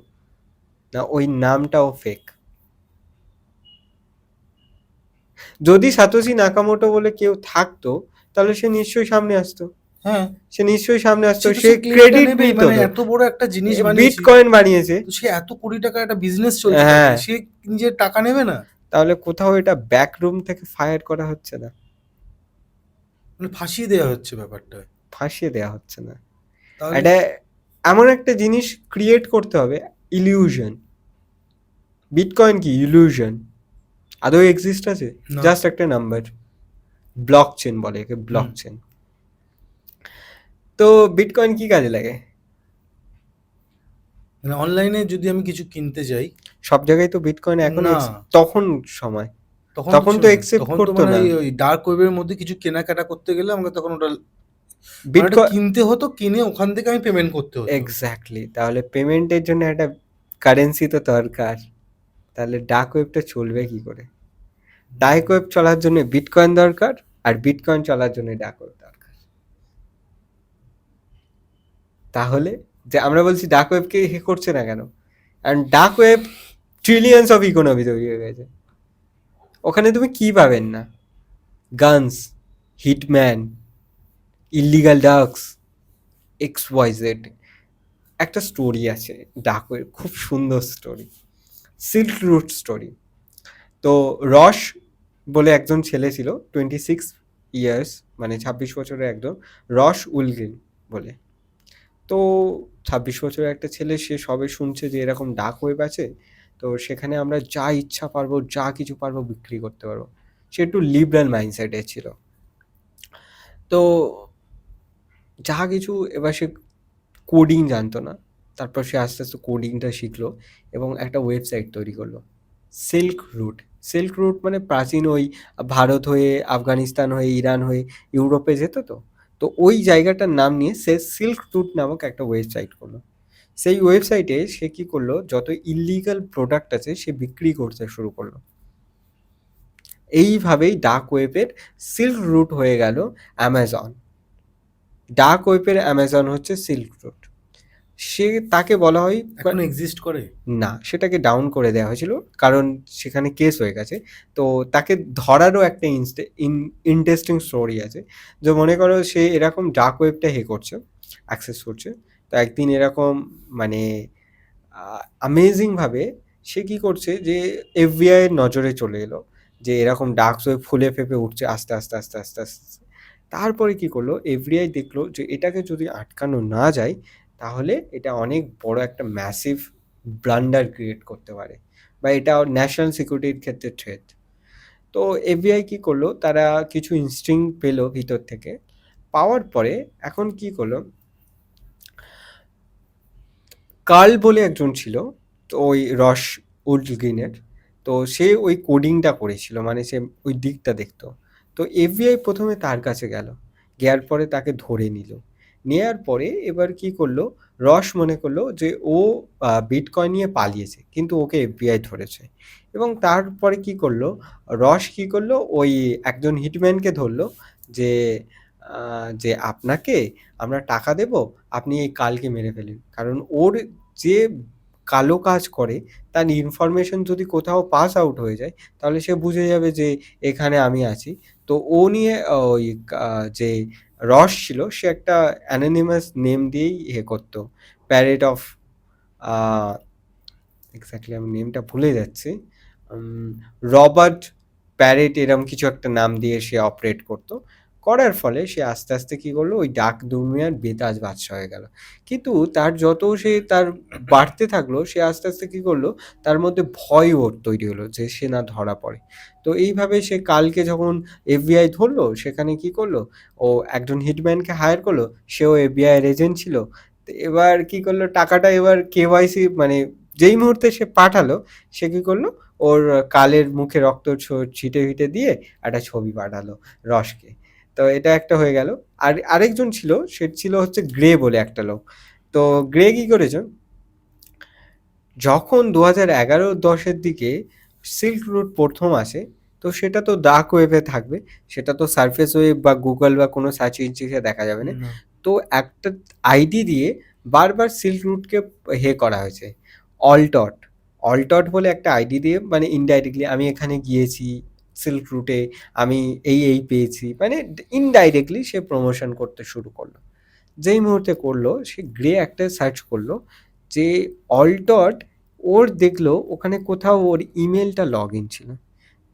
না, ওই নামটাও ফেক। যদি সাতোশি নাকামোটো বলে কেউ থাকতো, তাহলে সে নিশ্চয়ই সামনে আসতো। হ্যাঁ, সে নিশ্চয়ই সামনে আসতো, সে তো সে সেই ক্লেমটা ক্রেডিট নেবেই, নিত। মানে এত বড় একটা জিনিস বানিয়েছি, বিটকয়েন বানিয়েছে, তো সে এত কোটি টাকার একটা বিজনেস চলছে, হ্যাঁ। সে নিজের টাকা নেবে না? তাহলে কোথাও এটা ব্যাক রুম থেকে ফায়ার করা হচ্ছে না, মানে ফাঁসিয়ে দেওয়া হচ্ছে ব্যাপারটা। ফাঁসিয়ে দেওয়া হচ্ছে না। তাহলে এটা এমন একটা জিনিস ক্রিয়েট করতে হবে, ইলিউশন। বিটকয়েন কি ইলিউশন? আদৌ এক্সিস্ট আছে? না। জাস্ট একটা নাম্বার। ব্লক চেন বলে একে, ব্লক চেন। তো বিটকয়েন কি কাজে লাগে? মানে অনলাইনে যদি আমি কিছু কিনতে যাই, সব জায়গায় তো বিটকয়েন এখন না, তখন সময়, তখন তখন কিছু তো না। একসেপ্ট তখন তো করতো মানে না ওই ডার্ক ওয়েবের মধ্যে কিছু কেনাকাটা করতে গেলে আমাকে তখন ওটা মানে ওটা বিটকয়েন। কিনতে হতো, কিনে ওখান থেকে আমি পেমেন্ট করতে হতো। এক্স্যাক্টলি, তাহলে পেমেন্টের জন্য একটা কারেন্সি তো দরকার। তাহলে ডার্ক ওয়েবটা চলবে কি করে? ডার্ক ওয়েব চলার জন্য বিটকয়েন দরকার, আর বিটকয়েন চলার জন্য ডার্ক ওয়েব দরকার। তাহলে যে আমরা বলছি ডার্ক ওয়েবকে হে করছে না কেন? কারণ dark web trillions of economy তৈরি হয়ে গেছে। ওখানে তুমি কি পাবেন না? Guns, hitman, illegal drugs, XYZ। একটা স্টোরি আছে ডার্ক ওয়েব, খুব সুন্দর স্টোরি, সিল্ক রুট স্টোরি। তো রস বলে একজন ছেলে ছিল, 26 ইয়ার্স, মানে 26 বছরের একজন, রস উলগিন বলে। তো 26 বছরের একটা ছেলে, সে সবে শুনছে যে এরকম ডার্ক ওয়েব আছে, তো সেখানে আমরা যা ইচ্ছা পারবো, যা কিছু পারবো বিক্রি করতে পারবো। সে একটু লিবারাল মাইন্ডসেটে ছিল। তো যা কিছু, এবার সে কোডিং জানতো না, তারপর সে আস্তে আস্তে কোডিংটা শিখলো এবং একটা ওয়েবসাইট তৈরি করলো, সিল্ক রুট। সিল্ক রুট মানে প্রাচীন ওই ভারত হয়ে, আফগানিস্তান হয়ে, ইরান হয়ে ইউরোপে যেত। তো তো ওই জায়গাটার নাম নিয়ে সে সিল্ক রুট নামক একটা ওয়েবসাইট করলো। সেই ওয়েবসাইটে সে কি করলো, যত ইলিগাল প্রোডাক্ট আছে সে বিক্রি করতে শুরু করলো। এইভাবেই ডার্ক ওয়েবের সিল্ক রুট হয়ে গেল অ্যামাজন। ডার্ক ওয়েবের অ্যামাজন হচ্ছে সিল্ক রুট। সে, তাকে বলা হয়, এখন এক্সিস্ট করে না, সেটাকে ডাউন করে দেওয়া হয়েছিল কারণ সেখানে কেস হয়ে গেছে। তো তাকে ধরারও একটা ইন্টারেস্টিং স্টোরি আছে। যে মনে করো সে এরকম ডার্ক ওয়েবটা করছে, অ্যাক্সেস করছে। তো একদিন এরকম মানে অ্যামেজিংভাবে সে কি করছে, যে FBI এর নজরে চলে এলো যে এরকম ডার্ক ওয়েব ফুলে ফেপে উঠছে আস্তে আস্তে আস্তে আস্তে আস্তে। তারপরে কি করলো, এফবিআই দেখলো যে এটাকে যদি আটকানো না যায় তাহলে এটা অনেক বড় একটা ম্যাসিভ ব্লান্ডার ক্রিয়েট করতে পারে, বা এটা ন্যাশনাল সিকিউরিটির ক্ষেত্রে থ্রেট। তো এফবিআই কি করলো, তারা কিছু ইনস্টিং পেলো ভিতর থেকে, পাওয়ার পরে এখন কি করলো, কার্ল বলে একজন ছিল, তো ওই রস উডগ্রিনের, তো সে ওই কোডিংটা করেছিল, মানে সে ওই দিকটা দেখতো। তো এফবিআই প্রথমে তার কাছে গেল, গেয়ার পরে তাকে ধরে নিল। নেয়ার পরে এবার কি করলো, রস মনে করলো যে ও বিটকয়েন নিয়ে পালিয়েছে, কিন্তু ওকে এফবিআই ধরেছে। এবং তারপরে কি করলো, রস কি করলো, ওই একজন হিটম্যানকে ধরলো, যে যে আপনাকে আমরা টাকা দেব, আপনি এই কালকে মেরে ফেলেন, কারণ ওর যে কালো কাজ করে তার ইনফরমেশন যদি কোথাও পাস আউট হয়ে যায় তাহলে সে বুঝে যাবে যে এখানে আমি আছি। তো ও নিয়ে ওই যে রস ছিল সে একটা অ্যানোনিমাস নেম দিয়েই করতো, প্যারেট অফ, এক্স্যাক্টলি আমি নেমটা ভুলে যাচ্ছি, রবার্ট প্যারেট এরম কিছু একটা নাম দিয়ে সে অপারেট করতো। করার ফলে সে আস্তে আস্তে কি করলো, ওই ডাক দুনিয়ার বেতাজ বাদশা হয়ে গেল। কিন্তু তার যত সে তার বাড়তে থাকলো, সে আস্তে আস্তে কি করলো, তার মধ্যে ভয় ওর তৈরি হলো যে সে না ধরা পড়ে। তো এইভাবে সে কালকে যখন এফবিআই ধরলো, সেখানে কি করলো, ও একজন হিটম্যানকে হায়ার করলো, সেও এফবিআই এর এজেন্ট ছিল। তো এবার কি করলো, টাকাটা এবার কেওয়াইসি মানে যেই মুহূর্তে সে পাঠালো, সে কি করলো, ওর কালের মুখে রক্ত ছিটে ফিটে দিয়ে একটা ছবি পাঠালো রসকে। তো এটা একটা হয়ে গেল। আর আরেকজন ছিল, সে ছিল হচ্ছে গ্রে বলে একটা লোক। তো গ্রে কি করেছে, যখন 2011-10-এর দিকে সিল্ক রুট প্রথম আসে, তো সেটা তো ডার্ক ওয়েবে থাকবে, সেটা তো সারফেস ওয়েব বা গুগল বা কোনো সার্চ ইঞ্জিনে দেখা যাবে না। না। তো একটা আইডি দিয়ে বারবার সিল্ক রুটকে করা হয়েছে, অলটট। অলটট বলে একটা আইডি দিয়ে, মানে ইনডাইরেক্টলি আমি এখানে গিয়েছি সিল্ক রুটে, আমি এই পেয়েছি, মানে ইনডাইরেক্টলি সে প্রমোশন করতে শুরু করলো। যেই মুহূর্তে করলো, সে গ্রে একটা সার্চ করলো যে অলটট, ওর দেখলো ওখানে কোথাও ওর ইমেলটা লগ ইন ছিল।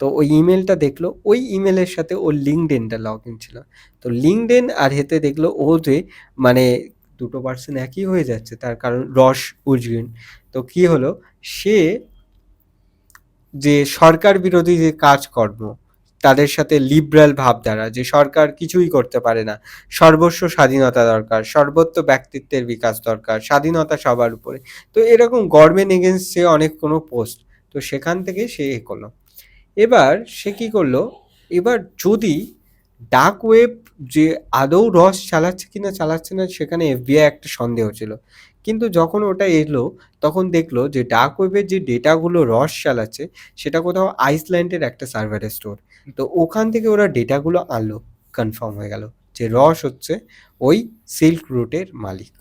তো ওই ইমেলটা দেখলো, ওই ইমেলের সাথে ওর লিঙ্কডইনটা লগ ইন ছিল। তো লিঙ্কডইন আর হেতে দেখলো ও যে মানে দুটো পার্সন একই হয়ে যাচ্ছে, তার কারণ রস উজগিন। তো কি হলো, সে যে সরকার বিরোধী যে কাজকর্ম, তাদের সাথে লিবারাল ভাবধারা, যে সরকার কিছুই করতে পারে না, সর্বস্ব স্বাধীনতা দরকার, সর্বত্র ব্যক্তিত্বের বিকাশ দরকার, স্বাধীনতা সবার উপরে। তো এরকম গভর্নমেন্ট এগেনস্ট সে অনেক কোনো পোস্ট, তো সেখান থেকে সে করলো। এবার সে কি করলো, এবার যদি ডার্ক ওয়েব যে আদৌ রস চালাচ্ছে কিনা চালাচ্ছে না, সেখানে এফবিআই একটা সন্দেহ ছিল। কিন্তু যখন ওটা এলো, তখন দেখলো যে ডার্ক ওয়েবের যে ডেটাগুলো রস চালাচ্ছে সেটা কোথাও আইসল্যান্ডের একটা সার্ভারে স্টোর। তো ওখান থেকে ওরা ডেটাগুলো আনলো, কনফার্ম হয়ে গেল যে রস হচ্ছে ওই সিল্ক রুটের মালিক,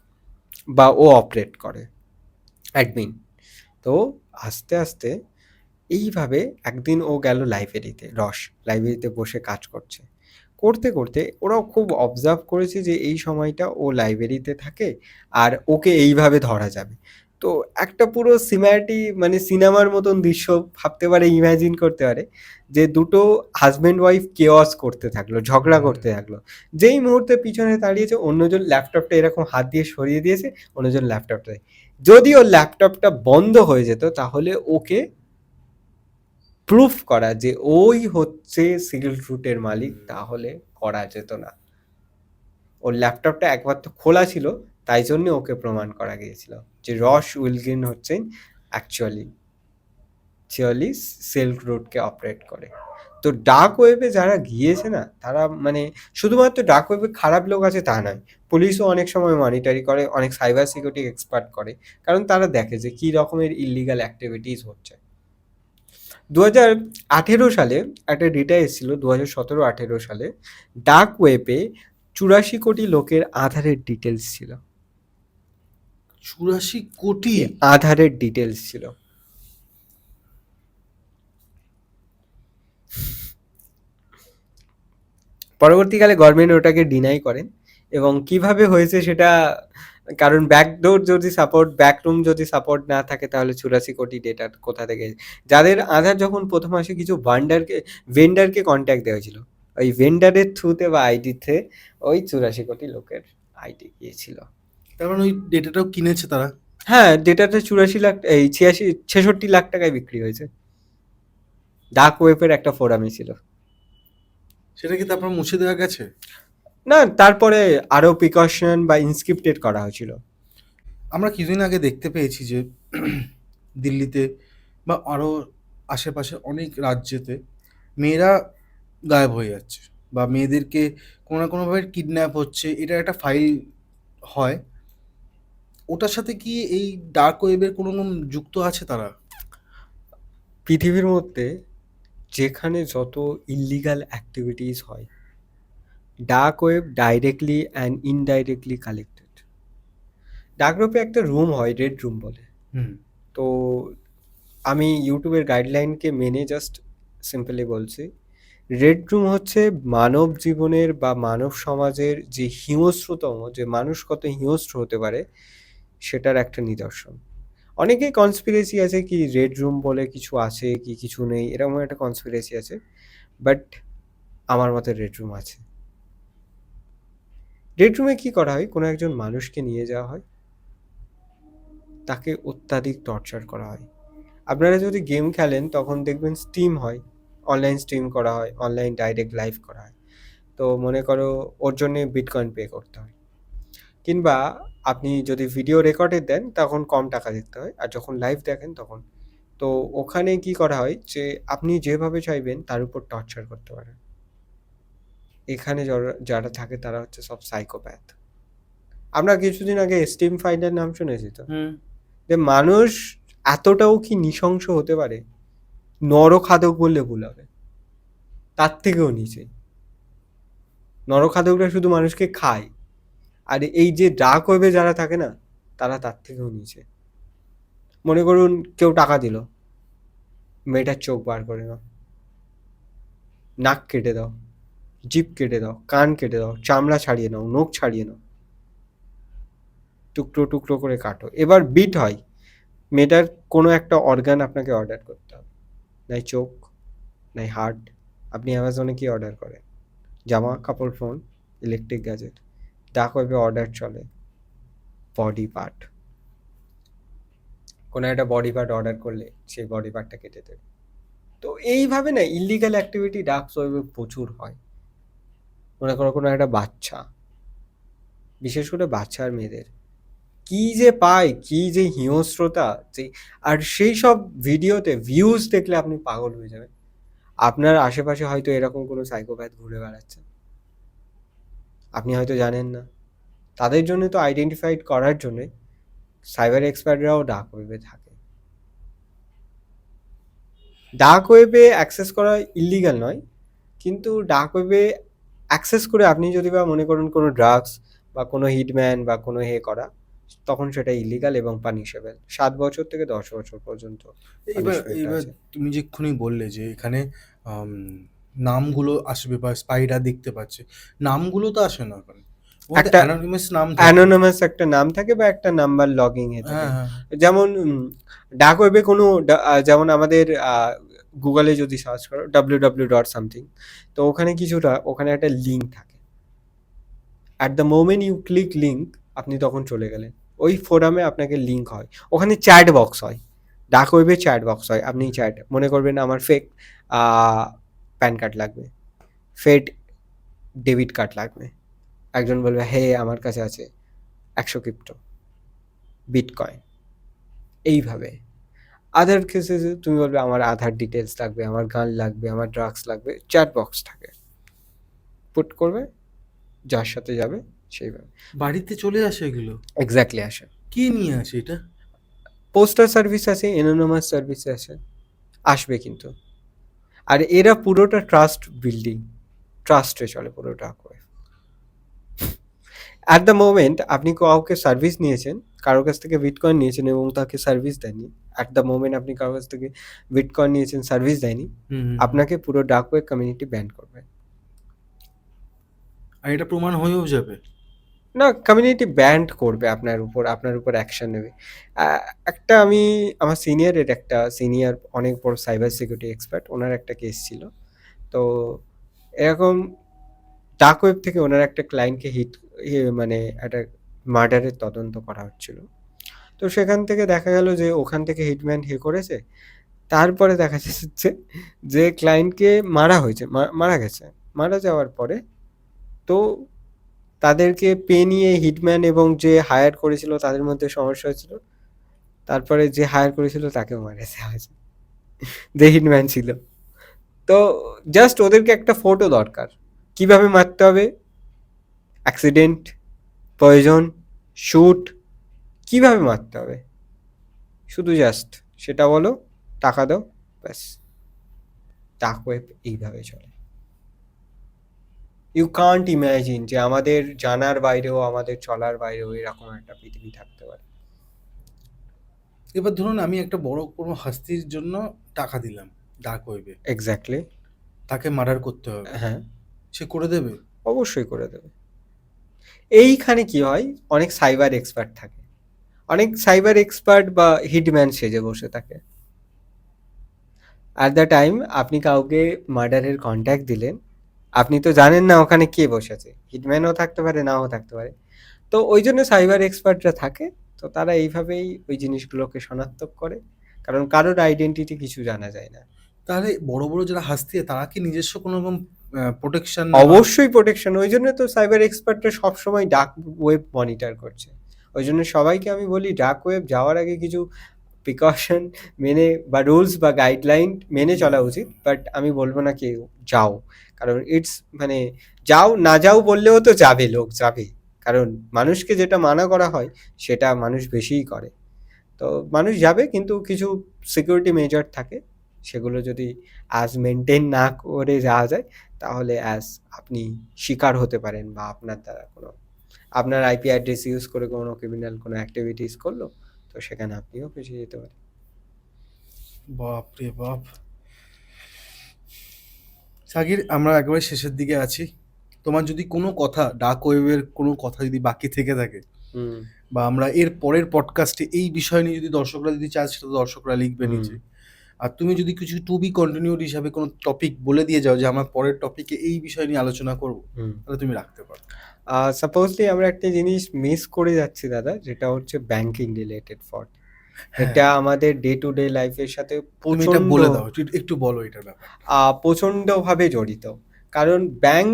বা ও অপারেট করে, অ্যাডমিন। তো আস্তে আস্তে এইভাবে একদিন ও গেল লাইব্রেরিতে, লাইব্রেরিতে বসে কাজ করছে। করতে করতে ওরাও খুব অবজার্ভ করেছে যে এই সময়টা ও লাইব্রেরিতে থাকে আর ওকে এইভাবে ধরা যাবে। তো একটা পুরো মানে সিনেমার মতন দৃশ্য ভাবতে পারে, ইমাজিন করতে পারে, যে দুটো হাজব্যান্ড ওয়াইফ কেওয়াস করতে থাকলো, ঝগড়া করতে থাকলো। যেই মুহূর্তে পিছনে দাঁড়িয়েছে, অন্যজন ল্যাপটপটা এরকম হাত দিয়ে সরিয়ে দিয়েছে, অন্যজন ল্যাপটপটা, যদি ওর ল্যাপটপটা বন্ধ হয়ে যেত তাহলে ওকে প্রুফ করা যে ওই হচ্ছে সিল্ক রুটের মালিক তাহলে করা যেত না। ওর ল্যাপটপটা একবার তো খোলা ছিল, তাই জন্য ওকে প্রমাণ করা গিয়েছিল যে রস উইলগিন হচ্ছেন অ্যাকচুয়ালি সিল্ক রুটকে অপারেট করে। তো ডার্ক ওয়েবে যারা গিয়েছে না, তারা মানে শুধুমাত্র ডার্ক ওয়েবে খারাপ লোক আছে তা নয়, পুলিশও অনেক সময় মনিটরি করে, অনেক সাইবার সিকিউরিটি এক্সপার্ট করে, কারণ তারা দেখে যে কী রকমের ইলিগাল অ্যাক্টিভিটিস হচ্ছে। 2018 সালে একটা ডেটা এসেছিল, 2017-18 সালে ডার্ক ওয়েবে 84 কোটি লোকের আধারের ডিটেলস ছিল। 84 কোটি আধারের ডিটেলস ছিল। পরবর্তীকালে গভর্নমেন্ট ওটাকে ডিনাই করেন, এবং কিভাবে হয়েছে সেটা, কারণ ব্যাকডোর যদি সাপোর্ট, ব্যাকরুম যদি সাপোর্ট না থাকে তাহলে 84 কোটি ডেটা কোথা থেকে, যাদের আধার যখন প্রথম আসে কিছু ভেন্ডারকে কন্ট্যাক্ট দেওয়া হয়েছিল, ওই ভেন্ডারের থ্রুতে বা আইডিতে ওই 84 কোটি লোকের আইডি গিয়েছিল। তার মানে ওই ডেটাটাও কিনেছে তারা। হ্যাঁ, ডেটাটা 84 লাখ, এই 66 লাখ টাকায় বিক্রি হয়েছে। ডার্ক ওয়েবের একটা ফোরামে ছিল। সেটা কি তারপর মুছে দেওয়া গেছে? না, তারপরে আরো প্রিকশন বা ইনস্ক্রিপ্টেড করা হয়েছিল। আমরা কিছুদিন আগে দেখতে পেয়েছি যে দিল্লিতে বা আরও আশেপাশে অনেক রাজ্যেতে মেয়েরা গায়েব হয়ে যাচ্ছে বা মেয়েদেরকে কোনো না কোনোভাবে কিডন্যাপ হচ্ছে, এটা একটা ফাইল হয়। ওটার সাথে কি এই ডার্ক ওয়েবের কোনো যুক্ত আছে তারা? পৃথিবীর মধ্যে যেখানে যত ইল্লিগাল অ্যাক্টিভিটিস হয়, dark web directly and indirectly collected. Dark ওয়েবে একটা রুম হয়, রেড রুম বলে। হুম। তো আমি ইউটিউবের গাইডলাইনকে মেনে জাস্ট সিম্পলি বলছি, রেড রুম হচ্ছে মানব জীবনের বা মানব সমাজের যে হিংস্রতম, যে মানুষ কত হিংস্র হতে পারে সেটার একটা নিদর্শন। অনেকেই কনস্পিরেসি আছে কি রেড রুম বলে কিছু আছে কি কিছু নেই, এরকম একটা কনস্পিরেসি আছে, বাট আমার মতে রেড রুম আছে। রেড রুমে কি করা হয়, কোনো একজন মানুষকে নিয়ে যাওয়া হয়, তাকে অত্যাধিক টর্চার করা হয়। আপনারা যদি গেম খেলেন তখন দেখবেন স্টিম হয়, অনলাইন স্ট্রিম করা হয়, অনলাইন ডাইরেক্ট লাইভ করা হয়। তো মনে করো ওর জন্যে বিটকয়েন পে করতে হয়, কিংবা আপনি যদি ভিডিও রেকর্ডে দেন তখন কম টাকা দিতে হয়, আর যখন লাইভ দেখেন তখন। তো ওখানে কি করা হয় যে আপনি যেভাবে চাইবেন তার উপর টর্চার করতে পারেন। এখানে যারা থাকে তারা হচ্ছে সব সাইকোপ্যাথ। আমরা কিছুদিন আগে স্টিম ফাইন্ডার নাম শুনেছি তো, হুম। যে মানুষ এতটাও কি নৃশংস হতে পারে, নরখাদক বললে ভুল হবে, তার থেকেও নিচে। নরখাদকরা শুধু মানুষকে খায়, আর এই যে ডার্ক ওয়েবে যারা থাকে না, তারা তার থেকেও নিচে। মনে করুন কেউ টাকা দিল, মেয়েটার চোখ বার করে নাও, নাক কেটে দাও, জিভ কেটে দাও, কান কেটে দাও, চামড়া ছাড়িয়ে নাও, নখ ছাড়িয়ে নাও, টুকরো টুকরো করে কাটো। এবার বিট হয়, মেয়েটার কোনো একটা অর্গান আপনাকে অর্ডার করতে হবে, নাই চোখ, নাই হার্ট। আপনি অ্যামাজনে কি অর্ডার করেন? জামা কাপড়, ফোন, ইলেকট্রিক গ্যাজেট। ডার্ক ওয়েবে অর্ডার চলে বডি পার্ট। কোনো একটা বডি পার্ট অর্ডার করলে সেই বডি পার্টটা কেটে দেবে। তো এইভাবে না ইল্লিগাল অ্যাক্টিভিটি ডার্ক ওয়েবে প্রচুর হয়। মনে করো কোনো একটা বাচ্চা, বিশেষ করে বাচ্চা আর মেয়েদের কি যে পায়, কি যে হিংস্রতা, যে আর সেই সব ভিডিওতে ভিউজ দেখলে আপনি পাগল হয়ে যাবেন। আপনার আশেপাশে হয়তো এরকম কোনো সাইকোপ্যাথ ঘুরে বেড়াচ্ছে, আপনি হয়তো জানেন না। তাদের জন্য তো আইডেন্টিফাইড করার জন্য সাইবার এক্সপার্টরাও ডার্ক ওয়েবে থাকে। ডার্ক ওয়েবে অ্যাক্সেস করা ইল্লিগাল নয়, কিন্তু ডার্ক ওয়েবে অ্যাক্সেস করে আপনি যদি বা মনে করুন কোনো ড্রাগস বা কোনো হিটম্যান বা কোনো করা, তখন সেটা ইলিগাল এবং পানিশেবল। 7 বছর থেকে 10 বছর পর্যন্ত এবার পানিশমেন্ট এবার আছে। তুমি যে এক্ষুনি বললে যে এখানে আম, নামগুলো আসবে বা স্পাইডার দেখতে পাচ্ছে, নামগুলো তো আসে না ওখানে, ওখানে একটা অ্যানোনিমাস নাম থাকে। অ্যানোনিমাস একটা নাম থাকে বা একটা নাম্বার লগিং এ থাকে। হ্যাঁ, হ্যাঁ। যেমন ডার্ক ওয়েবে কোনো যেমন আমাদের গুগলে যদি সার্চ করো www ডট সামথিং, তো ওখানে কিছুটা ওখানে একটা লিঙ্ক থাকে। At the moment you click link, আপনি তখন চলে গেলেন ওই ফোরামে, আপনাকে লিঙ্ক হয়, ওখানে চ্যাট বক্স হয়। ডার্ক ওয়েবে চ্যাট বক্স হয়, আপনি চ্যাট মনে করবেন আমার ফেক প্যান কার্ড লাগবে, ফেক ডেবিট কার্ড লাগবে, একজন বলবে হে আমার কাছে আছে 100 ক্রিপ্টো বিটকয়েন, এইভাবে। আদার কেসে তুমি বলবে আমার আধার ডিটেলস লাগবে, আমার গান লাগবে, আমার ড্রাগস লাগবে, চ্যাট বক্স থাকে, পুট করবে, যার সাথে যাবে সেইভাবে বাড়িতে চলে আসে এগুলো? এক্স্যাক্টলি আসে। কে নিয়ে আসে এটা? পোস্টাল সার্ভিস আছে, এনোনিমাস সার্ভিস আছে, আসবে কিন্তু। আর এরা পুরোটা ট্রাস্ট বিল্ডিং, ট্রাস্টে চলে পুরোটা। অ্যাট দ্য মোমেন্ট আপনি কাউকে সার্ভিস নিয়েছেন, কারোর কাছ থেকে বিটকয়েন নিয়েছেন এবং তাকে সার্ভিস দেননি, অ্যাট দ্য মোমেন্ট আপনি কারোর কাছ থেকে বিটকয়েন নিয়েছেন, সার্ভিস দেয়নি, আপনাকে পুরো ডার্ক ওয়েব কমিউনিটি ব্যান করবে। আর এটা প্রমাণ হয়েও যাবে? না, কমিউনিটি ব্যান্ড করবে আপনার উপর অ্যাকশন নেবে। একটা আমি আমার সিনিয়র অনেক বড় সাইবার সিকিউরিটি এক্সপার্ট, ওনার একটা কেস ছিল। তো এরকম ডার্ক ওয়েব থেকে ওনার একটা ক্লায়েন্টকে মানে একটা মার্ডারের তদন্ত করা হচ্ছিল। তো সেখান থেকে দেখা গেল যে ওখান থেকে হিটম্যান করেছে। তারপরে দেখা যাচ্ছে যে ক্লায়েন্টকে মারা হয়েছে, মারা গেছে। মারা যাওয়ার পরে তো তাদেরকে পে নিয়ে হিটম্যান এবং যে হায়ার করেছিল তাদের মধ্যে সমস্যা হয়েছিল। তারপরে যে হায়ার করেছিল তাকেও মারা দেওয়া হয়েছে, যে হিটম্যান ছিল। তো জাস্ট ওদেরকে একটা ফটো দরকার, কিভাবে মারতে হবে, অ্যাক্সিডেন্ট, পয়জন, শুট, কিভাবে মারতে হবে, শুধু জাস্ট সেটা বলো, টাকা দাও, ব্যাস। ডার্ক ওয়েব এইভাবে চলে। ইউ কান্ট ইম্যাজিন যে আমাদের জানার বাইরেও, আমাদের চলার বাইরেও এরকম একটা পৃথিবী থাকতে পারে। এবার ধরুন আমি একটা বড় কোনো হাস্তির জন্য টাকা দিলাম ডার্ক ওয়েবে, এক্স্যাক্টলি। তাকে মার্ডার করতে হবে, হ্যাঁ, সে করে দেবে? অবশ্যই করে দেবে। এইখানে কি হয়, অনেক সাইবার এক্সপার্ট থাকে, অনেক সাইবার এক্সপার্ট বা হিটম্যান সেজে বসে থাকে। অ্যাট দ্য টাইম আপনি কাউকে মার্ডারের কন্ট্যাক্ট দিলেন, আপনি তো জানেন না ওখানে কে বসেছে, হিটম্যানও থাকতে পারে, নাও থাকতে পারে। তো ওই জন্য সাইবার এক্সপার্টরা থাকে। তো তারা এইভাবেই ওই জিনিসগুলোকে শনাক্ত করে, কারণ কারোর আইডেন্টিটি কিছু জানা যায় না। তাহলে বড় বড় যারা হাস্তি তারা কি নিজস্ব কোনো রকম প্রোটেকশন? অবশ্যই প্রোটেকশন, ওই জন্য তো সাইবার এক্সপার্টরা সবসময় ডার্ক ওয়েব মনিটর করছে। ওই জন্য সবাইকে আমি বলি ডার্ক ওয়েব যাওয়ার আগে কিছু প্রিকশন মেনে বা রুলস বা গাইডলাইন মেনে চলা উচিত। বাট আমি বলবো না কেউ যাও, কারণ ইটস মানে যাও না যাও বললেও তো যাবে, লোক যাবে। কারণ মানুষকে যেটা মানা করা হয় সেটা মানুষ বেশিই করে। তো মানুষ যাবে, কিন্তু কিছু সিকিউরিটি মেজার থাকে, সেগুলো যদি অ্যাজ মেনটেন না করে যাওয়া যায় তাহলে আপনি শিকার হতে পারেন, বা আপনার দ্বারা আপনার আইপি অ্যাড্রেস ইউজ করে কোনো ক্রিমিনাল কোনো অ্যাক্টিভিটিস করলো, তো সেখানে আপনিও ফেঁসে যেতে পারেন। বাপ রে বাপ। সাকির, আমরা একেবারে শেষের দিকে আছি। তোমার যদি কোনো কথা, ডার্ক ওয়েবের কোনো কথা যদি বাকি থেকে থাকে, বা আমরা এর পরের পডকাস্টে এই বিষয় নিয়ে যদি দর্শকরা যদি চায়, সেটা দর্শকরা লিখবে নিচে। আর তুমি যদি কিছু টু বি কন্টিনিউড হিসাবে কোনো টপিক বলে দিয়ে যাও যে আমরা পরের টপিকে এই বিষয় নিয়ে আলোচনা করব, তাহলে তুমি রাখতে পারো। সাপোজলি আমরা একটা জিনিস মিস করে যাচ্ছি দাদা, যেটা হচ্ছে ব্যাংকিং রিলেটেড ফ্রড। হ্যাঁ, এটা আমাদের ডে টু ডে লাইফের সাথে তুমি এটা বলে দাও, একটু বলো এটার ব্যাপারে। প্রচণ্ডভাবে জড়িত। কারণ ব্যাংক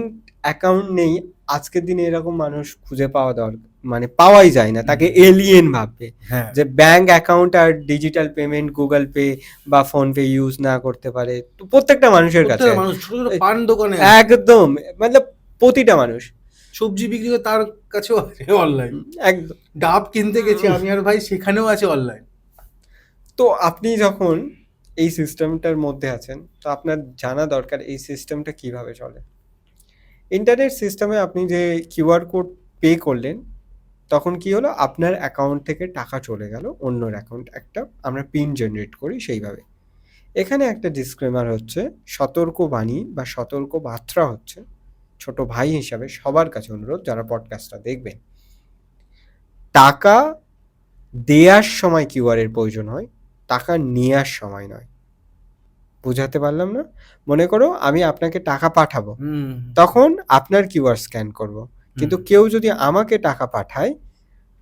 অ্যাকাউন্ট নেই, আজকের দিনে এরকম মানুষ খুঁজে পাওয়া দরকার, মানে পাওয়াই যায় না, তাকে এলিয়েন ভাববে। হ্যাঁ, যে ব্যাংক অ্যাকাউন্ট আর ডিজিটাল পেমেন্ট, গুগল পে বা ফোন পে ইউজ না করতে পারে, তো প্রত্যেকটা মানুষের কাছে প্রত্যেকটা মানুষ, ছোট ছোট পান দোকানে, একদম, মানে প্রতিটা মানুষ সবজি বিক্রি করে তার কাছেও আছে অনলাইন। একদম। ডাব কিনতে গেছি আমি আর ভাই, সেখানেও আছে অনলাইন। তো আপনি যখন এই সিস্টেমটার মধ্যে আছেন, তো আপনার জানা দরকার এই সিস্টেমটা কিভাবে চলে। ইন্টারনেট সিস্টেমে আপনি যে কিউআর কোড পে করলেন, তখন কি হলো, আপনার অ্যাকাউন্ট থেকে টাকা চলে গেল অন্যর অ্যাকাউন্ট, একটা আমরা পিন জেনারেট করি সেইভাবে। এখানে একটা ডিসক্লেমার হচ্ছে, সতর্কবাণী বা সতর্ক বার্তা হচ্ছে, ছোট ভাই হিসাবে সবার কাছে অনুরোধ যারা পডকাস্টটা দেখবেন, টাকা দেওয়ার সময় কিউআর এর প্রয়োজন হয়, টাকা নেওয়ার সময় নয়। বুঝাতে পারলাম না? মনে করো আমি আপনাকে টাকা পাঠাবো, তখন আপনার কিউআর স্ক্যান করব। কিন্তু কেউ যদি আমাকে টাকা পাঠায়,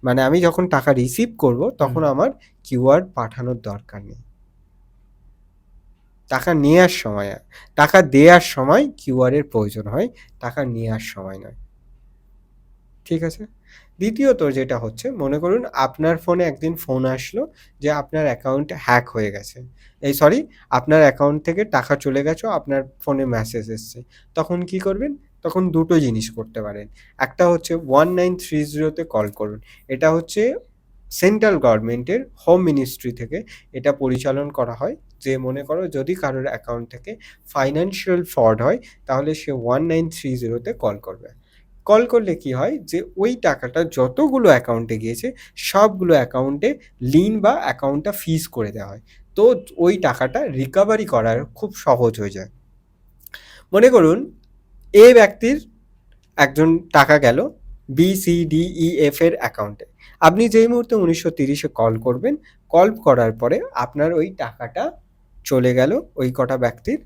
মানে আমি যখন টাকা রিসিভ করব, তখন আমার কিউআর পাঠানোর দরকার নেই। টাকা নেওয়ার সময়, টাকা দেওয়ার সময় কিউআর এর প্রয়োজন হয়, টাকা নেওয়ার সময় নয়। ঠিক আছে? দ্বিতীয়ত যেটা হচ্ছে, মনে করুন আপনার ফোনে একদিন ফোন আসলো যে আপনার অ্যাকাউন্ট হ্যাক হয়ে গেছে, আপনার অ্যাকাউন্ট থেকে টাকা চলে গেছে, আপনার ফোনে মেসেজ এসছে। তখন কি করবেন? তখন দুটো জিনিস করতে পারেন। একটা হচ্ছে 1930-তে কল করুন। এটা হচ্ছে সেন্ট্রাল গভর্নমেন্টের হোম মিনিস্ট্রি থেকে এটা পরিচালন করা হয়, যে মনে করো যদি কারোর অ্যাকাউন্ট থেকে ফাইন্যান্সিয়াল ফ্রড হয়, তাহলে সে 1930-তে কল করবে। কল করলে কি হয়, যে ওই টাকাটা যতগুলো অ্যাকাউন্টে গিয়েছে সবগুলো অ্যাকাউন্টে লিন বা অ্যাকাউন্টটা ফ্রিজ করে দেওয়া হয়। তো ওই টাকাটা রিকভারি করার খুব সহজ হয়ে যায়। মনে করুন এ ব্যক্তির একজন টাকা গেল BCDEF এর অ্যাকাউন্টে। আপনি যেই মুহূর্তে 1930-এ কল করবেন, কল করার পরে আপনার ওই টাকাটা চলে গেল ওই কটা ব্যক্তির,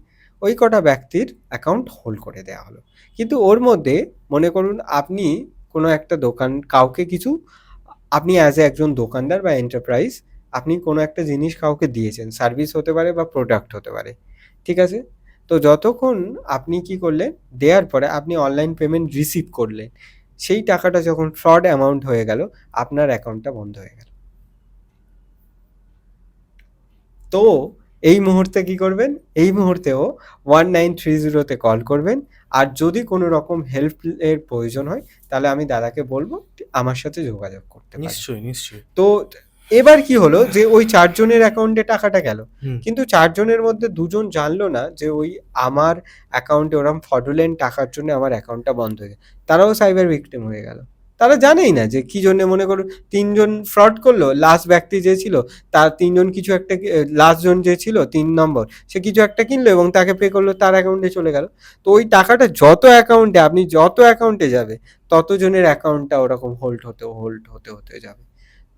ওই কটা ব্যক্তির অ্যাকাউন্ট হোল্ড করে দেওয়া হলো। কিন্তু ওর মধ্যে মনে করুন আপনি কোনো একটা দোকান কাউকে কিছু আপনি অ্যাজ এ একজন দোকানদার বা এন্টারপ্রাইজ আপনি কোনো একটা জিনিস কাউকে দিয়েছেন, সার্ভিস হতে পারে বা প্রোডাক্ট হতে পারে, ঠিক আছে? তো যতক্ষণ আপনি কি করলেন, দেওয়ার পরে আপনি অনলাইন পেমেন্ট রিসিভ করলেন, সেই টাকাটা যখন ফ্রড অ্যামাউন্ট হয়ে গেল, আপনার অ্যাকাউন্টটা বন্ধ হয়ে গেল। তো এই মুহূর্তে কি করবেন? এই মুহূর্তেও 1930-তে কল করবেন। আর যদি কোনো রকম হেল্প এর প্রয়োজন হয় তাহলে আমি দাদাকে বলবো আমার সাথে যোগাযোগ করতে পারে। নিশ্চয়ই, নিশ্চয়ই। তো এবার কি হলো যে ওই 4 জনের অ্যাকাউন্টে টাকাটা গেল। হুম। কিন্তু 4 জনের মধ্যে 2 জন জানলো না যে ওই আমার অ্যাকাউন্টে ওরকম fraudulent টাকার জন্য আমার অ্যাকাউন্টটা বন্ধ হয়ে গেল। তারাও সাইবার ভিকটিম হয়ে গেল। তারা জানেই না যে কি জন্য, মনে করুন 3 জন ফ্রড করলো, লাস্ট ব্যক্তি যে ছিল তার 3 জন কিছু একটা লাস্ট জন যে ছিল 3 নম্বর সে কিছু একটা কিনলো এবং তাকে পে করলো, তার অ্যাকাউন্টে চলে গেল। তো ওই টাকাটা যত অ্যাকাউন্টে আপনি যত অ্যাকাউন্টে যাবে তত জনের অ্যাকাউন্টটা ওরকম হোল্ড হতে যাবে।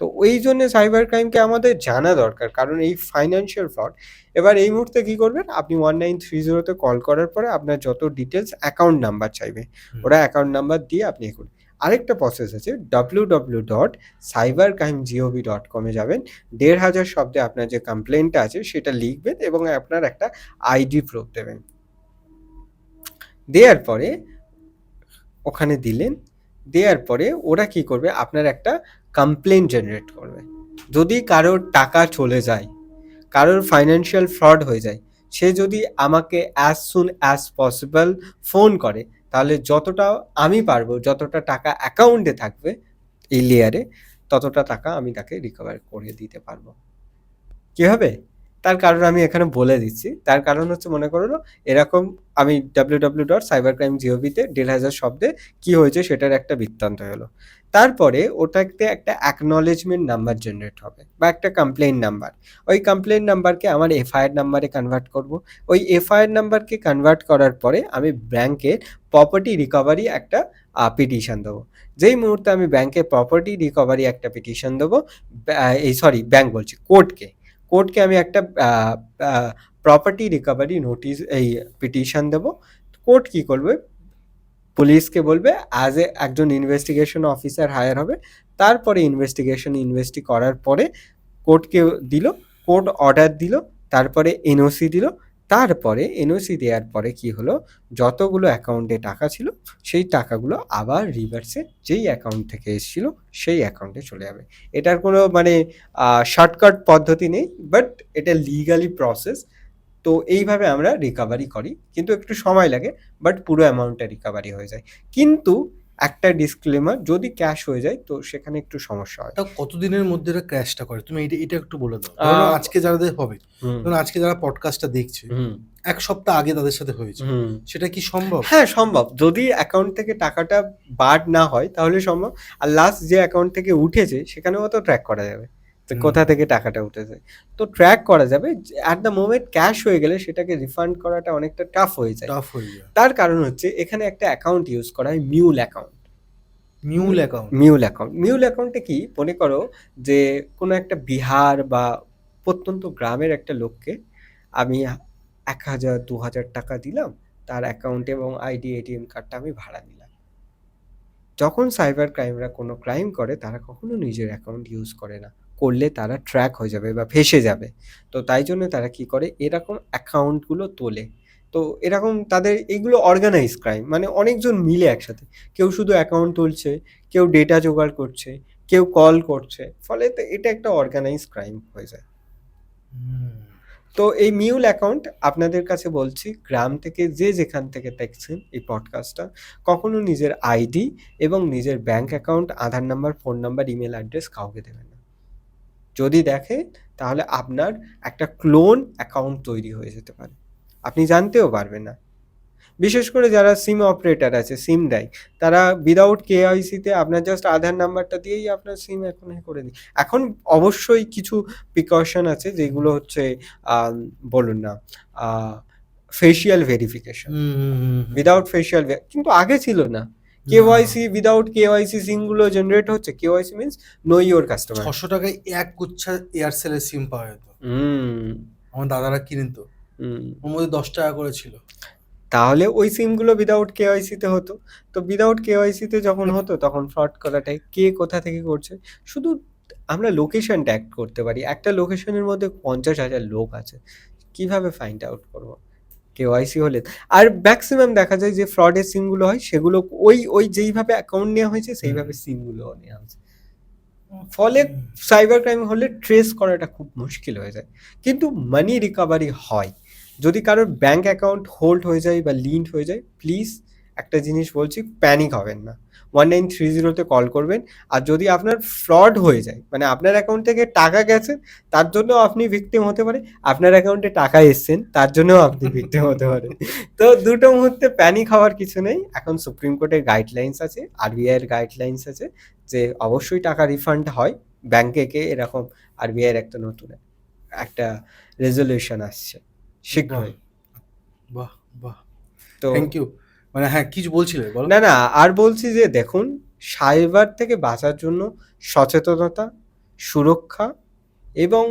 তো ওই জন্য সাইবার ক্রাইমকে আমাদের জানা দরকার, কারণ এই ফাইন্যান্সিয়াল ফ্রড। এবার এই মুহূর্তে কি করবেন, আপনি 1930-তে কল করার পরে আপনার যত ডিটেলস অ্যাকাউন্ট নাম্বার চাইবে, ওরা অ্যাকাউন্ট নাম্বার দিয়ে আপনি এ করুন। আরেকটা প্রসেস আছে, www.cybercrime.gov.com এ যাবেন, ১,৫০০ শব্দে আপনার যে কমপ্লেনটা আছে সেটা লিখবেন এবং আপনার একটা আইডি প্রুফ দেবেন। দেওয়ার পরে ওখানে দিলেন, দেওয়ার পরে ওরা কি করবে, আপনার একটা কমপ্লেন জেনারেট করবে। যদি কারোর টাকা চলে যায়, কারোর ফাইন্যান্সিয়াল ফ্রড হয়ে যায়, সে যদি আমাকে as soon as possible phone করে, তাহলে যতটা আমি পারবো, যতটা টাকা অ্যাকাউন্টে থাকবে এই লেয়ারে, ততটা টাকা আমি তাকে রিকভার করে দিতে পারবো। কীভাবে? তার কারণ আমি এখানে বলে দিচ্ছি। তার কারণ হচ্ছে, মনে করুন এরকম আমি www.cybercrime.gov-তে ১,৫০০ শব্দে কি হয়েছে সেটার একটা বৃত্তান্ত হলো। তারপরে ওটাতে একটা অ্যাকনলেজমেন্ট নাম্বার জেনারেট হবে বা একটা কমপ্লেইন নাম্বার। ওই কমপ্লেইন নাম্বারকে আমার এফআইআর নাম্বারে কনভার্ট করব। ওই এফআইআর নাম্বারকে কনভার্ট করার পরে আমি ব্যাংকে প্রপার্টি রিকভারি একটা পিটিশন দেবো। যেই মুহূর্তে আমি ব্যাংকে প্রপার্টি রিকভারি একটা পিটিশন দেবো, ব্যাংক বলছি, কোর্টকে আমি একটা প্রপার্টি রিকভারি নোটিশ এই পিটিশন দেব। কোর্ট কি করবে, পুলিশকে বলবে অ্যাজ এ একজন ইনভেস্টিগেশন অফিসার হায়ার হবে। তারপরে ইনভেস্টি করার পরে কোর্টকে দিল, কোর্ট অর্ডার দিল, তারপরে এনওসি দিল। তারপরে এনওসি দেওয়ার পরে কি হলো, যতগুলো অ্যাকাউন্টে টাকা ছিল সেই টাকাগুলো আবার রিভার্সে যেই অ্যাকাউন্ট থেকে এসেছিল সেই অ্যাকাউন্টে চলে যাবে। এটার কোনো মানে শর্টকাট পদ্ধতি নেই, বাট এটা লিগালি প্রসেস। তো এইভাবে আমরা রিকভারি করি, কিন্তু একটু সময় লাগে, বাট পুরো অ্যামাউন্টটা রিকভারি হয়ে যায়। কিন্তু একটা ডিসক্লেমার, যদি ক্যাশ হয়ে যায় তো সেখানে একটু সমস্যা হয়। তাও কতদিনের মধ্যে এটা ক্র্যাশটা করে? তুমি এটা একটু বলে দাও। ধরুন আজকে যাদের হবে, ধরুন আজকে যারা পডকাস্টটা দেখছে, ১ সপ্তাহ আগে তাদের সাথে হয়েছে। সেটা কি সম্ভব? হ্যাঁ, সম্ভব। যদি অ্যাকাউন্ট থেকে টাকাটা বাদ না হয় তাহলে সম্ভব। আর লাস্ট যে অ্যাকাউন্ট থেকে উঠেছে সেখানেও তো ট্র্যাক করা যাবে যে কোথা থেকে টাকাটা উঠেছে। তো ট্র্যাক করা যাবে। অ্যাট দ্য মোমেন্ট ক্যাশ হয়ে গেলে সেটাকে রিফান্ড করাটা অনেকটা টাফ হয়ে যায়। তার কারণ হচ্ছে এখানে একটা অ্যাকাউন্ট ইউজ করা হয়, মিউল অ্যাকাউন্ট। মিউল অ্যাকাউন্টে কি, মনে করো যে কোনো একটা বিহার বা প্রত্যন্ত গ্রামের একটা লোককে আমি ১,০০০ ২,০০০ টাকা দিলাম, তার অ্যাকাউন্টে এবং আইডি এটিএম কার্ডটা আমি ভাড়া নিলাম। যখন সাইবার ক্রাইমরা কোনো ক্রাইম করে তারা কখনো নিজের অ্যাকাউন্ট ইউজ করে না, করলে তারা ট্র্যাক হয়ে যাবে বা ফেঁসে যাবে। তো তাই জন্য তারা কি করে, এরকম অ্যাকাউন্টগুলো তোলে। তো এরকম তাদের এইগুলো অর্গানাইজ ক্রাইম, মানে অনেকজন মিলে একসাথে, কেউ শুধু অ্যাকাউন্ট তুলছে, কেউ ডেটা জোগাড় করছে, কেউ কল করছে, ফলে তো এটা একটা অর্গানাইজ ক্রাইম হয়ে যায়। তো এই মিউল অ্যাকাউন্ট আপনাদের কাছে বলছি, গ্রাম থেকে যে যেখান থেকে দেখছেন এই পডকাস্টটা, কখনো নিজের আইডি এবং নিজের bank account, Aadhaar number, phone number, email address কাউকে দেবেন না। যদি দেখেন তাহলে আপনার একটা ক্লোন অ্যাকাউন্ট তৈরি হয়ে যেতে পারে, আপনি জানতেও পারবেন না। বিশেষ করে যারা সিম অপারেটর আছে, সিম দেয়, তারা উইদাউট কেওয়াইসিতে আপনার জাস্ট আধার নাম্বারটা দিয়েই আপনার সিম এখন করে দিই। এখন অবশ্যই কিছু প্রিকশন আছে যেগুলো হচ্ছে বলুন না, ফেশিয়াল ভেরিফিকেশন, উইদাউট ফেশিয়াল, কিন্তু আগে ছিল না। কেওয়াইসি, উইদাউট কেওয়াইসি সিমগুলো জেনারেট হচ্ছে। KYC means no your customer. ৬০০ টাকায় এক গুচ্ছা এয়ারসেলের সিম পাওয়া যেত। আমার দাদারা কিনেন তো। হুম। ওর মধ্যে 10 টাকা করে ছিল। তাহলে ওই সিমগুলো উইদাউট কেওয়াইসি তে হতো। তো উইদাউট কেওয়াইসি তে যখন হতো তখন ফ্রড করাটাই কে কোথা থেকে করছে। শুধু আমরা লোকেশন ট্যাগ করতে পারি। একটা লোকেশনের মধ্যে 50,000 লোক আছে। কিভাবে ফাইন্ড আউট করব? কেওয়াইসি হলে। আর ম্যাক্সিমাম দেখা যায় যে ফ্রডের সিমগুলো হয় সেগুলো ওই যেইভাবে অ্যাকাউন্ট নেওয়া হয়েছে সেইভাবে সিমগুলোও নেওয়া হয়েছে। ফলে সাইবার ক্রাইম হলে ট্রেস করাটা খুব মুশকিল হয়ে যায়। কিন্তু মানি রিকভারি হয়। যদি কারোর ব্যাংক অ্যাকাউন্ট হোল্ড হয়ে যায় বা লিঙ্কড হয়ে যায়, প্লিজ একটা জিনিস বলছি, প্যানিক হবেন না। 1930 তে কল করবেন। আর যদি আপনার ফ্রড হয়ে যায়, মানে আপনার অ্যাকাউন্ট থেকে টাকা গেছে, তার জন্য আপনি ভিকটিম হতে পারে। আপনার অ্যাকাউন্টে টাকা এসছেন, তার জন্যও আপনি ভিকটিম হতে পারেন। তো দুটো মুহূর্তে প্যানিক হওয়ার কিছু নেই। এখন সুপ্রিম কোর্টের গাইডলাইন্স আছে, আরবিআই এর গাইডলাইন্স আছে যে অবশ্যই টাকা রিফান্ড হয় ব্যাংকে কে, এরকম আরবিআই এর একটা নতুন একটা রেজলিউশন আসছে শীঘ্রই। বাহ বাহ, তো থ্যাংক ইউ। মানে হ্যাঁ, কিছু বলছিলে বলো। না না, আর বলছি যে দেখুন, সাইবার থেকে বাঁচার জন্য সচেতনতা, সুরক্ষা এবং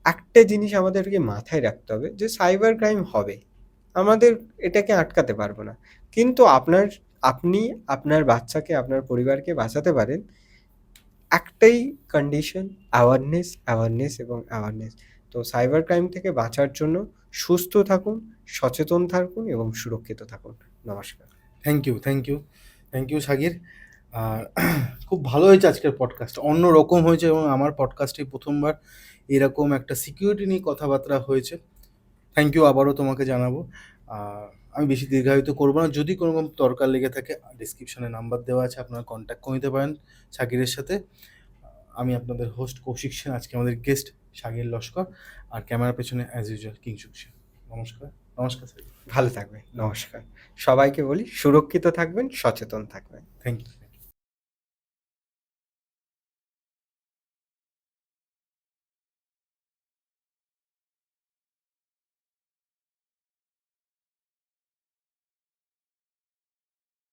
একটা জিনিস আমাদেরকে মাথায় রাখতে হবে যে সাইবার ক্রাইম হবে, আমাদের এটাকে আটকাতে পারবো না, কিন্তু আপনি আপনার বাচ্চাকে, আপনার পরিবারকে বাঁচাতে পারেন একটাই কন্ডিশন, অ্যাওয়ারনেস, অ্যাওয়ারনেস এবং অ্যাওয়ারনেস। তো সাইবার ক্রাইম থেকে বাঁচার জন্য সুস্থ থাকুন, সচেতন থাকুন এবং সুরক্ষিত থাকুন। নমস্কার। Thank you, thank you, thank you Sagir. আর খুব ভালো হয়েছে আজকের পডকাস্ট, অন্য রকম হয়েছে এবং আমার পডকাস্টে প্রথমবার এরকম একটা সিকিউরিটি নিয়ে কথাবার্তা হয়েছে। থ্যাংক ইউ আবারও তোমাকে জানাবো। আর আমি বেশি দীর্ঘায়িত করবো না, যদি কোনো রকম দরকার লেগে থাকে ডিসক্রিপশনে নাম্বার দেওয়া আছে, আপনারা কন্ট্যাক্ট করে নিতে পারেন সাগিরের সাথে। আমি আপনাদের হোস্ট কৌশিক সেন, আজকে আমাদের গেস্ট সাগির লস্কর, আর ক্যামেরার পেছনে অ্যাজ ইউজুয়াল কিংসুক সেন। নমস্কার। নমস্কার স্যার। ভালো থাকবেন। নমস্কার। সবাইকে বলি সুরক্ষিত থাকবেন, সচেতন থাকবেন। Thank you.